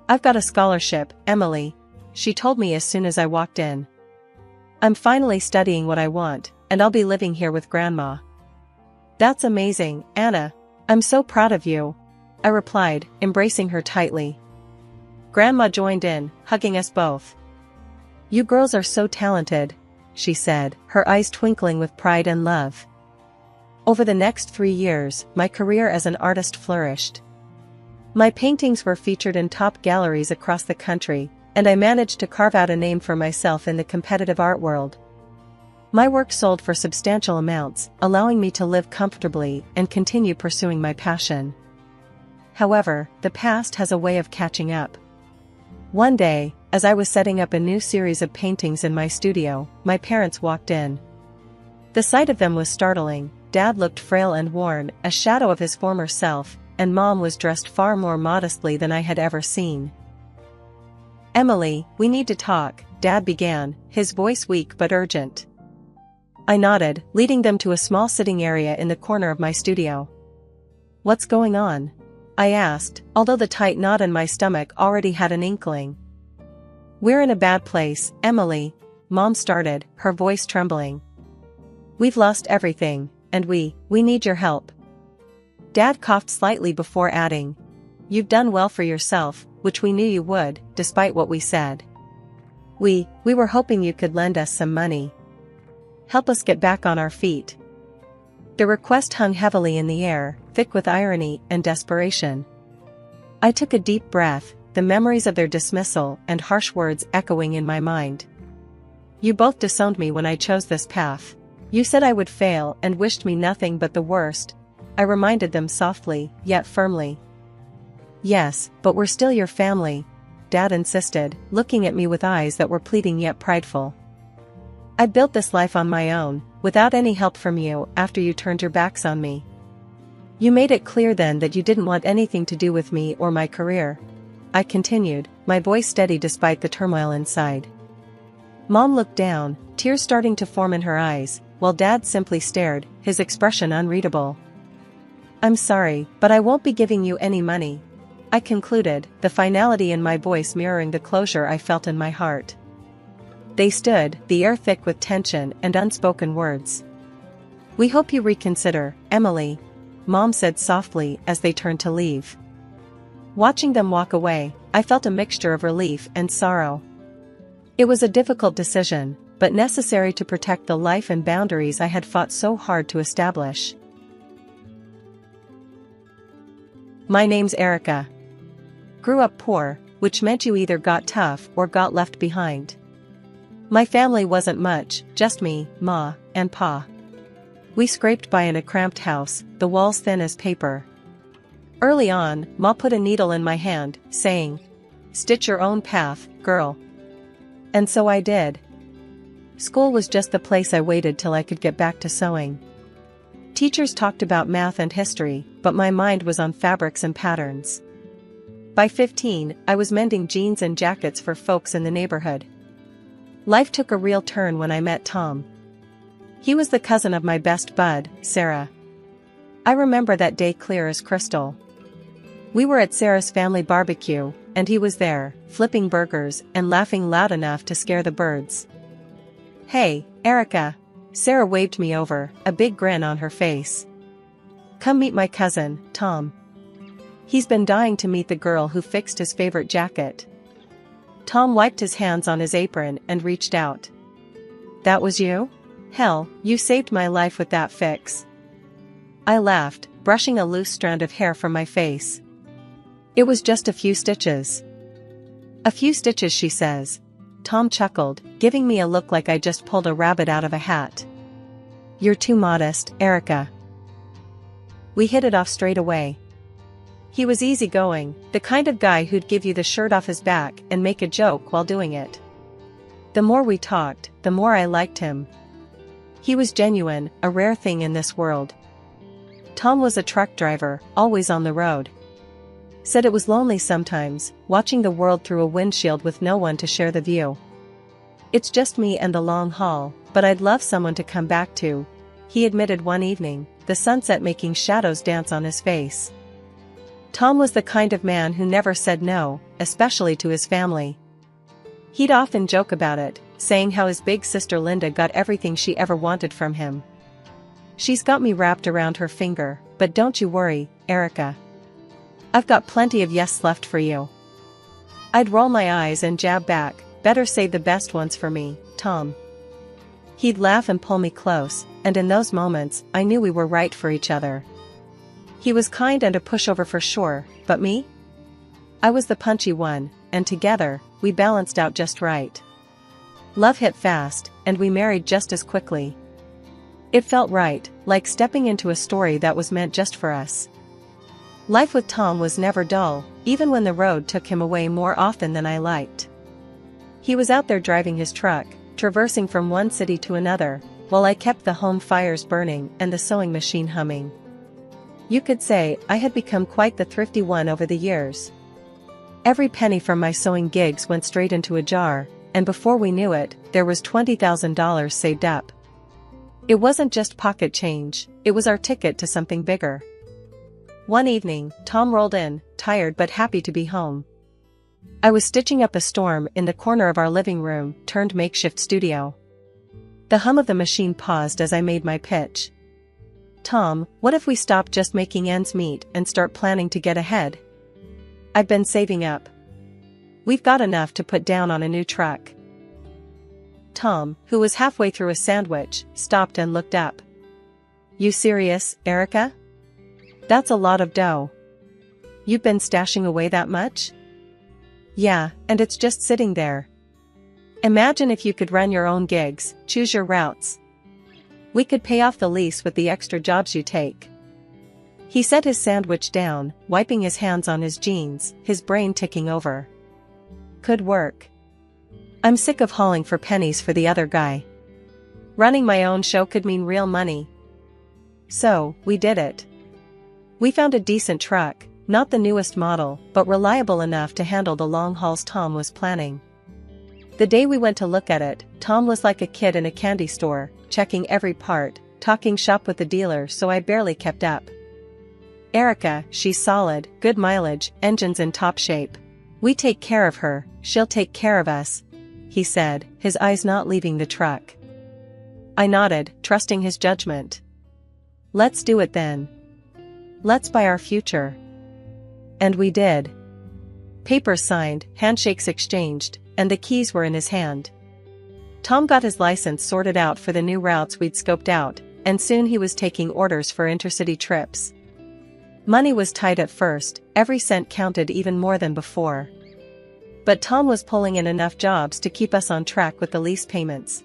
"I've got a scholarship, Emily," she told me as soon as I walked in. "I'm finally studying what I want, and I'll be living here with Grandma." "That's amazing, Anna. I'm so proud of you," I replied, embracing her tightly. Grandma joined in, hugging us both. "You girls are so talented," she said, her eyes twinkling with pride and love. Over the next 3 years, my career as an artist flourished. My paintings were featured in top galleries across the country, and I managed to carve out a name for myself in the competitive art world. My work sold for substantial amounts, allowing me to live comfortably and continue pursuing my passion. However, the past has a way of catching up. One day, as I was setting up a new series of paintings in my studio, my parents walked in. The sight of them was startling. Dad looked frail and worn, a shadow of his former self, and Mom was dressed far more modestly than I had ever seen. "Emily, we need to talk," Dad began, his voice weak but urgent. I nodded, leading them to a small sitting area in the corner of my studio. "What's going on?" I asked, although the tight knot in my stomach already had an inkling. "We're in a bad place, Emily," Mom started, her voice trembling. "We've lost everything, and we need your help." Dad coughed slightly before adding, "You've done well for yourself, which we knew you would, despite what we said. We were hoping you could lend us some money. Help us get back on our feet." The request hung heavily in the air, thick with irony and desperation. I took a deep breath, the memories of their dismissal and harsh words echoing in my mind. "You both disowned me when I chose this path. You said I would fail and wished me nothing but the worst," I reminded them softly, yet firmly. "Yes, but we're still your family," Dad insisted, looking at me with eyes that were pleading yet prideful. "I built this life on my own, without any help from you after you turned your backs on me. You made it clear then that you didn't want anything to do with me or my career," I continued, my voice steady despite the turmoil inside. Mom looked down, tears starting to form in her eyes, while Dad simply stared, his expression unreadable. "I'm sorry, but I won't be giving you any money," I concluded, the finality in my voice mirroring the closure I felt in my heart. They stood, the air thick with tension and unspoken words. "We hope you reconsider, Emily," Mom said softly as they turned to leave. Watching them walk away, I felt a mixture of relief and sorrow. It was a difficult decision, but necessary to protect the life and boundaries I had fought so hard to establish. My name's Erica. Grew up poor, which meant you either got tough or got left behind. My family wasn't much, just me, Ma, and Pa. We scraped by in a cramped house, the walls thin as paper. Early on, Ma put a needle in my hand, saying, "Stitch your own path, girl." And so I did. School was just the place I waited till I could get back to sewing. Teachers talked about math and history, but my mind was on fabrics and patterns. By 15, I was mending jeans and jackets for folks in the neighborhood. Life took a real turn when I met Tom. He was the cousin of my best bud, Sarah. I remember that day clear as crystal. We were at Sarah's family barbecue, and he was there, flipping burgers and laughing loud enough to scare the birds. "Hey, Erica." Sarah waved me over, a big grin on her face. "Come meet my cousin, Tom. He's been dying to meet the girl who fixed his favorite jacket." Tom wiped his hands on his apron and reached out. "That was you? Hell, you saved my life with that fix." I laughed, brushing a loose strand of hair from my face. "It was just a few stitches." "A few stitches," she says. Tom chuckled, giving me a look like I just pulled a rabbit out of a hat. "You're too modest, Erica." We hit it off straight away. He was easygoing, the kind of guy who'd give you the shirt off his back and make a joke while doing it. The more we talked, the more I liked him. He was genuine, a rare thing in this world. Tom was a truck driver, always on the road. Said it was lonely sometimes, watching the world through a windshield with no one to share the view. "It's just me and the long haul, but I'd love someone to come back to," he admitted one evening, the sunset making shadows dance on his face. Tom was the kind of man who never said no, especially to his family. He'd often joke about it, saying how his big sister Linda got everything she ever wanted from him. "She's got me wrapped around her finger, but don't you worry, Erica. I've got plenty of yes left for you." I'd roll my eyes and jab back, "Better save the best ones for me, Tom." He'd laugh and pull me close, and in those moments, I knew we were right for each other. He was kind and a pushover for sure, but me? I was the punchy one, and together, we balanced out just right. Love hit fast, and we married just as quickly. It felt right, like stepping into a story that was meant just for us. Life with Tom was never dull, even when the road took him away more often than I liked. He was out there driving his truck, traversing from one city to another, while I kept the home fires burning and the sewing machine humming. You could say I had become quite the thrifty one over the years. Every penny from my sewing gigs went straight into a jar, and before we knew it, there was $20,000 saved up. It wasn't just pocket change, it was our ticket to something bigger. One evening, Tom rolled in, tired but happy to be home. I was stitching up a storm in the corner of our living room turned makeshift studio. The hum of the machine paused as I made my pitch. "Tom, what if we stop just making ends meet and start planning to get ahead? I've been saving up. We've got enough to put down on a new truck." Tom, who was halfway through a sandwich, stopped and looked up. "You serious, Erica? That's a lot of dough. You've been stashing away that much?" "Yeah, and it's just sitting there. Imagine if you could run your own gigs, choose your routes. We could pay off the lease with the extra jobs you take." He set his sandwich down, wiping his hands on his jeans, his brain ticking over. Could work. I'm sick of hauling for pennies for the other guy. Running my own show could mean real money. So, we did it. We found a decent truck, not the newest model, but reliable enough to handle the long hauls Tom was planning. The day we went to look at it, Tom was like a kid in a candy store, checking every part, talking shop with the dealer so I barely kept up. "Erica, she's solid, good mileage, engines in top shape. We take care of her, she'll take care of us," he said, his eyes not leaving the truck. I nodded, trusting his judgment. "Let's do it then. Let's buy our future." And we did. Papers signed, handshakes exchanged, and the keys were in his hand. Tom got his license sorted out for the new routes we'd scoped out, and soon he was taking orders for intercity trips. Money was tight at first, every cent counted even more than before. But Tom was pulling in enough jobs to keep us on track with the lease payments.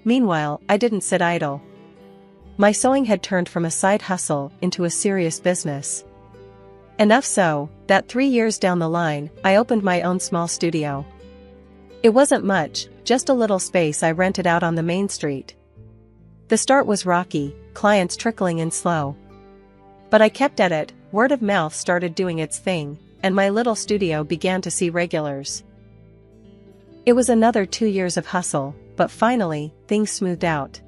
Meanwhile, I didn't sit idle. My sewing had turned from a side hustle into a serious business. Enough so, that 3 years down the line, I opened my own small studio. It wasn't much, just a little space I rented out on the main street. The start was rocky, clients trickling in slow. But I kept at it, word of mouth started doing its thing, and my little studio began to see regulars. It was another 2 years of hustle, but finally, things smoothed out.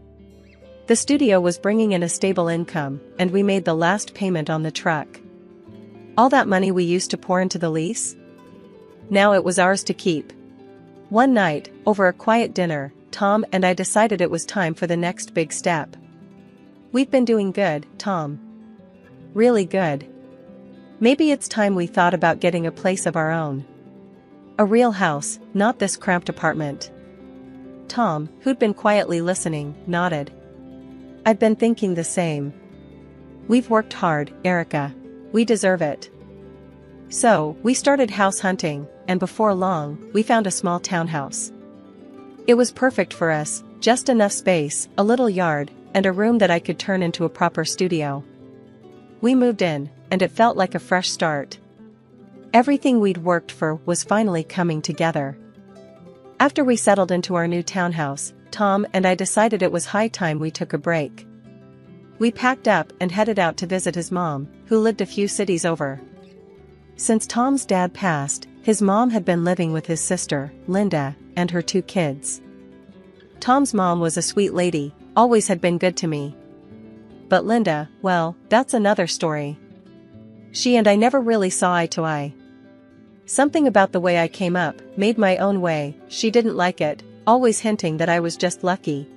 The studio was bringing in a stable income, and we made the last payment on the truck. All that money we used to pour into the lease? Now it was ours to keep. One night, over a quiet dinner, Tom and I decided it was time for the next big step. We've been doing good, Tom. Really good. Maybe it's time we thought about getting a place of our own. A real house, not this cramped apartment. Tom, who'd been quietly listening, nodded. I've been thinking the same. We've worked hard, Erica. We deserve it. So, we started house hunting, and before long, we found a small townhouse. It was perfect for us, just enough space, a little yard, and a room that I could turn into a proper studio. We moved in, and it felt like a fresh start. Everything we'd worked for was finally coming together. After we settled into our new townhouse, Tom and I decided it was high time we took a break. We packed up and headed out to visit his mom, who lived a few cities over. Since Tom's dad passed, his mom had been living with his sister, Linda, and her 2 kids. Tom's mom was a sweet lady, always had been good to me. But Linda, well, that's another story. She and I never really saw eye to eye. Something about the way I came up, made my own way, she didn't like it, always hinting that I was just lucky.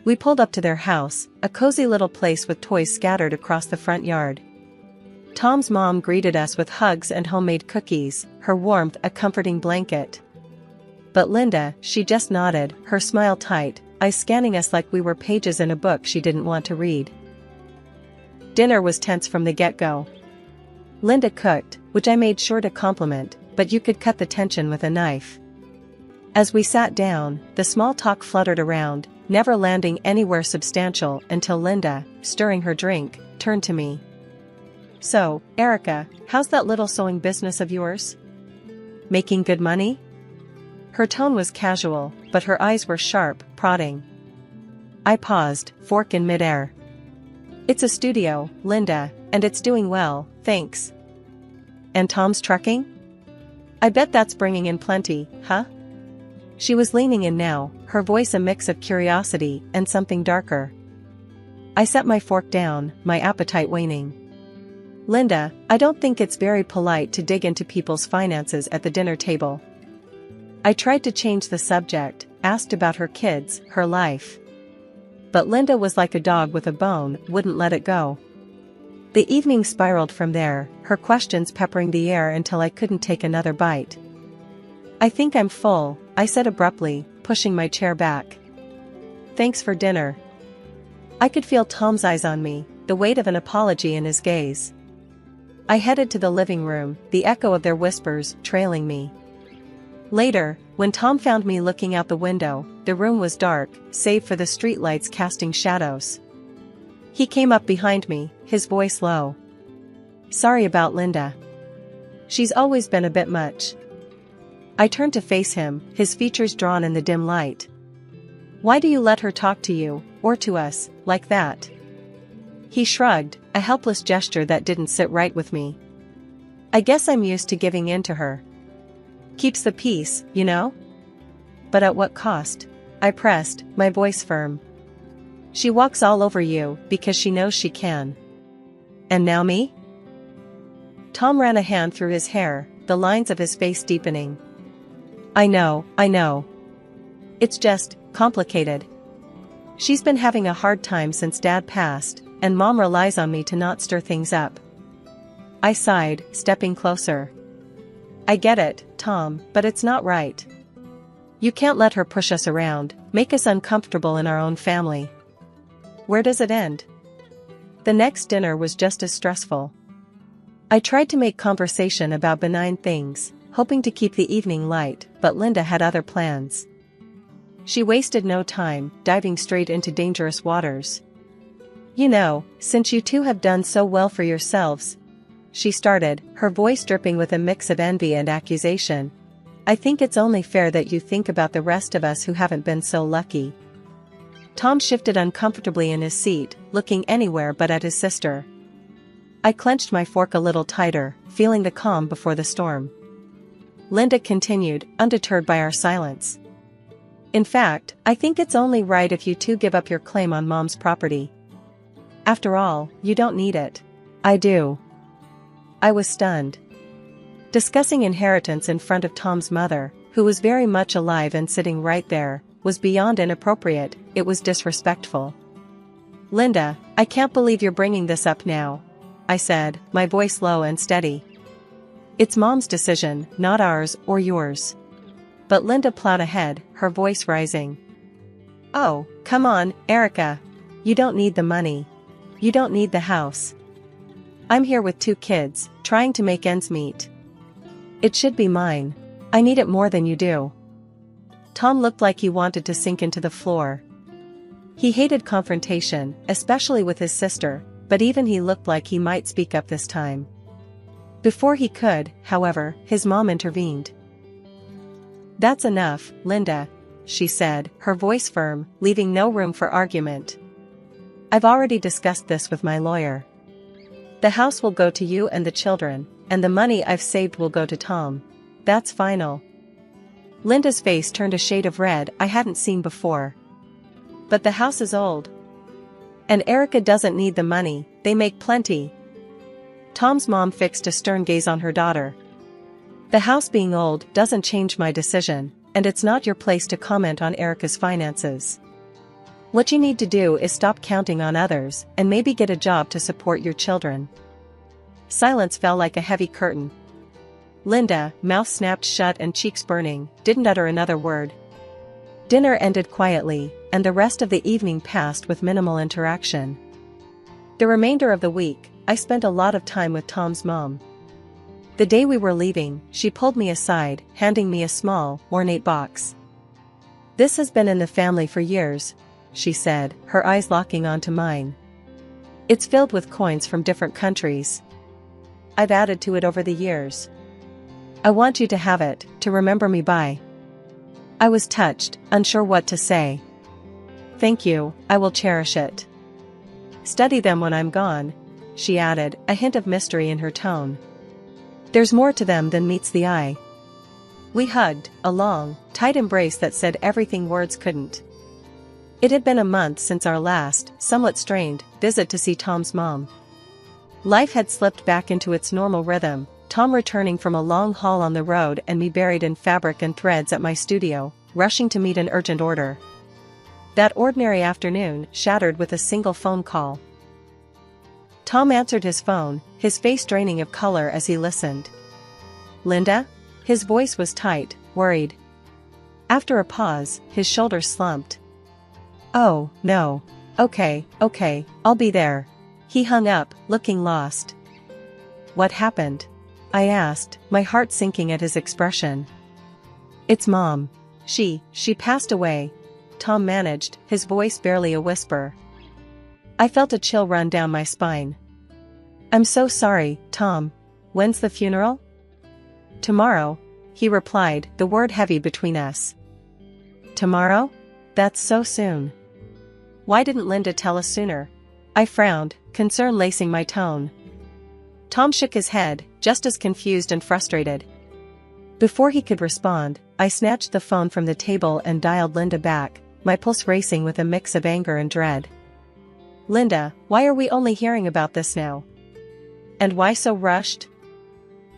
We pulled up to their house, a cozy little place with toys scattered across the front yard. Tom's mom greeted us with hugs and homemade cookies, her warmth a comforting blanket. But Linda, she just nodded, her smile tight, eyes scanning us like we were pages in a book she didn't want to read. Dinner was tense from the get-go. Linda cooked, which I made sure to compliment, but you could cut the tension with a knife. As we sat down, the small talk fluttered around, never landing anywhere substantial until Linda, stirring her drink, turned to me. So, Erica, how's that little sewing business of yours? Making good money? Her tone was casual, but her eyes were sharp, prodding. I paused, fork in midair. It's a studio, Linda, and it's doing well, thanks. And Tom's trucking? I bet that's bringing in plenty, huh? She was leaning in now, her voice a mix of curiosity and something darker. I set my fork down, my appetite waning. Linda, I don't think it's very polite to dig into people's finances at the dinner table. I tried to change the subject, asked about her kids, her life. But Linda was like a dog with a bone, wouldn't let it go. The evening spiraled from there, her questions peppering the air until I couldn't take another bite. I think I'm full, I said abruptly, pushing my chair back. Thanks for dinner. I could feel Tom's eyes on me, the weight of an apology in his gaze. I headed to the living room, the echo of their whispers trailing me. Later, when Tom found me looking out the window, the room was dark, save for the streetlights casting shadows. He came up behind me, his voice low. Sorry about Linda. She's always been a bit much. I turned to face him, his features drawn in the dim light. Why do you let her talk to you, or to us, like that? He shrugged, a helpless gesture that didn't sit right with me. I guess I'm used to giving in to her. Keeps the peace, you know? But at what cost? I pressed, my voice firm. She walks all over you because she knows she can. And now me? Tom ran a hand through his hair, the lines of his face deepening. I know. It's just complicated. She's been having a hard time since Dad passed, and Mom relies on me to not stir things up. I sighed, stepping closer. I get it, Tom, but it's not right. You can't let her push us around, make us uncomfortable in our own family. Where does it end? The next dinner was just as stressful. I tried to make conversation about benign things, hoping to keep the evening light, but Linda had other plans. She wasted no time, diving straight into dangerous waters. Since you two have done so well for yourselves," she started, her voice dripping with a mix of envy and accusation, "I think it's only fair that you think about the rest of us who haven't been so lucky." Tom shifted uncomfortably in his seat, looking anywhere but at his sister. I clenched my fork a little tighter, feeling the calm before the storm. Linda continued, undeterred by our silence. "In fact, I think it's only right if you two give up your claim on Mom's property. After all, you don't need it." "I do." I was stunned. Discussing inheritance in front of Tom's mother, who was very much alive and sitting right there, was beyond inappropriate, it was disrespectful. "Linda, I can't believe you're bringing this up now," I said, my voice low and steady. "It's Mom's decision, not ours or yours." But Linda plowed ahead, her voice rising. "Oh, come on, Erica. You don't need the money. You don't need the house. I'm here with 2 kids, trying to make ends meet. It should be mine. I need it more than you do." Tom looked like he wanted to sink into the floor. He hated confrontation, especially with his sister, but even he looked like he might speak up this time. Before he could, however, his mom intervened. "That's enough, Linda," she said, her voice firm, leaving no room for argument. "I've already discussed this with my lawyer. The house will go to you and the children, and the money I've saved will go to Tom. That's final." Linda's face turned a shade of red I hadn't seen before. "But the house is old. And Erica doesn't need the money, they make plenty." Tom's mom fixed a stern gaze on her daughter. "The house being old doesn't change my decision, and it's not your place to comment on Erica's finances. What you need to do is stop counting on others, and maybe get a job to support your children." Silence fell like a heavy curtain. Linda, mouth snapped shut and cheeks burning, didn't utter another word. Dinner ended quietly, and the rest of the evening passed with minimal interaction. The remainder of the week, I spent a lot of time with Tom's mom. The day we were leaving, she pulled me aside, handing me a small, ornate box. "This has been in the family for years," she said, her eyes locking onto mine. "It's filled with coins from different countries. I've added to it over the years. I want you to have it, to remember me by." I was touched, unsure what to say. "Thank you, I will cherish it. Study them when I'm gone," she added, a hint of mystery in her tone. "There's more to them than meets the eye." We hugged, a long, tight embrace that said everything words couldn't. It had been a month since our last, somewhat strained, visit to see Tom's mom. Life had slipped back into its normal rhythm, Tom returning from a long haul on the road and me buried in fabric and threads at my studio, rushing to meet an urgent order. That ordinary afternoon shattered with a single phone call. Tom answered his phone, his face draining of color as he listened. "Linda?" His voice was tight, worried. After a pause, his shoulders slumped. "Oh, no. Okay, I'll be there." He hung up, looking lost. "What happened?" I asked, my heart sinking at his expression. "It's Mom. She passed away," Tom managed, his voice barely a whisper. I felt a chill run down my spine. "I'm so sorry, Tom. When's the funeral?" "Tomorrow," he replied, the word heavy between us. "Tomorrow? That's so soon. Why didn't Linda tell us sooner?" I frowned, concern lacing my tone. Tom shook his head, just as confused and frustrated. Before he could respond, I snatched the phone from the table and dialed Linda back, my pulse racing with a mix of anger and dread. "Linda, why are we only hearing about this now? And why so rushed?"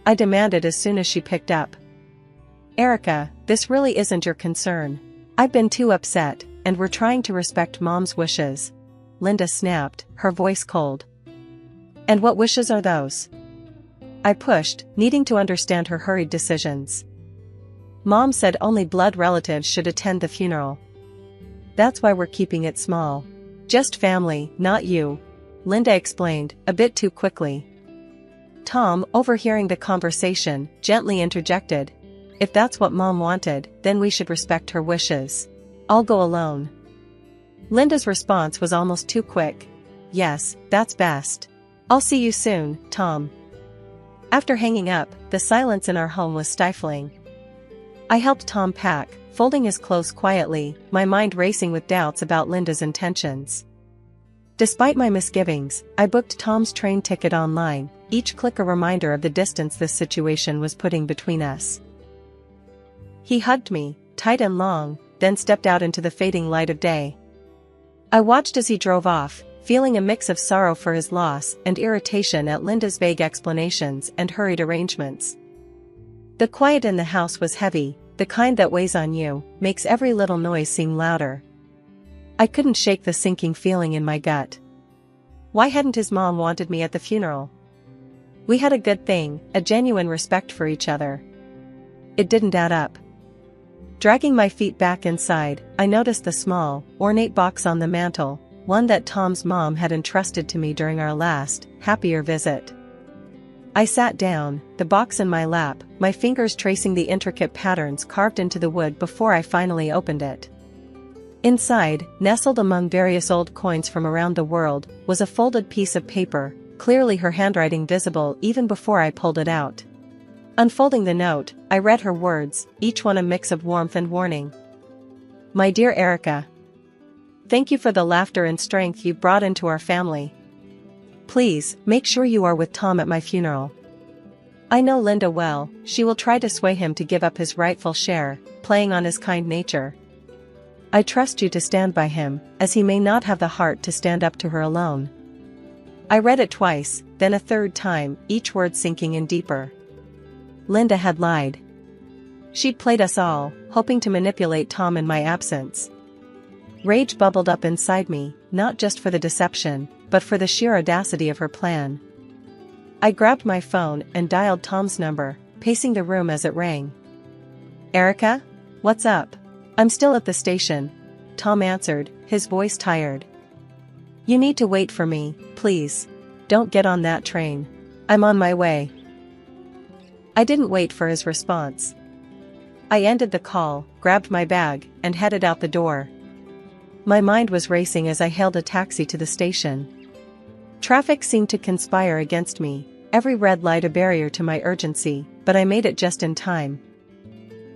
I demanded as soon as she picked up. "Erica, this really isn't your concern. I've been too upset, and we're trying to respect Mom's wishes," Linda snapped, her voice cold. "And what wishes are those?" I pushed, needing to understand her hurried decisions. "Mom said only blood relatives should attend the funeral. That's why we're keeping it small. Just family, not you," Linda explained, a bit too quickly. Tom, overhearing the conversation, gently interjected. "If that's what Mom wanted, then we should respect her wishes. I'll go alone." Linda's response was almost too quick. yes, that's best. I'll see you soon, Tom. After hanging up, the silence in our home was stifling. I helped Tom pack, folding his clothes quietly, my mind racing with doubts about Linda's intentions. Despite my misgivings, I booked Tom's train ticket online, each click a reminder of the distance this situation was putting between us. He hugged me, tight and long, then stepped out into the fading light of day. I watched as he drove off, feeling a mix of sorrow for his loss and irritation at Linda's vague explanations and hurried arrangements. The quiet in the house was heavy, the kind that weighs on you, makes every little noise seem louder. I couldn't shake the sinking feeling in my gut. Why hadn't his mom wanted me at the funeral? We had a good thing, a genuine respect for each other. It didn't add up. Dragging my feet back inside, I noticed the small, ornate box on the mantel, one that Tom's mom had entrusted to me during our last, happier visit. I sat down, the box in my lap, my fingers tracing the intricate patterns carved into the wood before I finally opened it. Inside, nestled among various old coins from around the world, was a folded piece of paper, clearly her handwriting visible even before I pulled it out. Unfolding the note, I read her words, each one a mix of warmth and warning. My dear Erica, thank you for the laughter and strength you've brought into our family. Please, make sure you are with Tom at my funeral. I know Linda well, she will try to sway him to give up his rightful share, playing on his kind nature. I trust you to stand by him, as he may not have the heart to stand up to her alone. I read it twice, then a third time, each word sinking in deeper. Linda had lied. She'd played us all, hoping to manipulate Tom in my absence. Rage bubbled up inside me, not just for the deception, but for the sheer audacity of her plan. I grabbed my phone and dialed Tom's number, pacing the room as it rang. Erica? What's up? I'm still at the station. Tom answered, his voice tired. You need to wait for me, please. Don't get on that train. I'm on my way. I didn't wait for his response. I ended the call, grabbed my bag, and headed out the door. My mind was racing as I hailed a taxi to the station. Traffic seemed to conspire against me, every red light a barrier to my urgency, but I made it just in time.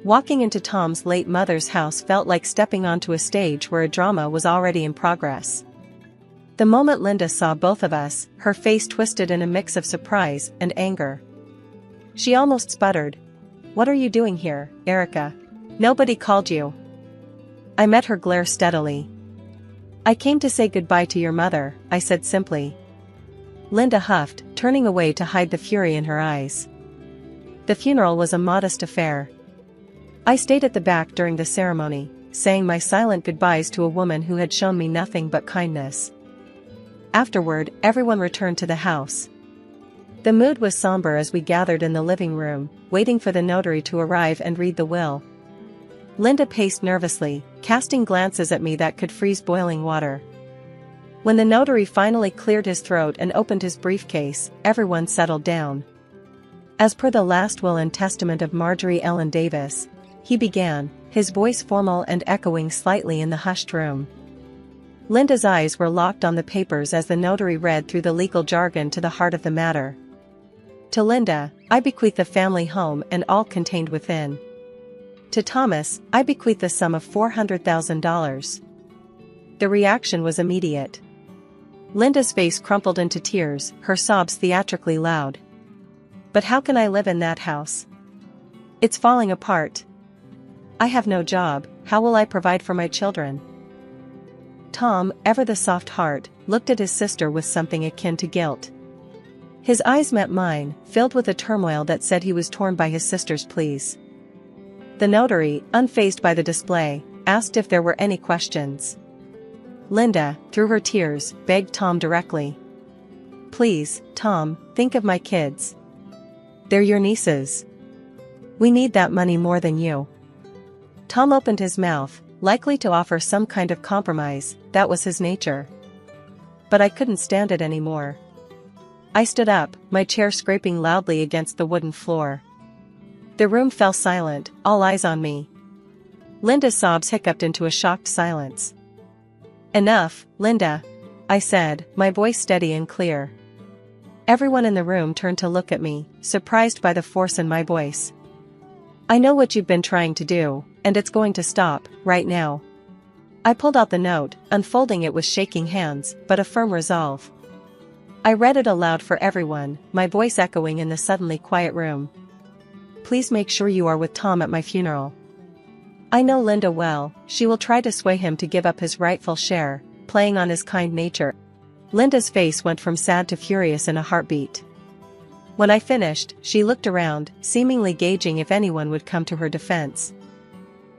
Walking into Tom's late mother's house felt like stepping onto a stage where a drama was already in progress. The moment Linda saw both of us, her face twisted in a mix of surprise and anger. She almost sputtered. What are you doing here, Erica? Nobody called you. I met her glare steadily. I came to say goodbye to your mother, I said simply. Linda huffed, turning away to hide the fury in her eyes. The funeral was a modest affair. I stayed at the back during the ceremony, saying my silent goodbyes to a woman who had shown me nothing but kindness. Afterward, everyone returned to the house. The mood was somber as we gathered in the living room, waiting for the notary to arrive and read the will. Linda paced nervously, casting glances at me that could freeze boiling water. When the notary finally cleared his throat and opened his briefcase, everyone settled down. As per the last will and testament of Marjorie Ellen Davis, he began, his voice formal and echoing slightly in the hushed room. Linda's eyes were locked on the papers as the notary read through the legal jargon to the heart of the matter. To Linda, I bequeath the family home and all contained within. To Thomas, I bequeath the sum of $400,000. The reaction was immediate. Linda's face crumpled into tears, her sobs theatrically loud. But how can I live in that house? It's falling apart. I have no job, how will I provide for my children? Tom, ever the soft heart, looked at his sister with something akin to guilt. His eyes met mine, filled with a turmoil that said he was torn by his sister's pleas. The notary, unfazed by the display, asked if there were any questions. Linda, through her tears, begged Tom directly. Please, Tom, think of my kids. They're your nieces. We need that money more than you. Tom opened his mouth, likely to offer some kind of compromise, that was his nature. But I couldn't stand it anymore. I stood up, my chair scraping loudly against the wooden floor. The room fell silent, all eyes on me. Linda's sobs hiccuped into a shocked silence. Enough, Linda. I said, my voice steady and clear. Everyone in the room turned to look at me, surprised by the force in my voice. I know what you've been trying to do, and it's going to stop, right now. I pulled out the note, unfolding it with shaking hands, but a firm resolve. I read it aloud for everyone, my voice echoing in the suddenly quiet room. Please make sure you are with Tom at my funeral. I know Linda well, she will try to sway him to give up his rightful share, playing on his kind nature. Linda's face went from sad to furious in a heartbeat. When I finished, she looked around, seemingly gauging if anyone would come to her defense.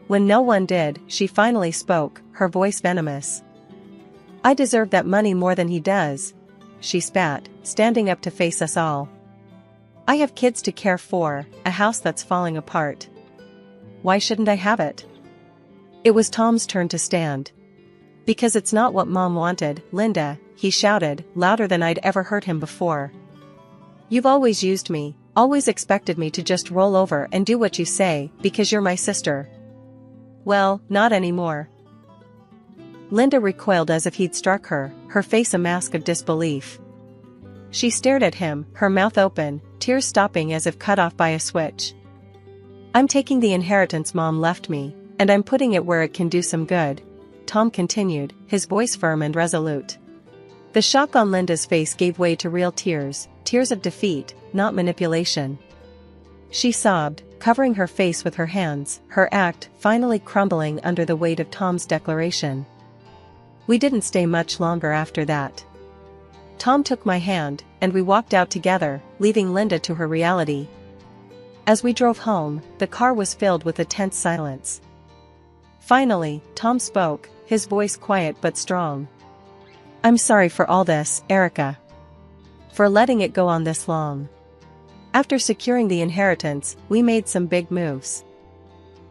When no one did, she finally spoke, her voice venomous. I deserve that money more than he does, she spat, standing up to face us all. I have kids to care for, a house that's falling apart. Why shouldn't I have it? It was Tom's turn to stand. Because it's not what Mom wanted, Linda, he shouted, louder than I'd ever heard him before. You've always used me, always expected me to just roll over and do what you say, because you're my sister. Well, not anymore. Linda recoiled as if he'd struck her, her face a mask of disbelief. She stared at him, her mouth open, tears stopping as if cut off by a switch. I'm taking the inheritance Mom left me, and I'm putting it where it can do some good, Tom continued, his voice firm and resolute. The shock on Linda's face gave way to real tears, tears of defeat, not manipulation. She sobbed, covering her face with her hands, her act finally crumbling under the weight of Tom's declaration. We didn't stay much longer after that. Tom took my hand, and we walked out together, leaving Linda to her reality. As we drove home, the car was filled with a tense silence. Finally, Tom spoke, his voice quiet but strong. I'm sorry for all this, Erica. For letting it go on this long. After securing the inheritance, we made some big moves.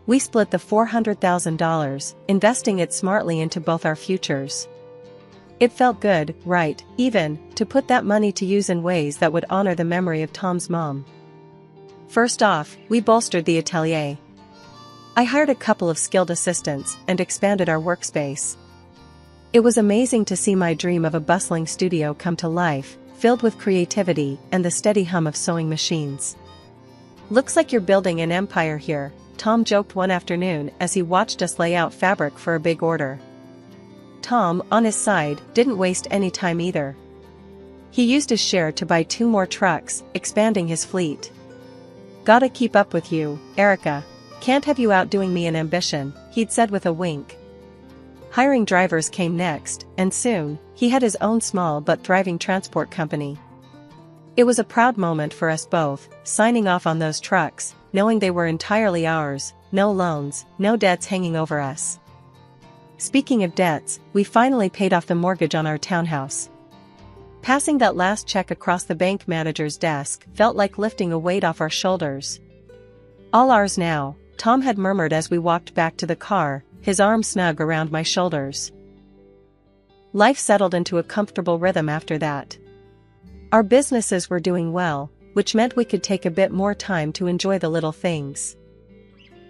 We split the $400,000, investing it smartly into both our futures. It felt good, right, even, to put that money to use in ways that would honor the memory of Tom's mom. First off, we bolstered the atelier. I hired a couple of skilled assistants and expanded our workspace. It was amazing to see my dream of a bustling studio come to life, filled with creativity and the steady hum of sewing machines. Looks like you're building an empire here, Tom joked one afternoon as he watched us lay out fabric for a big order. Tom, on his side, didn't waste any time either. He used his share to buy 2 more trucks, expanding his fleet. Gotta keep up with you, Erica. Can't have you outdoing me in ambition, he'd said with a wink. Hiring drivers came next, and soon, he had his own small but thriving transport company. It was a proud moment for us both, signing off on those trucks, knowing they were entirely ours, no loans, no debts hanging over us. Speaking of debts, we finally paid off the mortgage on our townhouse. Passing that last check across the bank manager's desk felt like lifting a weight off our shoulders. All ours now, Tom had murmured as we walked back to the car, his arm snug around my shoulders. Life settled into a comfortable rhythm after that. Our businesses were doing well, which meant we could take a bit more time to enjoy the little things.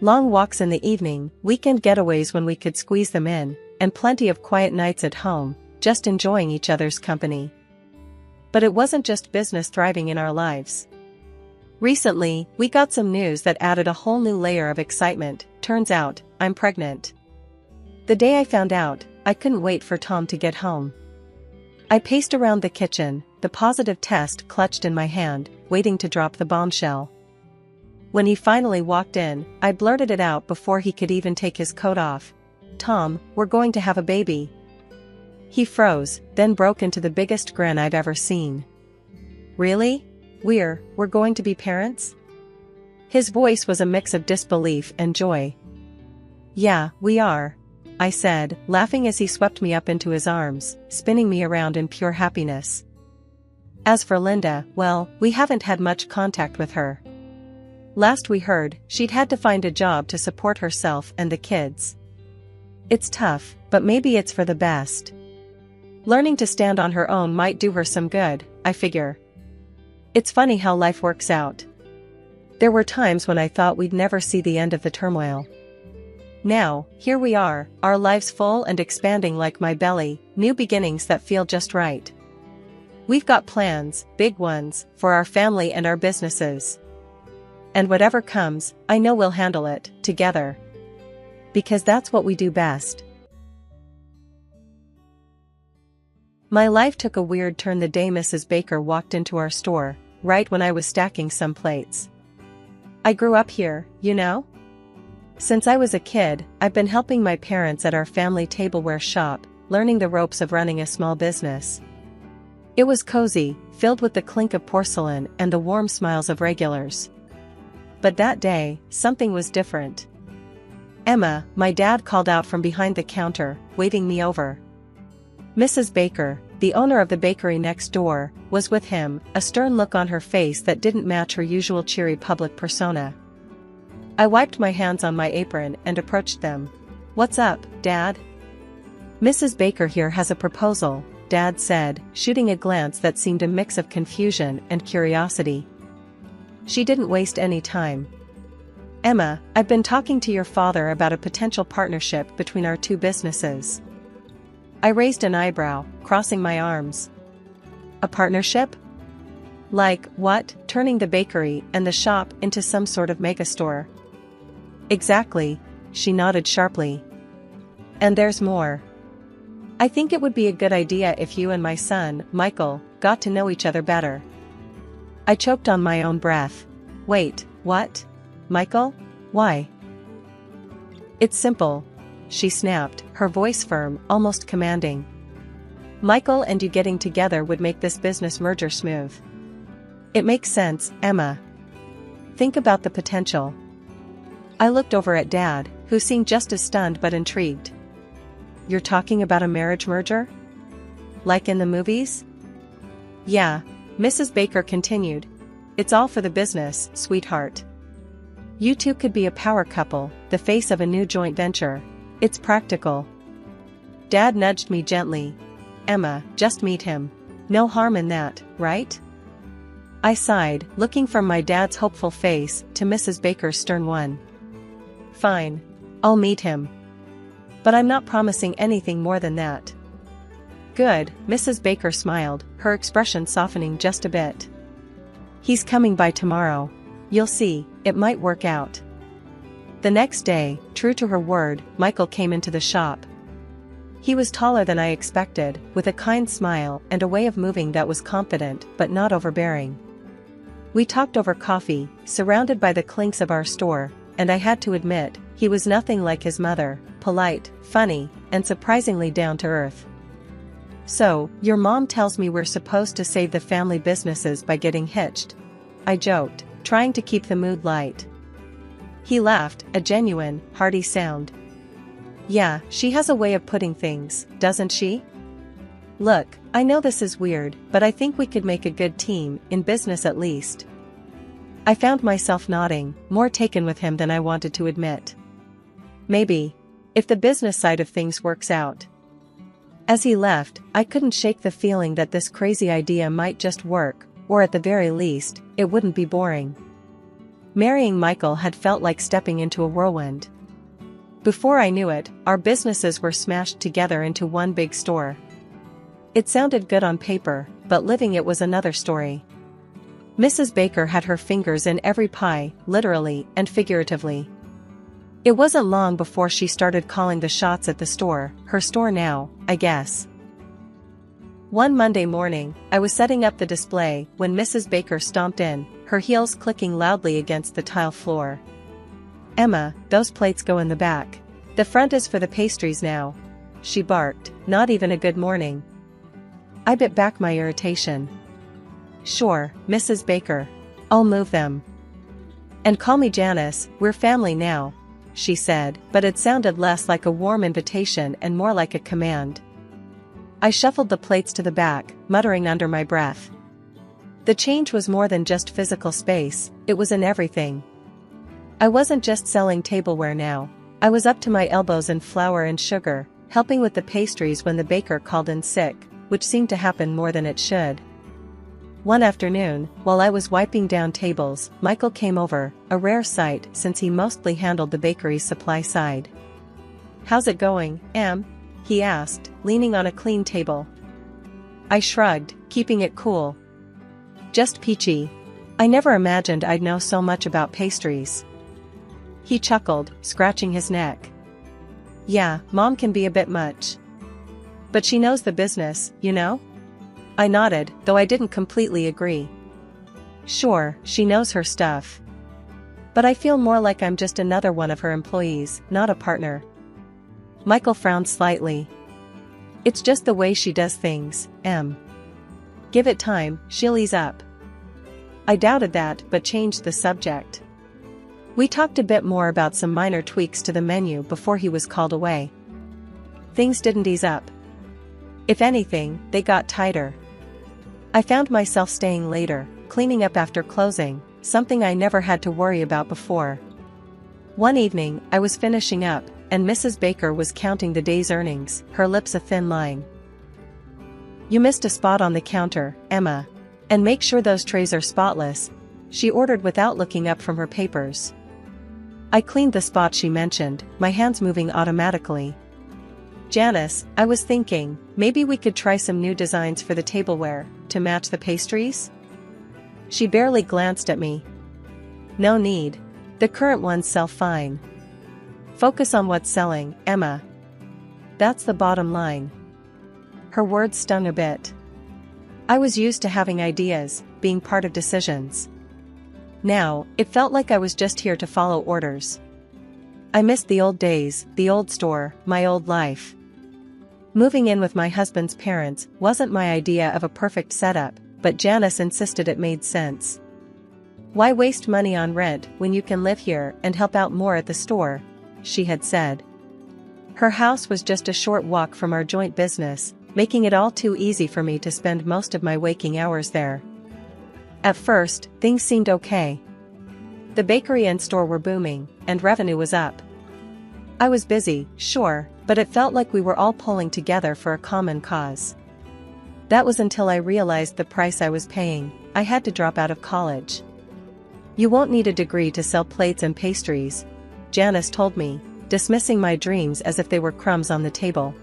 Long walks in the evening, weekend getaways when we could squeeze them in, and plenty of quiet nights at home, just enjoying each other's company. But it wasn't just business thriving in our lives. Recently, we got some news that added a whole new layer of excitement. Turns out, I'm pregnant. The day I found out, I couldn't wait for Tom to get home. I paced around the kitchen, the positive test clutched in my hand, waiting to drop the bombshell. When he finally walked in, I blurted it out before he could even take his coat off. Tom, we're going to have a baby. He froze, then broke into the biggest grin I've ever seen. Really? We're going to be parents? His voice was a mix of disbelief and joy. Yeah, we are, I said, laughing as he swept me up into his arms, spinning me around in pure happiness. As for Linda, well, we haven't had much contact with her. Last we heard, she'd had to find a job to support herself and the kids. It's tough, but maybe it's for the best. Learning to stand on her own might do her some good, I figure. It's funny how life works out. There were times when I thought we'd never see the end of the turmoil. Now, here we are, our lives full and expanding like my belly, new beginnings that feel just right. We've got plans, big ones, for our family and our businesses. And whatever comes, I know we'll handle it, together. Because that's what we do best. My life took a weird turn the day Mrs. Baker walked into our store, right when I was stacking some plates. I grew up here, you know? Since I was a kid, I've been helping my parents at our family tableware shop, learning the ropes of running a small business. It was cozy, filled with the clink of porcelain and the warm smiles of regulars. But that day, something was different. "Emma," my dad called out from behind the counter, waving me over. Mrs. Baker, the owner of the bakery next door, was with him, a stern look on her face that didn't match her usual cheery public persona. I wiped my hands on my apron and approached them. "What's up, Dad?" "Mrs. Baker here has a proposal," Dad said, shooting a glance that seemed a mix of confusion and curiosity. She didn't waste any time. "Emma, I've been talking to your father about a potential partnership between our two businesses." I raised an eyebrow, crossing my arms. "A partnership? Like what, turning the bakery and the shop into some sort of megastore?" "Exactly," she nodded sharply. "And there's more. I think it would be a good idea if you and my son, Michael, got to know each other better." I choked on my own breath. "Wait, what? Michael? Why?" "It's simple," she snapped, her voice firm, almost commanding. "Michael and you getting together would make this business merger smooth." "It makes sense, Emma. Think about the potential." I looked over at Dad, who seemed just as stunned but intrigued. "You're talking about a marriage merger? Like in the movies?" "Yeah," Mrs. Baker continued. "It's all for the business, sweetheart. You two could be a power couple, the face of a new joint venture. It's practical." Dad nudged me gently. "Emma, just meet him. No harm in that, right?" I sighed, looking from my dad's hopeful face to Mrs. Baker's stern one. "Fine. I'll meet him. But I'm not promising anything more than that." "Good," Mrs. Baker smiled, her expression softening just a bit. "He's coming by tomorrow. You'll see, it might work out." The next day, true to her word, Michael came into the shop. He was taller than I expected, with a kind smile and a way of moving that was confident but not overbearing. We talked over coffee, surrounded by the clinks of our store, and I had to admit, he was nothing like his mother, polite, funny, and surprisingly down to earth. "So, your mom tells me we're supposed to save the family businesses by getting hitched?" I joked, trying to keep the mood light. He laughed, a genuine, hearty sound. "Yeah, she has a way of putting things, doesn't she? Look, I know this is weird, but I think we could make a good team, in business at least." I found myself nodding, more taken with him than I wanted to admit. "Maybe. If the business side of things works out." As he left, I couldn't shake the feeling that this crazy idea might just work, or at the very least, it wouldn't be boring. Marrying Michael had felt like stepping into a whirlwind. Before I knew it, our businesses were smashed together into one big store. It sounded good on paper, but living it was another story. Mrs. Baker had her fingers in every pie, literally and figuratively. It wasn't long before she started calling the shots at the store, her store now, I guess. One Monday morning, I was setting up the display when Mrs. Baker stomped in, her heels clicking loudly against the tile floor. "Emma, those plates go in the back. The front is for the pastries now," she barked, not even a good morning. I bit back my irritation. "Sure, Mrs. Baker. I'll move them. And call me Janice, we're family now," she said, but it sounded less like a warm invitation and more like a command. I shuffled the plates to the back, muttering under my breath. The change was more than just physical space, it was in everything. I wasn't just selling tableware now. I was up to my elbows in flour and sugar, helping with the pastries when the baker called in sick, which seemed to happen more than it should. One afternoon, while I was wiping down tables, Michael came over, a rare sight since he mostly handled the bakery's supply side. How's it going, Em? He asked, leaning on a clean table. I shrugged, keeping it cool. Just peachy. I never imagined I'd know so much about pastries. He chuckled, scratching his neck. Yeah, Mom can be a bit much. But she knows the business, you know? I nodded, though I didn't completely agree. Sure, she knows her stuff. But I feel more like I'm just another one of her employees, not a partner. Michael frowned slightly. It's just the way she does things, Em. Give it time, she'll ease up. I doubted that, but changed the subject. We talked a bit more about some minor tweaks to the menu before he was called away. Things didn't ease up. If anything, they got tighter. I found myself staying later, cleaning up after closing, something I never had to worry about before. One evening, I was finishing up, and Mrs. Baker was counting the day's earnings, her lips a thin line. You missed a spot on the counter, Emma. And make sure those trays are spotless, she ordered without looking up from her papers. I cleaned the spot she mentioned, my hands moving automatically. Janice, I was thinking, maybe we could try some new designs for the tableware, to match the pastries? She barely glanced at me. No need. The current ones sell fine. Focus on what's selling, Emma. That's the bottom line. Her words stung a bit. I was used to having ideas, being part of decisions. Now, it felt like I was just here to follow orders. I missed the old days, the old store, my old life. Moving in with my husband's parents wasn't my idea of a perfect setup, but Janice insisted it made sense. Why waste money on rent when you can live here and help out more at the store? She had said. Her house was just a short walk from our joint business, making it all too easy for me to spend most of my waking hours there. At first, things seemed okay. The bakery and store were booming, and revenue was up. I was busy, sure, but it felt like we were all pulling together for a common cause. That was until I realized the price I was paying. I had to drop out of college. You won't need a degree to sell plates and pastries, Janice told me, dismissing my dreams as if they were crumbs on the table.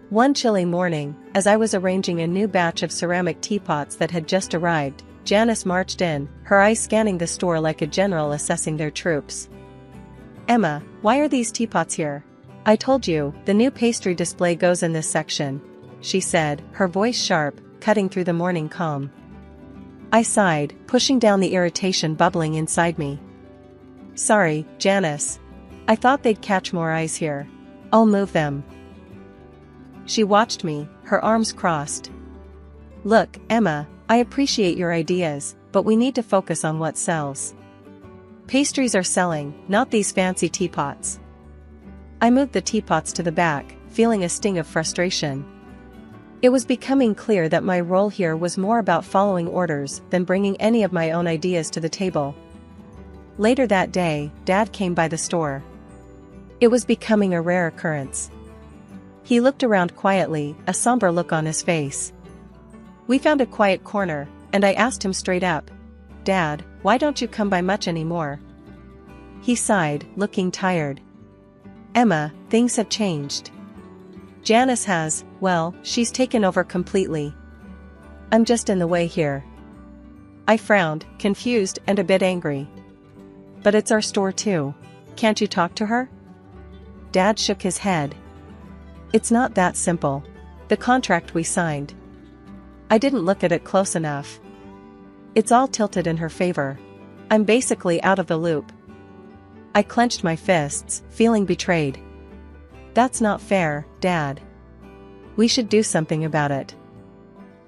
One chilly morning, as I was arranging a new batch of ceramic teapots that had just arrived, Janice marched in, her eyes scanning the store like a general assessing their troops. Emma, why are these teapots here? I told you, the new pastry display goes in this section, she said, her voice sharp, cutting through the morning calm. I sighed, pushing down the irritation bubbling inside me. Sorry, Janice. I thought they'd catch more eyes here. I'll move them. She watched me, her arms crossed. Look, Emma, I appreciate your ideas, but we need to focus on what sells. Pastries are selling, not these fancy teapots. I moved the teapots to the back, feeling a sting of frustration. It was becoming clear that my role here was more about following orders than bringing any of my own ideas to the table. Later that day, Dad came by the store. It was becoming a rare occurrence. He looked around quietly, a somber look on his face. We found a quiet corner, and I asked him straight up, Dad, why don't you come by much anymore? He sighed, looking tired. Emma, things have changed. Janice has, well, she's taken over completely. I'm just in the way here. I frowned, confused and a bit angry. But it's our store too. Can't you talk to her? Dad shook his head. It's not that simple. The contract we signed. I didn't look at it close enough. It's all tilted in her favor. I'm basically out of the loop. I clenched my fists, feeling betrayed. That's not fair, Dad. We should do something about it.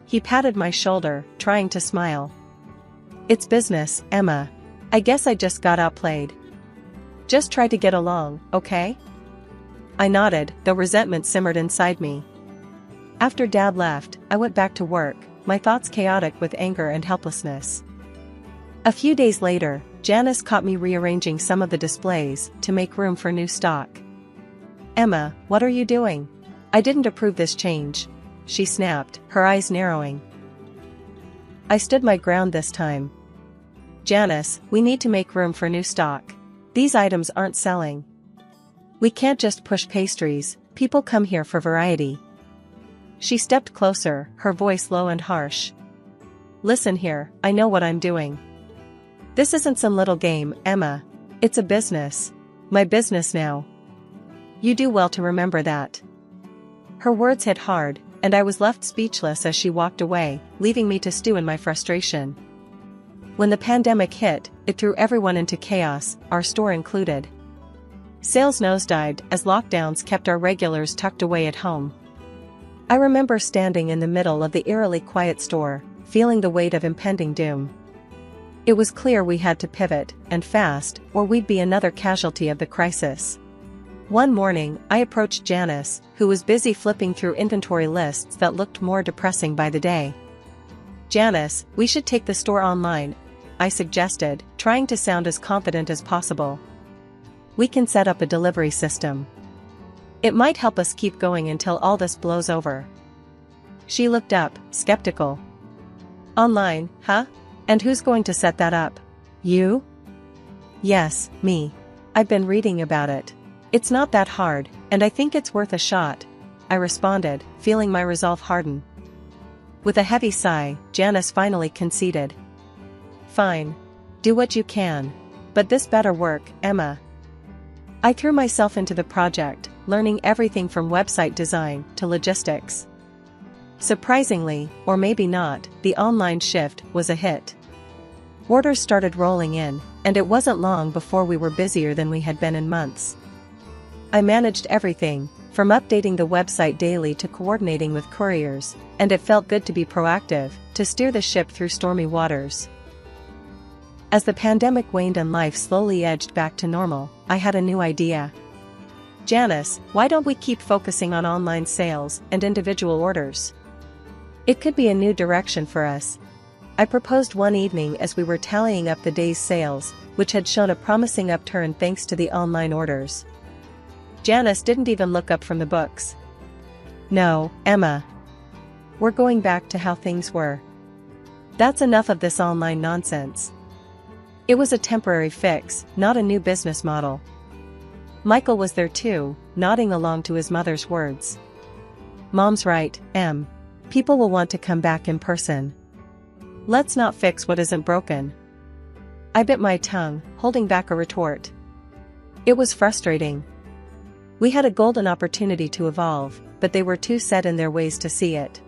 He patted my shoulder, trying to smile. It's business, Emma. I guess I just got outplayed. Just try to get along, okay? I nodded, though resentment simmered inside me. After Dad left, I went back to work, my thoughts chaotic with anger and helplessness. A few days later, Janice caught me rearranging some of the displays to make room for new stock. Emma, what are you doing? I didn't approve this change, she snapped, her eyes narrowing. I stood my ground this time. Janice, we need to make room for new stock. These items aren't selling. We can't just push pastries, people come here for variety. She stepped closer, her voice low and harsh. Listen here, I know what I'm doing. This isn't some little game, Emma. It's a business. My business now. You do well to remember that. Her words hit hard, and I was left speechless as she walked away, leaving me to stew in my frustration. When the pandemic hit, it threw everyone into chaos, our store included. Sales nosedived as lockdowns kept our regulars tucked away at home. I remember standing in the middle of the eerily quiet store, feeling the weight of impending doom. It was clear we had to pivot, and fast, or we'd be another casualty of the crisis. One morning, I approached Janice, who was busy flipping through inventory lists that looked more depressing by the day. Janice, we should take the store online, I suggested, trying to sound as confident as possible. We can set up a delivery system. It might help us keep going until all this blows over. She looked up, skeptical. Online, huh? And who's going to set that up? You? Yes, me. I've been reading about it. It's not that hard, and I think it's worth a shot, I responded, feeling my resolve harden. With a heavy sigh, Janice finally conceded. Fine. Do what you can. But this better work, Emma. I threw myself into the project, learning everything from website design to logistics. Surprisingly, or maybe not, the online shift was a hit. Orders started rolling in, and it wasn't long before we were busier than we had been in months. I managed everything, from updating the website daily to coordinating with couriers, and it felt good to be proactive, to steer the ship through stormy waters. As the pandemic waned and life slowly edged back to normal, I had a new idea. Janice, why don't we keep focusing on online sales and individual orders? It could be a new direction for us. I proposed one evening as we were tallying up the day's sales, which had shown a promising upturn thanks to the online orders. Janice didn't even look up from the books. No, Emma. We're going back to how things were. That's enough of this online nonsense. It was a temporary fix, not a new business model. Michael was there too, nodding along to his mother's words. Mom's right, Em. People will want to come back in person. Let's not fix what isn't broken. I bit my tongue, holding back a retort. It was frustrating. We had a golden opportunity to evolve, but they were too set in their ways to see it.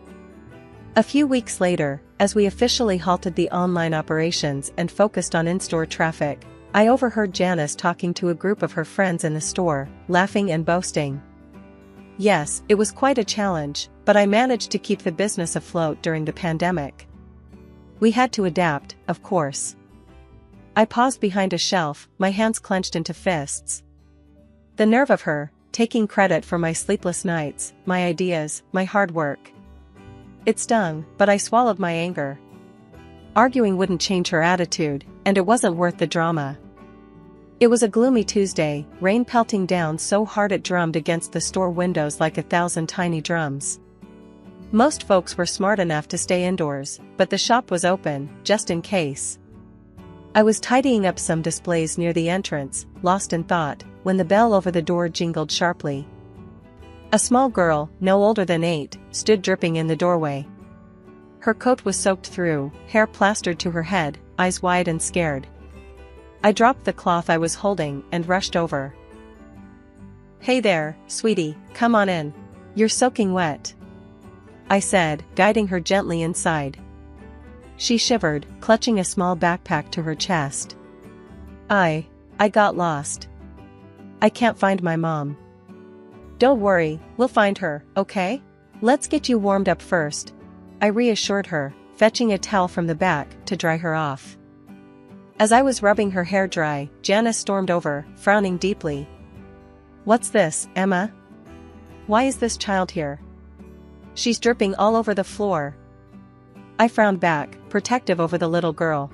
A few weeks later, as we officially halted the online operations and focused on in-store traffic, I overheard Janice talking to a group of her friends in the store, laughing and boasting. Yes, it was quite a challenge, but I managed to keep the business afloat during the pandemic. We had to adapt, of course. I paused behind a shelf, my hands clenched into fists. The nerve of her, taking credit for my sleepless nights, my ideas, my hard work. It stung, but I swallowed my anger. Arguing wouldn't change her attitude, and it wasn't worth the drama. It was a gloomy Tuesday, rain pelting down so hard it drummed against the store windows like 1,000 tiny drums. Most folks were smart enough to stay indoors, but the shop was open, just in case. I was tidying up some displays near the entrance, lost in thought, when the bell over the door jingled sharply. A small girl, no older than 8, stood dripping in the doorway. Her coat was soaked through, hair plastered to her head, eyes wide and scared. I dropped the cloth I was holding and rushed over. Hey there, sweetie, come on in. You're soaking wet, I said, guiding her gently inside. She shivered, clutching a small backpack to her chest. I got lost. I can't find my mom. Don't worry, we'll find her, okay? Let's get you warmed up first, I reassured her, fetching a towel from the back to dry her off. As I was rubbing her hair dry, Janice stormed over, frowning deeply. What's this, Emma? Why is this child here? She's dripping all over the floor. I frowned back, protective over the little girl.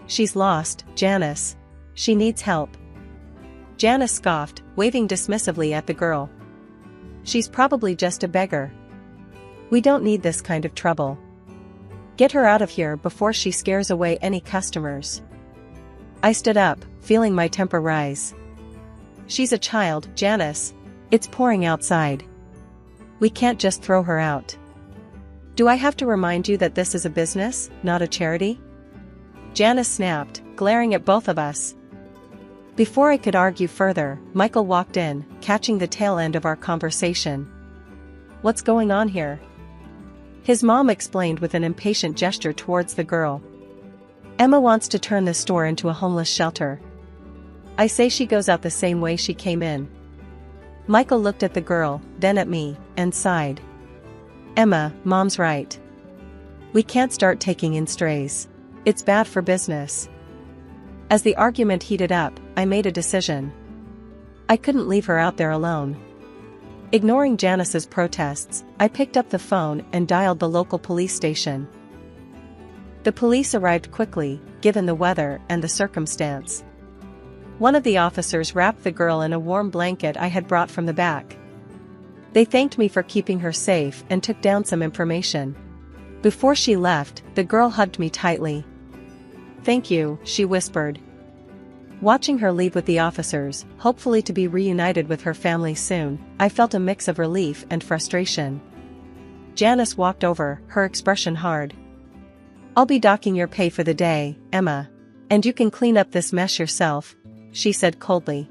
She's lost, Janice. She needs help. Janice scoffed, waving dismissively at the girl. She's probably just a beggar. We don't need this kind of trouble. Get her out of here before she scares away any customers. I stood up, feeling my temper rise. She's a child, Janice. It's pouring outside. We can't just throw her out. Do I have to remind you that this is a business, not a charity? Janice snapped, glaring at both of us. Before I could argue further, Michael walked in, catching the tail end of our conversation. What's going on here? His mom explained with an impatient gesture towards the girl. Emma wants to turn the store into a homeless shelter. I say she goes out the same way she came in. Michael looked at the girl, then at me, and sighed. Emma, Mom's right. We can't start taking in strays. It's bad for business. As the argument heated up, I made a decision. I couldn't leave her out there alone. Ignoring Janice's protests, I picked up the phone and dialed the local police station. The police arrived quickly, given the weather and the circumstance. One of the officers wrapped the girl in a warm blanket I had brought from the back. They thanked me for keeping her safe and took down some information. Before she left, the girl hugged me tightly. Thank you, she whispered. Watching her leave with the officers, hopefully to be reunited with her family soon, I felt a mix of relief and frustration. Janice walked over, her expression hard. I'll be docking your pay for the day, Emma. And you can clean up this mess yourself, she said coldly.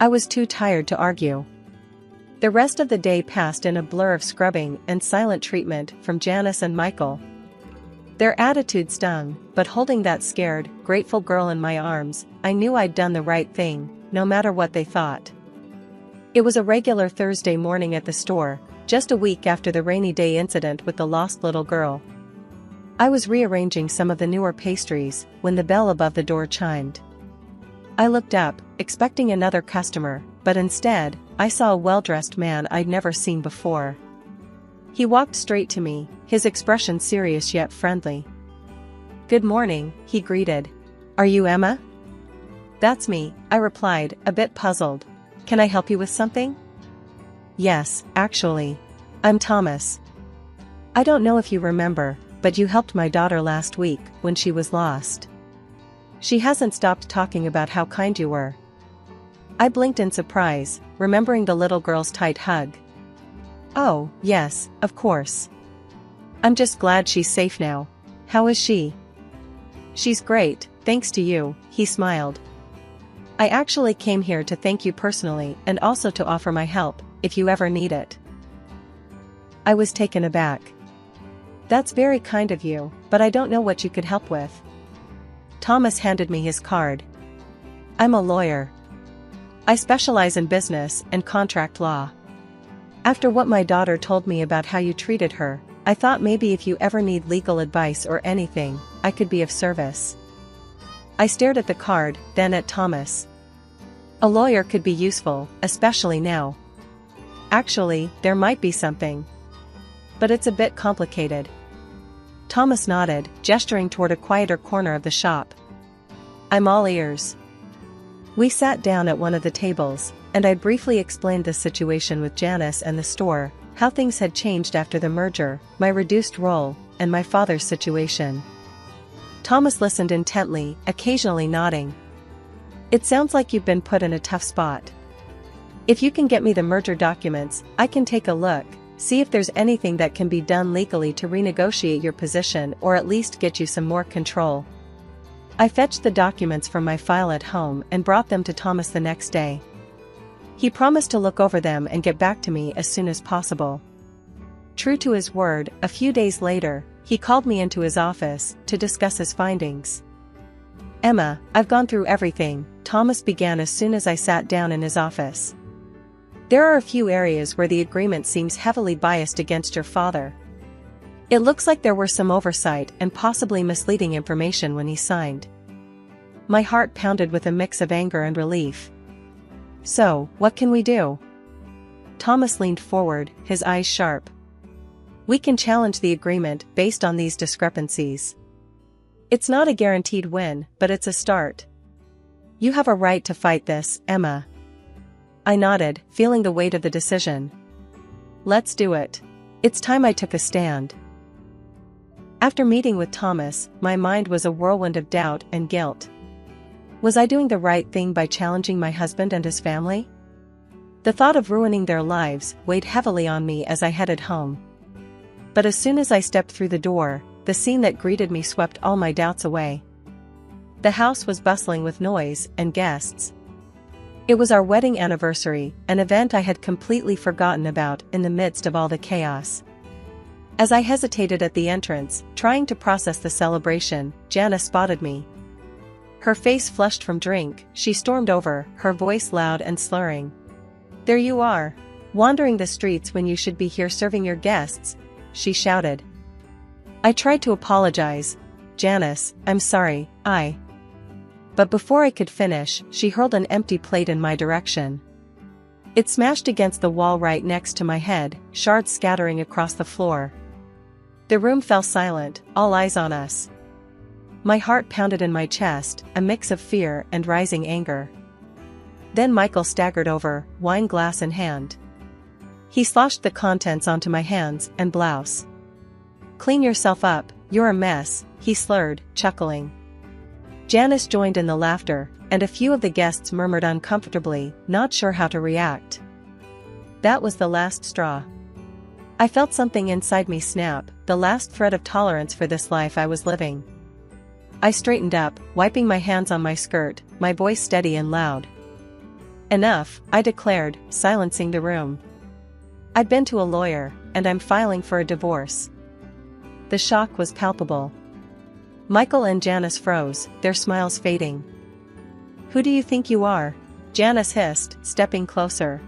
I was too tired to argue. The rest of the day passed in a blur of scrubbing and silent treatment from Janice and Michael. Their attitude stung, but holding that scared, grateful girl in my arms, I knew I'd done the right thing, no matter what they thought. It was a regular Thursday morning at the store, just a week after the rainy day incident with the lost little girl. I was rearranging some of the newer pastries when the bell above the door chimed. I looked up, expecting another customer, but instead, I saw a well-dressed man I'd never seen before. He walked straight to me, his expression serious yet friendly. Good morning, he greeted. Are you Emma? That's me, I replied, a bit puzzled. Can I help you with something? Yes, actually. I'm Thomas. I don't know if you remember, but you helped my daughter last week when she was lost. She hasn't stopped talking about how kind you were. I blinked in surprise, remembering the little girl's tight hug. Oh, yes, of course. I'm just glad she's safe now. How is she? She's great, thanks to you, he smiled. I actually came here to thank you personally and also to offer my help, if you ever need it. I was taken aback. That's very kind of you, but I don't know what you could help with. Thomas handed me his card. I'm a lawyer. I specialize in business and contract law. After what my daughter told me about how you treated her, I thought maybe if you ever need legal advice or anything, I could be of service. I stared at the card, then at Thomas. A lawyer could be useful, especially now. Actually, there might be something. But it's a bit complicated. Thomas nodded, gesturing toward a quieter corner of the shop. I'm all ears. We sat down at one of the tables, and I briefly explained the situation with Janice and the store, how things had changed after the merger, my reduced role, and my father's situation. Thomas listened intently, occasionally nodding. It sounds like you've been put in a tough spot. If you can get me the merger documents, I can take a look, see if there's anything that can be done legally to renegotiate your position or at least get you some more control. I fetched the documents from my file at home and brought them to Thomas the next day. He promised to look over them and get back to me as soon as possible. True to his word, a few days later, he called me into his office to discuss his findings. Emma, I've gone through everything, Thomas began as soon as I sat down in his office. There are a few areas where the agreement seems heavily biased against your father. It looks like there were some oversight and possibly misleading information when he signed. My heart pounded with a mix of anger and relief. So, what can we do? Thomas leaned forward, his eyes sharp. We can challenge the agreement based on these discrepancies. It's not a guaranteed win, but it's a start. You have a right to fight this, Emma. I nodded, feeling the weight of the decision. Let's do it. It's time I took a stand. After meeting with Thomas, my mind was a whirlwind of doubt and guilt. Was I doing the right thing by challenging my husband and his family? The thought of ruining their lives weighed heavily on me as I headed home. But as soon as I stepped through the door, the scene that greeted me swept all my doubts away. The house was bustling with noise and guests. It was our wedding anniversary, an event I had completely forgotten about in the midst of all the chaos. As I hesitated at the entrance, trying to process the celebration, Janice spotted me. Her face flushed from drink, she stormed over, her voice loud and slurring. "There you are, wandering the streets when you should be here serving your guests," she shouted. I tried to apologize. "Janice, I'm sorry, But before I could finish, she hurled an empty plate in my direction. It smashed against the wall right next to my head, shards scattering across the floor. The room fell silent, all eyes on us. My heart pounded in my chest, a mix of fear and rising anger. Then Michael staggered over, wine glass in hand. He sloshed the contents onto my hands and blouse. "Clean yourself up, you're a mess," he slurred, chuckling. Janice joined in the laughter, and a few of the guests murmured uncomfortably, not sure how to react. That was the last straw. I felt something inside me snap, the last thread of tolerance for this life I was living. I straightened up, wiping my hands on my skirt, my voice steady and loud. "Enough," I declared, silencing the room. "I'd been to a lawyer, and I'm filing for a divorce." The shock was palpable. Michael and Janice froze, their smiles fading. "Who do you think you are?" Janice hissed, stepping closer.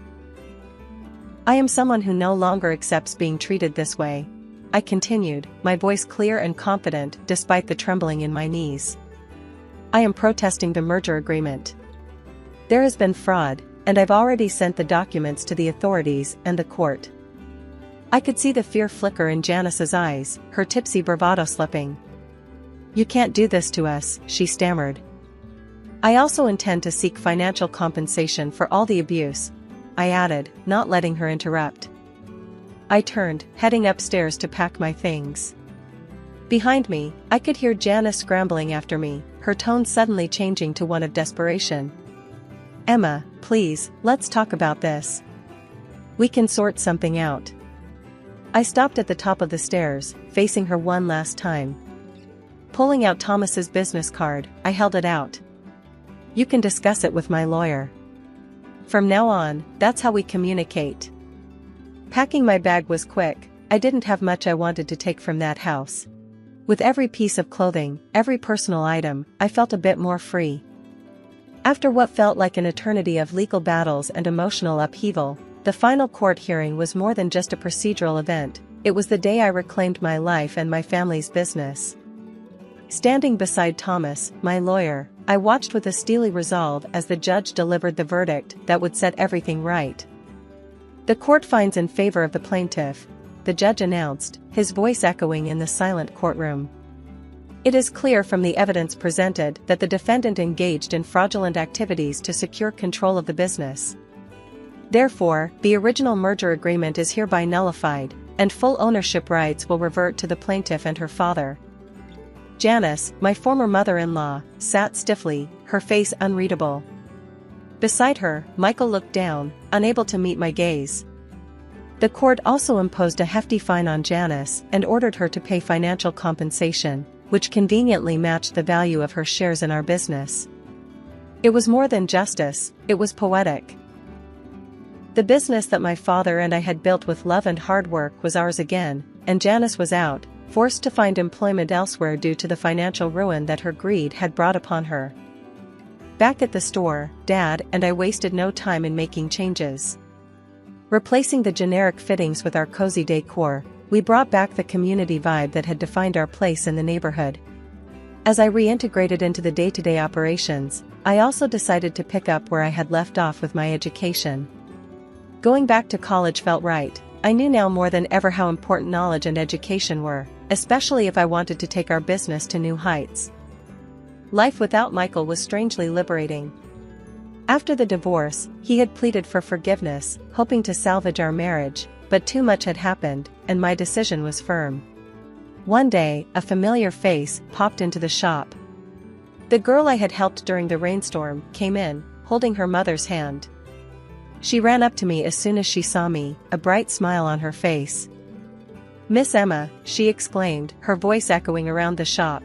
"I am someone who no longer accepts being treated this way," I continued, my voice clear and confident despite the trembling in my knees. "I am protesting the merger agreement. There has been fraud, and I've already sent the documents to the authorities and the court." I could see the fear flicker in Janice's eyes, her tipsy bravado slipping. "You can't do this to us," she stammered. "I also intend to seek financial compensation for all the abuse," I added, not letting her interrupt. I turned, heading upstairs to pack my things. Behind me, I could hear Janice scrambling after me, her tone suddenly changing to one of desperation. "Emma, please, let's talk about this. We can sort something out." I stopped at the top of the stairs, facing her one last time. Pulling out Thomas's business card, I held it out. "You can discuss it with my lawyer. From now on, that's how we communicate." Packing my bag was quick. I didn't have much I wanted to take from that house. With every piece of clothing, every personal item, I felt a bit more free. After what felt like an eternity of legal battles and emotional upheaval, the final court hearing was more than just a procedural event. It was the day I reclaimed my life and my family's business. Standing beside Thomas, my lawyer, I watched with a steely resolve as the judge delivered the verdict that would set everything right. "The court finds in favor of the plaintiff," the judge announced, his voice echoing in the silent courtroom. "It is clear from the evidence presented that the defendant engaged in fraudulent activities to secure control of the business. Therefore, the original merger agreement is hereby nullified, and full ownership rights will revert to the plaintiff and her father." Janice, my former mother-in-law, sat stiffly, her face unreadable. Beside her, Michael looked down, unable to meet my gaze. The court also imposed a hefty fine on Janice and ordered her to pay financial compensation, which conveniently matched the value of her shares in our business. It was more than justice, it was poetic. The business that my father and I had built with love and hard work was ours again, and Janice was out, forced to find employment elsewhere due to the financial ruin that her greed had brought upon her. Back at the store, Dad and I wasted no time in making changes. Replacing the generic fittings with our cozy decor, we brought back the community vibe that had defined our place in the neighborhood. As I reintegrated into the day-to-day operations, I also decided to pick up where I had left off with my education. Going back to college felt right. I knew now more than ever how important knowledge and education were, especially if I wanted to take our business to new heights. Life without Michael was strangely liberating. After the divorce, he had pleaded for forgiveness, hoping to salvage our marriage, but too much had happened, and my decision was firm. One day, a familiar face popped into the shop. The girl I had helped during the rainstorm came in, holding her mother's hand. She ran up to me as soon as she saw me, a bright smile on her face. "Miss Emma," she exclaimed, her voice echoing around the shop.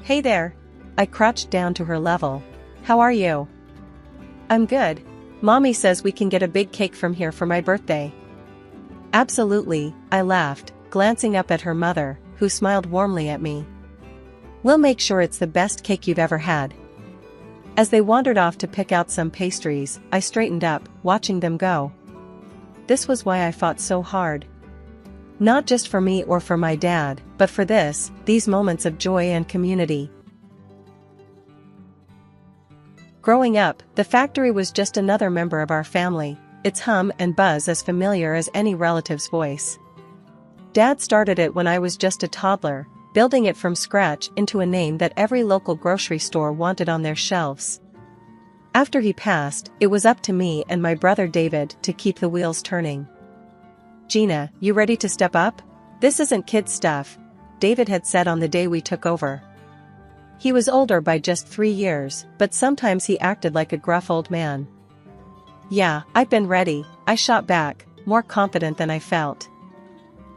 "Hey there." I crouched down to her level. "How are you?" "I'm good. Mommy says we can get a big cake from here for my birthday." "Absolutely," I laughed, glancing up at her mother, who smiled warmly at me. "We'll make sure it's the best cake you've ever had." As they wandered off to pick out some pastries, I straightened up, watching them go. This was why I fought so hard. Not just for me or for my dad, but for these moments of joy and community. Growing up, the factory was just another member of our family, its hum and buzz as familiar as any relative's voice. Dad started it when I was just a toddler, building it from scratch into a name that every local grocery store wanted on their shelves. After he passed, it was up to me and my brother David to keep the wheels turning. "Gina, you ready to step up? This isn't kid stuff," David had said on the day we took over. He was older by just 3 years, but sometimes he acted like a gruff old man. "Yeah, I've been ready," I shot back, more confident than I felt.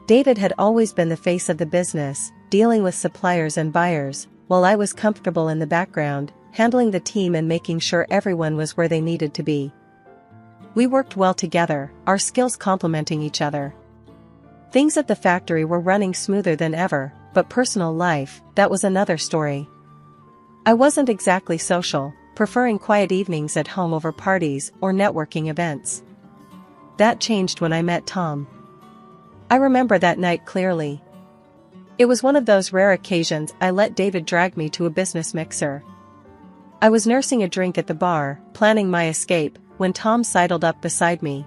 David had always been the face of the business, dealing with suppliers and buyers, while I was comfortable in the background, handling the team and making sure everyone was where they needed to be. We worked well together, our skills complementing each other. Things at the factory were running smoother than ever, but personal life, that was another story. I wasn't exactly social, preferring quiet evenings at home over parties or networking events. That changed when I met Tom. I remember that night clearly. It was one of those rare occasions I let David drag me to a business mixer. I was nursing a drink at the bar, planning my escape, when Tom sidled up beside me.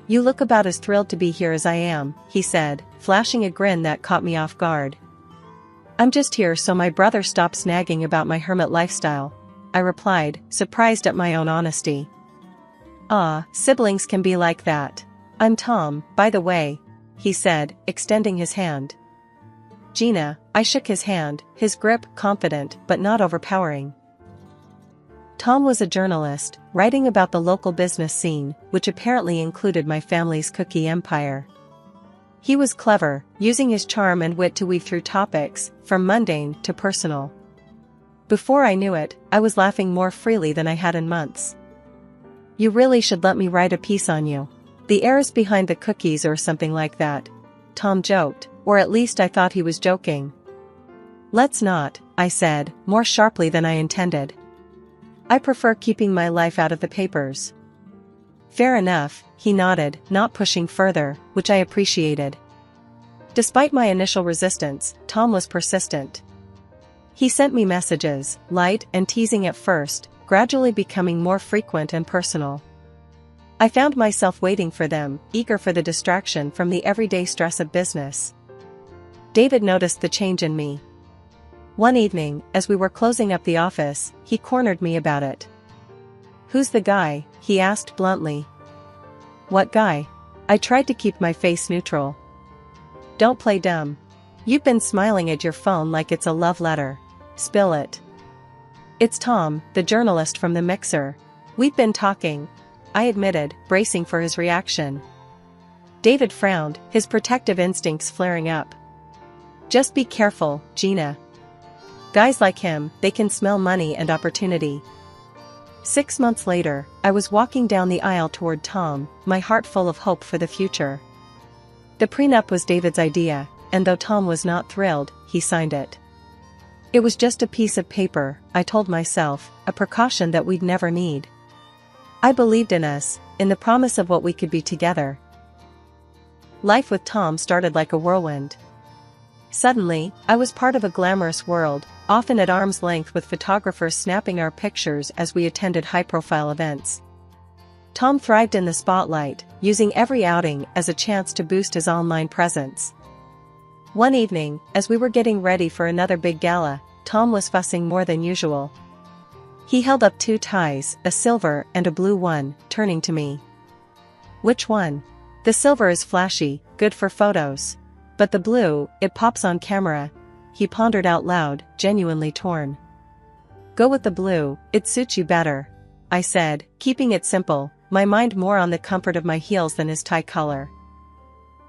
"You look about as thrilled to be here as I am," he said, flashing a grin that caught me off guard. "I'm just here so my brother stops nagging about my hermit lifestyle," I replied, surprised at my own honesty. "Ah, siblings can be like that. I'm Tom, by the way," he said, extending his hand. "Gina," I shook his hand, his grip confident but not overpowering. Tom was a journalist, writing about the local business scene, which apparently included my family's cookie empire. He was clever, using his charm and wit to weave through topics, from mundane to personal. Before I knew it, I was laughing more freely than I had in months. "You really should let me write a piece on you. The heirs behind the cookies or something like that," Tom joked, or at least I thought he was joking. "Let's not," I said, more sharply than I intended. "I prefer keeping my life out of the papers." "Fair enough," he nodded, not pushing further, which I appreciated. Despite my initial resistance, Tom was persistent. He sent me messages, light and teasing at first, gradually becoming more frequent and personal. I found myself waiting for them, eager for the distraction from the everyday stress of business. David noticed the change in me. One evening, as we were closing up the office, he cornered me about it. "Who's the guy?" he asked bluntly. "What guy?" I tried to keep my face neutral. "Don't play dumb. You've been smiling at your phone like it's a love letter. Spill it." "It's Tom, the journalist from the mixer. We've been talking," I admitted, bracing for his reaction. David frowned, his protective instincts flaring up. "Just be careful, Gina. Guys like him, they can smell money and opportunity." 6 months later, I was walking down the aisle toward Tom, my heart full of hope for the future. The prenup was David's idea, and though Tom was not thrilled, he signed it. It was just a piece of paper, I told myself, a precaution that we'd never need. I believed in us, in the promise of what we could be together. Life with Tom started like a whirlwind. Suddenly, I was part of a glamorous world, often at arm's length with photographers snapping our pictures as we attended high-profile events. Tom thrived in the spotlight, using every outing as a chance to boost his online presence. One evening, as we were getting ready for another big gala, Tom was fussing more than usual. He held up 2 ties, a silver and a blue one, turning to me. "Which one?" "The silver is flashy, good for photos. But the blue, it pops on camera," he pondered out loud, genuinely torn. Go with the blue, it suits you better, I said, keeping it simple, my mind more on the comfort of my heels than his tie color.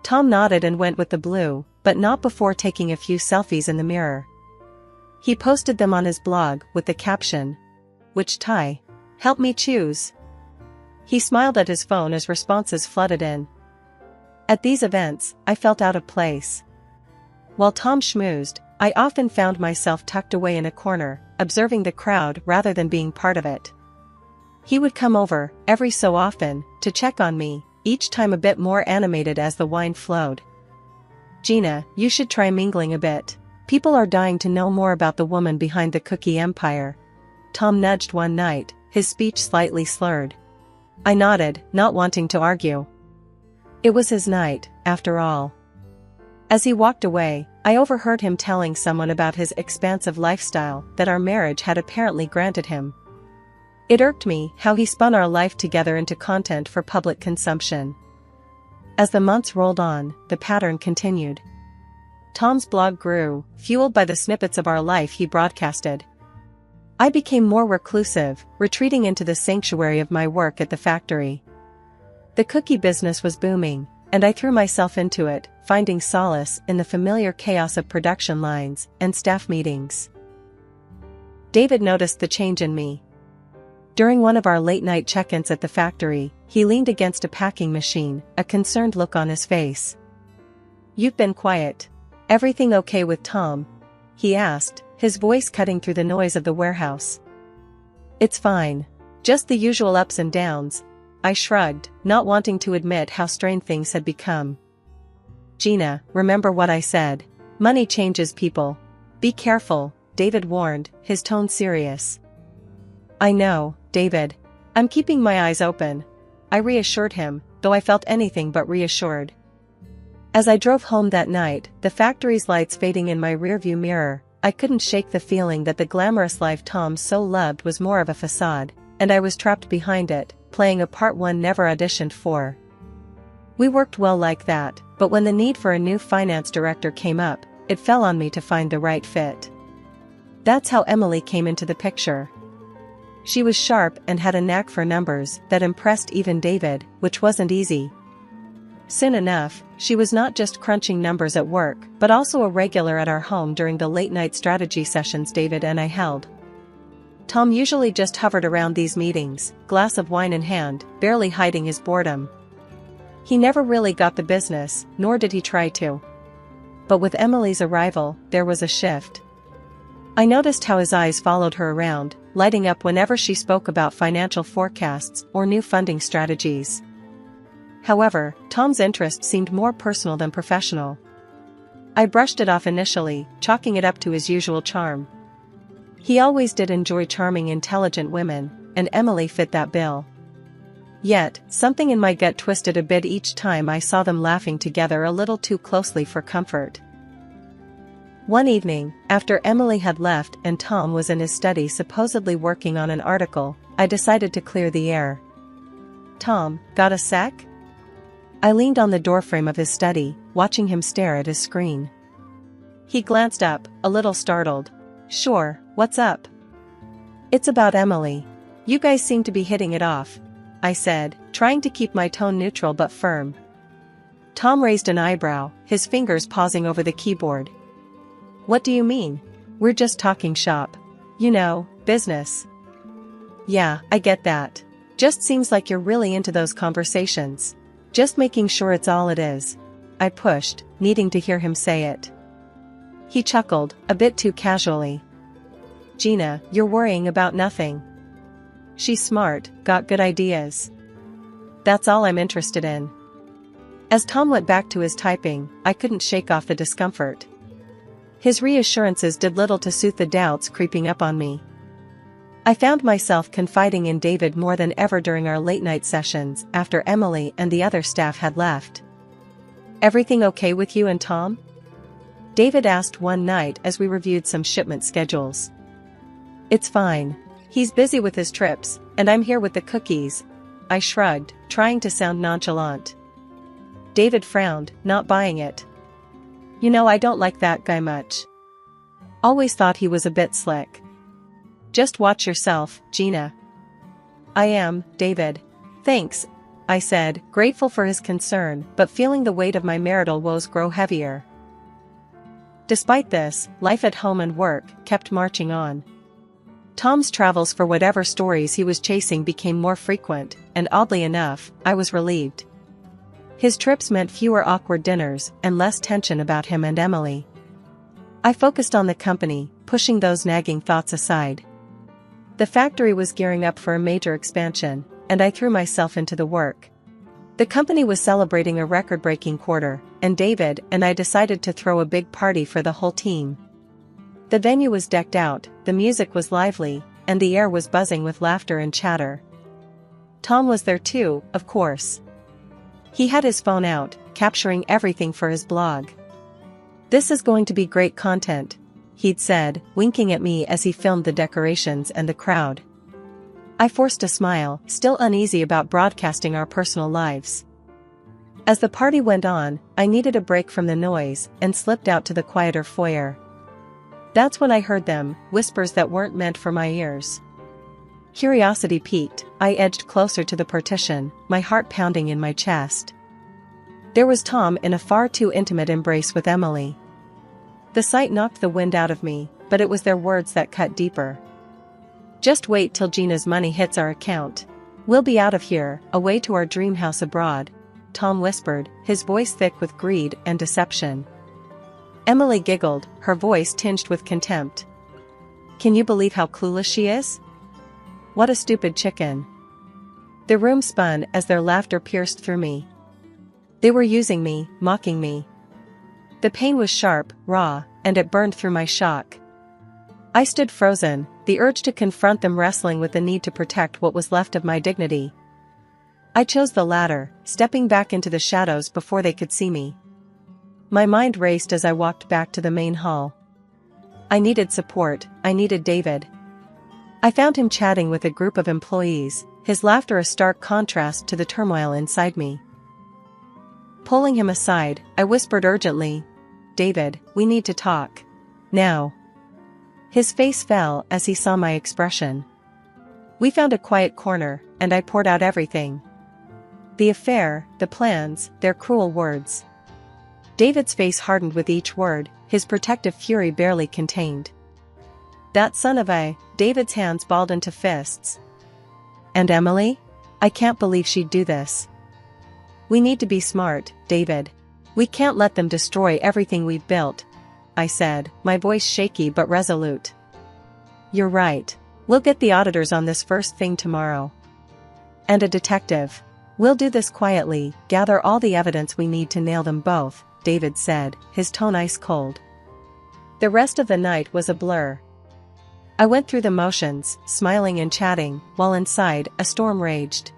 Tom nodded and went with the blue, but not before taking a few selfies in the mirror. He posted them on his blog with the caption, "Which tie? Help me choose." He smiled at his phone as responses flooded in. At these events, I felt out of place. While Tom schmoozed, I often found myself tucked away in a corner, observing the crowd rather than being part of it. He would come over, every so often, to check on me, each time a bit more animated as the wine flowed. "Gina, you should try mingling a bit. People are dying to know more about the woman behind the cookie empire." Tom nudged one night, his speech slightly slurred. I nodded, not wanting to argue. It was his night, after all. As he walked away, I overheard him telling someone about his expansive lifestyle that our marriage had apparently granted him. It irked me how he spun our life together into content for public consumption. As the months rolled on, the pattern continued. Tom's blog grew, fueled by the snippets of our life he broadcasted. I became more reclusive, retreating into the sanctuary of my work at the factory. The cookie business was booming, and I threw myself into it, finding solace in the familiar chaos of production lines and staff meetings. David noticed the change in me. During one of our late-night check-ins at the factory, he leaned against a packing machine, a concerned look on his face. "You've been quiet. Everything okay with Tom?" he asked, his voice cutting through the noise of the warehouse. "It's fine. Just the usual ups and downs," I shrugged, not wanting to admit how strained things had become. "Gina, remember what I said. Money changes people. Be careful," David warned, his tone serious. "I know, David. I'm keeping my eyes open," I reassured him, though I felt anything but reassured. As I drove home that night, the factory's lights fading in my rearview mirror, I couldn't shake the feeling that the glamorous life Tom so loved was more of a facade, and I was trapped behind it, playing a part one never auditioned for. We worked well like that, but when the need for a new finance director came up, it fell on me to find the right fit. That's how Emily came into the picture. She was sharp and had a knack for numbers that impressed even David, which wasn't easy. Soon enough, she was not just crunching numbers at work, but also a regular at our home during the late-night strategy sessions David and I held. Tom usually just hovered around these meetings, glass of wine in hand, barely hiding his boredom. He never really got the business, nor did he try to. But with Emily's arrival, there was a shift. I noticed how his eyes followed her around, lighting up whenever she spoke about financial forecasts or new funding strategies. However, Tom's interest seemed more personal than professional. I brushed it off initially, chalking it up to his usual charm. He always did enjoy charming, intelligent women, and Emily fit that bill. Yet, something in my gut twisted a bit each time I saw them laughing together a little too closely for comfort. One evening, after Emily had left and Tom was in his study supposedly working on an article, I decided to clear the air. "Tom, got a sec?" I leaned on the doorframe of his study, watching him stare at his screen. He glanced up, a little startled. "Sure, what's up?" "It's about Emily. You guys seem to be hitting it off," I said, trying to keep my tone neutral but firm. Tom raised an eyebrow, his fingers pausing over the keyboard. "What do you mean? We're just talking shop. You know, business." "Yeah, I get that. Just seems like you're really into those conversations. Just making sure it's all it is," I pushed, needing to hear him say it. He chuckled, a bit too casually. "Gina, you're worrying about nothing. She's smart, got good ideas. That's all I'm interested in." As Tom went back to his typing, I couldn't shake off the discomfort. His reassurances did little to soothe the doubts creeping up on me. I found myself confiding in David more than ever during our late-night sessions after Emily and the other staff had left. "Everything okay with you and Tom?" David asked one night as we reviewed some shipment schedules. "It's fine. He's busy with his trips, and I'm here with the cookies," I shrugged, trying to sound nonchalant. David frowned, not buying it. "You know, I don't like that guy much. Always thought he was a bit slick." Just watch yourself, Gina. I am, David. Thanks, I said, grateful for his concern, but feeling the weight of my marital woes grow heavier. Despite this, life at home and work kept marching on. Tom's travels for whatever stories he was chasing became more frequent, and oddly enough, I was relieved. His trips meant fewer awkward dinners and less tension about him and Emily. I focused on the company, pushing those nagging thoughts aside. The factory was gearing up for a major expansion, and I threw myself into the work. The company was celebrating a record-breaking quarter, and David and I decided to throw a big party for the whole team. The venue was decked out, the music was lively, and the air was buzzing with laughter and chatter. Tom was there too, of course. He had his phone out, capturing everything for his blog. "This is going to be great content," he'd said, winking at me as he filmed the decorations and the crowd. I forced a smile, still uneasy about broadcasting our personal lives. As the party went on, I needed a break from the noise and slipped out to the quieter foyer. That's when I heard them, whispers that weren't meant for my ears. Curiosity piqued, I edged closer to the partition, my heart pounding in my chest. There was Tom in a far too intimate embrace with Emily. The sight knocked the wind out of me, but it was their words that cut deeper. "Just wait till Gina's money hits our account. We'll be out of here, away to our dream house abroad," Tom whispered, his voice thick with greed and deception. Emily giggled, her voice tinged with contempt. "Can you believe how clueless she is? What a stupid chicken." The room spun as their laughter pierced through me. They were using me, mocking me. The pain was sharp, raw, and it burned through my shock. I stood frozen, the urge to confront them wrestling with the need to protect what was left of my dignity. I chose the latter, stepping back into the shadows before they could see me. My mind raced as I walked back to the main hall. I needed support, I needed David. I found him chatting with a group of employees, his laughter a stark contrast to the turmoil inside me. Pulling him aside, I whispered urgently, "David, we need to talk. Now." His face fell as he saw my expression. We found a quiet corner, and I poured out everything. The affair, the plans, their cruel words. David's face hardened with each word, his protective fury barely contained. "That son of a..." David's hands balled into fists. "And Emily? I can't believe she'd do this. We need to be smart, David. We can't let them destroy everything we've built," I said, my voice shaky but resolute. "You're right. We'll get the auditors on this first thing tomorrow. And a detective. We'll do this quietly, gather all the evidence we need to nail them both," David said, his tone ice cold. The rest of the night was a blur. I went through the motions, smiling and chatting, while inside, a storm raged.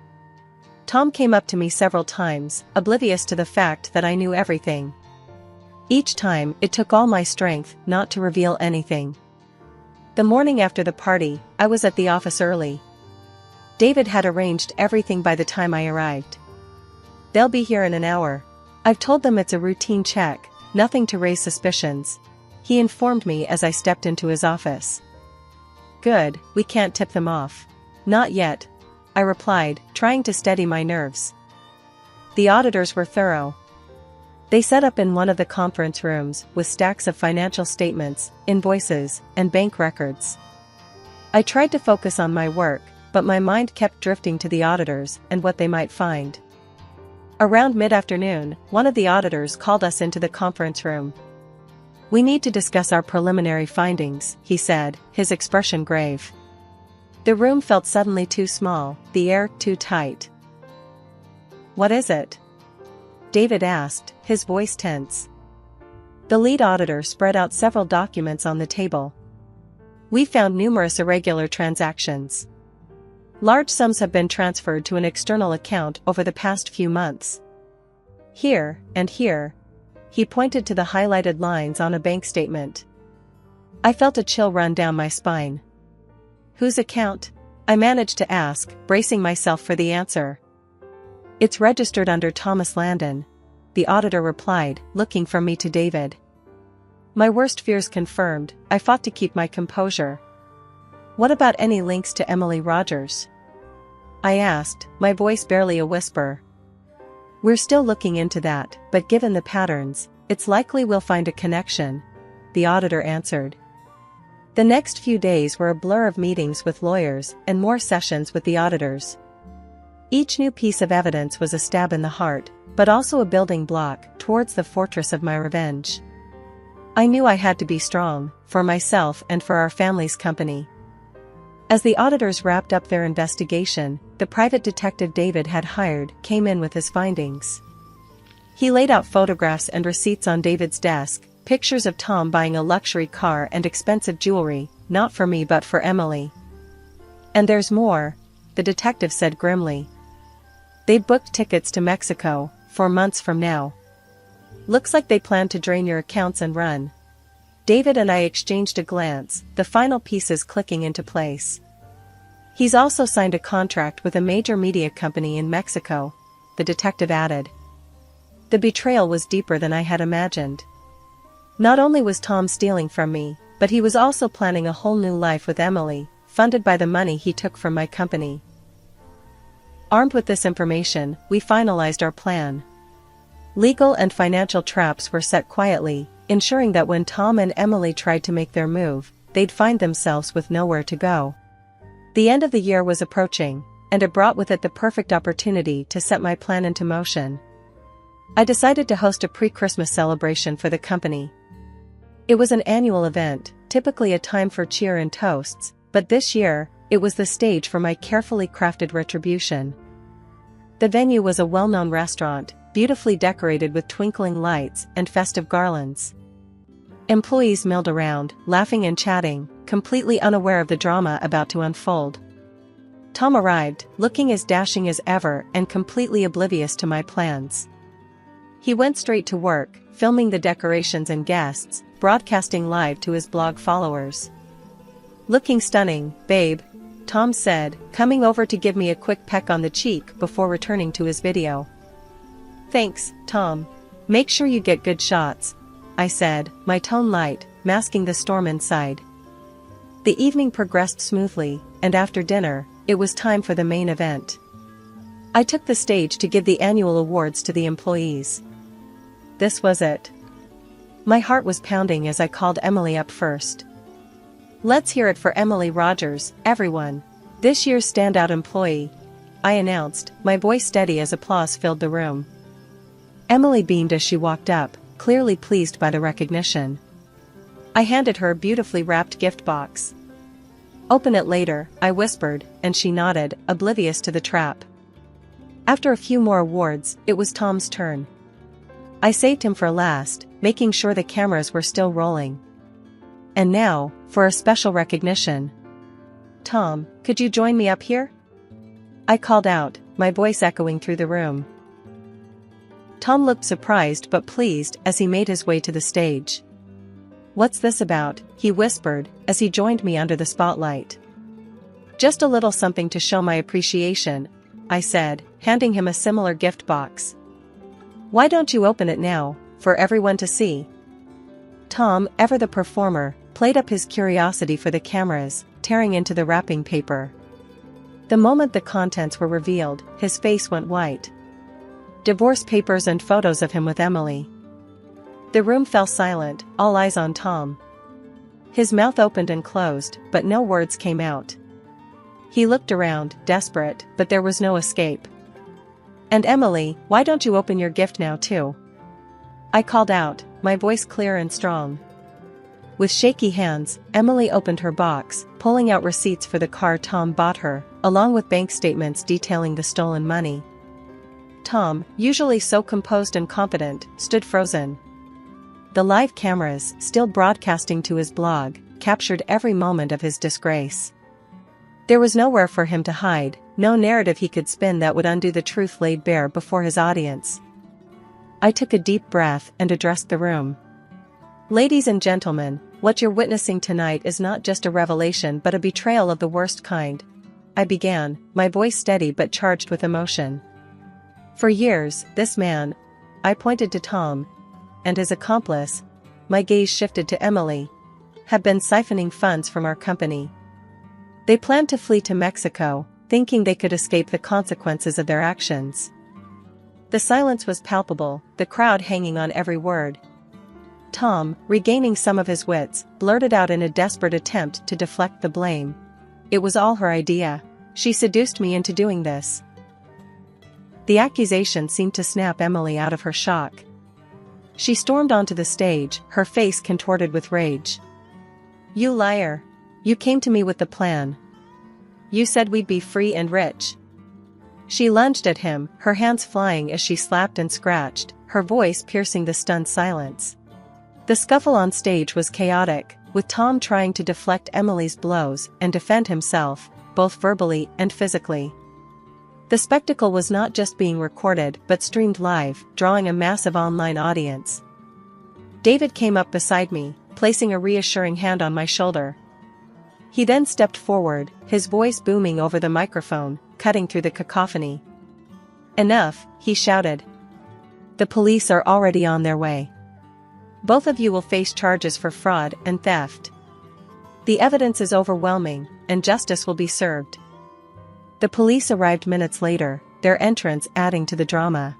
Tom came up to me several times, oblivious to the fact that I knew everything. Each time, it took all my strength not to reveal anything. The morning after the party, I was at the office early. David had arranged everything by the time I arrived. "They'll be here in an hour. I've told them it's a routine check, nothing to raise suspicions," he informed me as I stepped into his office. "Good, we can't tip them off." "Not yet," I replied, trying to steady my nerves. The auditors were thorough. They set up in one of the conference rooms with stacks of financial statements, invoices, and bank records. I tried to focus on my work, but my mind kept drifting to the auditors and what they might find. Around mid-afternoon, one of the auditors called us into the conference room. "We need to discuss our preliminary findings," he said, his expression grave. The room felt suddenly too small, the air too tight. "What is it?" David asked, his voice tense. The lead auditor spread out several documents on the table. "We found numerous irregular transactions. Large sums have been transferred to an external account over the past few months. Here, and here." He pointed to the highlighted lines on a bank statement. I felt a chill run down my spine. "Whose account?" I managed to ask, bracing myself for the answer. "It's registered under Thomas Landon," the auditor replied, looking from me to David. My worst fears confirmed, I fought to keep my composure. What about any links to Emily Rogers? I asked, my voice barely a whisper. We're still looking into that, but given the patterns, it's likely we'll find a connection, the auditor answered. The next few days were a blur of meetings with lawyers and more sessions with the auditors. Each new piece of evidence was a stab in the heart, but also a building block towards the fortress of my revenge. I knew I had to be strong, for myself and for our family's company. As the auditors wrapped up their investigation, the private detective David had hired came in with his findings. He laid out photographs and receipts on David's desk, pictures of Tom buying a luxury car and expensive jewelry, not for me but for Emily. And there's more, the detective said grimly. They'd booked tickets to Mexico, 4 months from now. Looks like they plan to drain your accounts and run. David and I exchanged a glance, the final pieces clicking into place. He's also signed a contract with a major media company in Mexico, the detective added. The betrayal was deeper than I had imagined. Not only was Tom stealing from me, but he was also planning a whole new life with Emily, funded by the money he took from my company. Armed with this information, we finalized our plan. Legal and financial traps were set quietly, ensuring that when Tom and Emily tried to make their move, they'd find themselves with nowhere to go. The end of the year was approaching, and it brought with it the perfect opportunity to set my plan into motion. I decided to host a pre-Christmas celebration for the company. It was an annual event, typically a time for cheer and toasts, but this year, it was the stage for my carefully crafted retribution. The venue was a well-known restaurant, beautifully decorated with twinkling lights and festive garlands. Employees milled around, laughing and chatting, completely unaware of the drama about to unfold. Tom arrived, looking as dashing as ever and completely oblivious to my plans. He went straight to work, filming the decorations and guests, broadcasting live to his blog followers. Looking stunning, babe, Tom said, coming over to give me a quick peck on the cheek before returning to his video. Thanks, Tom. Make sure you get good shots, I said, my tone light, masking the storm inside. The evening progressed smoothly, and after dinner, it was time for the main event. I took the stage to give the annual awards to the employees. This was it. My heart was pounding as I called Emily up first. Let's hear it for Emily Rogers, everyone. This year's standout employee, I announced, my voice steady as applause filled the room. Emily beamed as she walked up, clearly pleased by the recognition. I handed her a beautifully wrapped gift box. Open it later, I whispered, and she nodded, oblivious to the trap. After a few more awards, it was Tom's turn. I saved him for last, making sure the cameras were still rolling. And now, for a special recognition. Tom, could you join me up here? I called out, my voice echoing through the room. Tom looked surprised but pleased as he made his way to the stage. What's this about? He whispered, as he joined me under the spotlight. Just a little something to show my appreciation, I said, handing him a similar gift box. Why don't you open it now, for everyone to see? Tom, ever the performer, played up his curiosity for the cameras, tearing into the wrapping paper. The moment the contents were revealed, his face went white. Divorce papers and photos of him with Emily. The room fell silent, all eyes on Tom. His mouth opened and closed, but no words came out. He looked around, desperate, but there was no escape. And Emily, why don't you open your gift now too? I called out, my voice clear and strong. With shaky hands, Emily opened her box, pulling out receipts for the car Tom bought her, along with bank statements detailing the stolen money. Tom, usually so composed and confident, stood frozen. The live cameras, still broadcasting to his blog, captured every moment of his disgrace. There was nowhere for him to hide, no narrative he could spin that would undo the truth laid bare before his audience. I took a deep breath and addressed the room. Ladies and gentlemen, what you're witnessing tonight is not just a revelation but a betrayal of the worst kind. I began, my voice steady but charged with emotion. For years, this man, I pointed to Tom, and his accomplice, my gaze shifted to Emily, have been siphoning funds from our company. They planned to flee to Mexico, thinking they could escape the consequences of their actions. The silence was palpable, the crowd hanging on every word. Tom, regaining some of his wits, blurted out in a desperate attempt to deflect the blame. It was all her idea. She seduced me into doing this. The accusation seemed to snap Emily out of her shock. She stormed onto the stage, her face contorted with rage. "You liar! You came to me with the plan. You said we'd be free and rich." She lunged at him, her hands flying as she slapped and scratched, her voice piercing the stunned silence. The scuffle on stage was chaotic, with Tom trying to deflect Emily's blows and defend himself, both verbally and physically. The spectacle was not just being recorded but streamed live, drawing a massive online audience. David came up beside me, placing a reassuring hand on my shoulder. He then stepped forward, his voice booming over the microphone, cutting through the cacophony. "Enough," he shouted. "The police are already on their way. Both of you will face charges for fraud and theft. The evidence is overwhelming, and justice will be served." The police arrived minutes later, their entrance adding to the drama.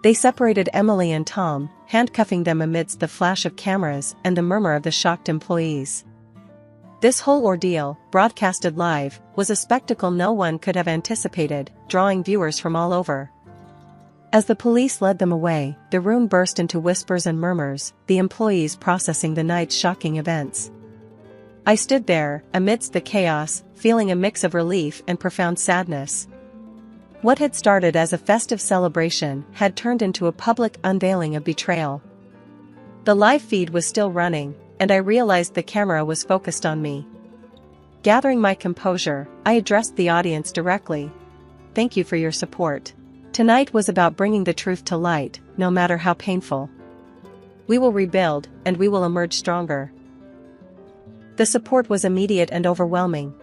They separated Emily and Tom, handcuffing them amidst the flash of cameras and the murmur of the shocked employees. This whole ordeal, broadcasted live, was a spectacle no one could have anticipated, drawing viewers from all over. As the police led them away, the room burst into whispers and murmurs, the employees processing the night's shocking events. I stood there, amidst the chaos, feeling a mix of relief and profound sadness. What had started as a festive celebration had turned into a public unveiling of betrayal. The live feed was still running, and I realized the camera was focused on me. Gathering my composure, I addressed the audience directly. "Thank you for your support. Tonight was about bringing the truth to light, no matter how painful. We will rebuild, and we will emerge stronger." The support was immediate and overwhelming.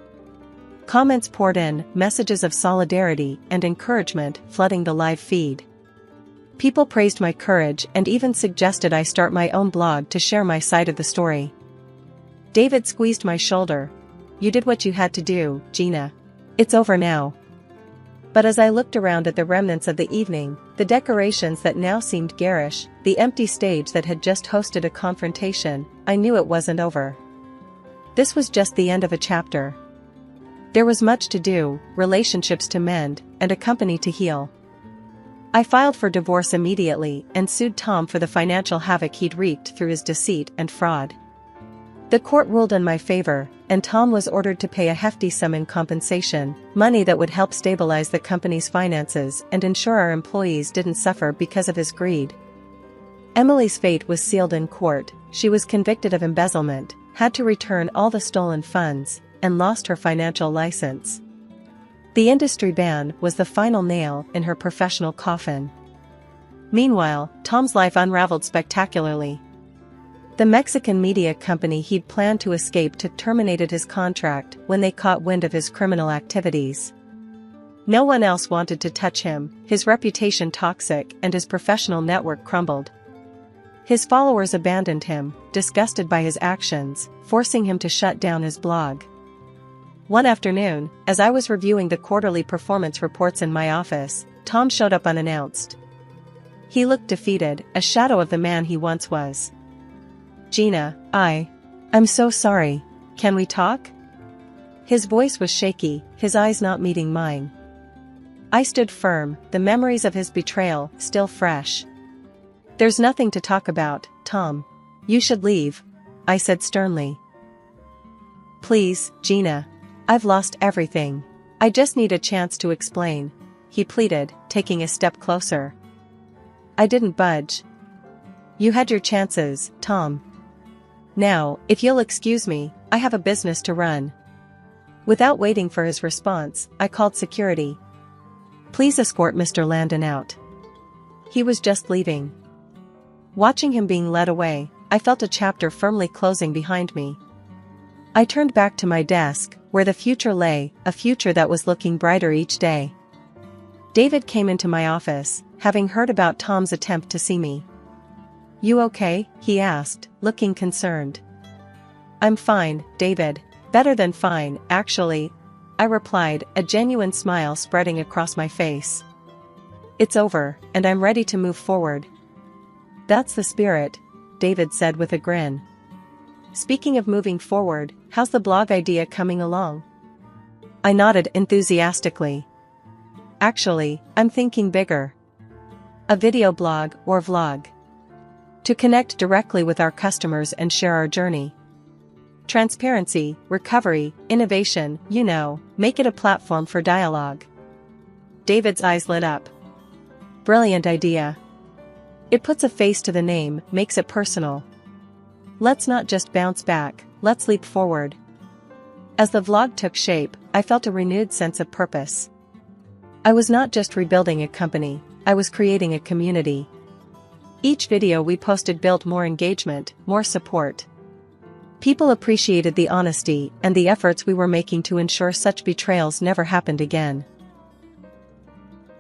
Comments poured in, messages of solidarity and encouragement flooding the live feed. People praised my courage and even suggested I start my own blog to share my side of the story. David squeezed my shoulder. "You did what you had to do, Gina. It's over now." But as I looked around at the remnants of the evening, the decorations that now seemed garish, the empty stage that had just hosted a confrontation, I knew it wasn't over. This was just the end of a chapter. There was much to do, relationships to mend, and a company to heal. I filed for divorce immediately and sued Tom for the financial havoc he'd wreaked through his deceit and fraud. The court ruled in my favor, and Tom was ordered to pay a hefty sum in compensation, money that would help stabilize the company's finances and ensure our employees didn't suffer because of his greed. Emily's fate was sealed in court. She was convicted of embezzlement, had to return all the stolen funds, and lost her financial license. The industry ban was the final nail in her professional coffin. Meanwhile, Tom's life unraveled spectacularly. The Mexican media company he'd planned to escape to terminated his contract when they caught wind of his criminal activities. No one else wanted to touch him, his reputation toxic and his professional network crumbled. His followers abandoned him, disgusted by his actions, forcing him to shut down his blog. One afternoon, as I was reviewing the quarterly performance reports in my office, Tom showed up unannounced. He looked defeated, a shadow of the man he once was. "Gina, I'm so sorry. Can we talk?" His voice was shaky, his eyes not meeting mine. I stood firm, the memories of his betrayal still fresh. "There's nothing to talk about, Tom. You should leave," I said sternly. "Please, Gina. I've lost everything. I just need a chance to explain," he pleaded, taking a step closer. I didn't budge. "You had your chances, Tom. Now, if you'll excuse me, I have a business to run." Without waiting for his response, I called security. "Please escort Mr. Landon out." He was just leaving. Watching him being led away, I felt a chapter firmly closing behind me. I turned back to my desk, where the future lay, a future that was looking brighter each day. David came into my office, having heard about Tom's attempt to see me. "You okay?" he asked, looking concerned. "I'm fine, David. Better than fine, actually, I replied, a genuine smile spreading across my face. It's over, and I'm ready to move forward. That's the spirit, David said with a grin. Speaking of moving forward, how's the blog idea coming along? I nodded enthusiastically. Actually, I'm thinking bigger. A video blog or vlog. To connect directly with our customers and share our journey. Transparency, recovery, innovation, make it a platform for dialogue. David's eyes lit up. Brilliant idea. It puts a face to the name, makes it personal. Let's not just bounce back, let's leap forward. As the vlog took shape, I felt a renewed sense of purpose. I was not just rebuilding a company, I was creating a community. Each video we posted built more engagement, more support. People appreciated the honesty and the efforts we were making to ensure such betrayals never happened again.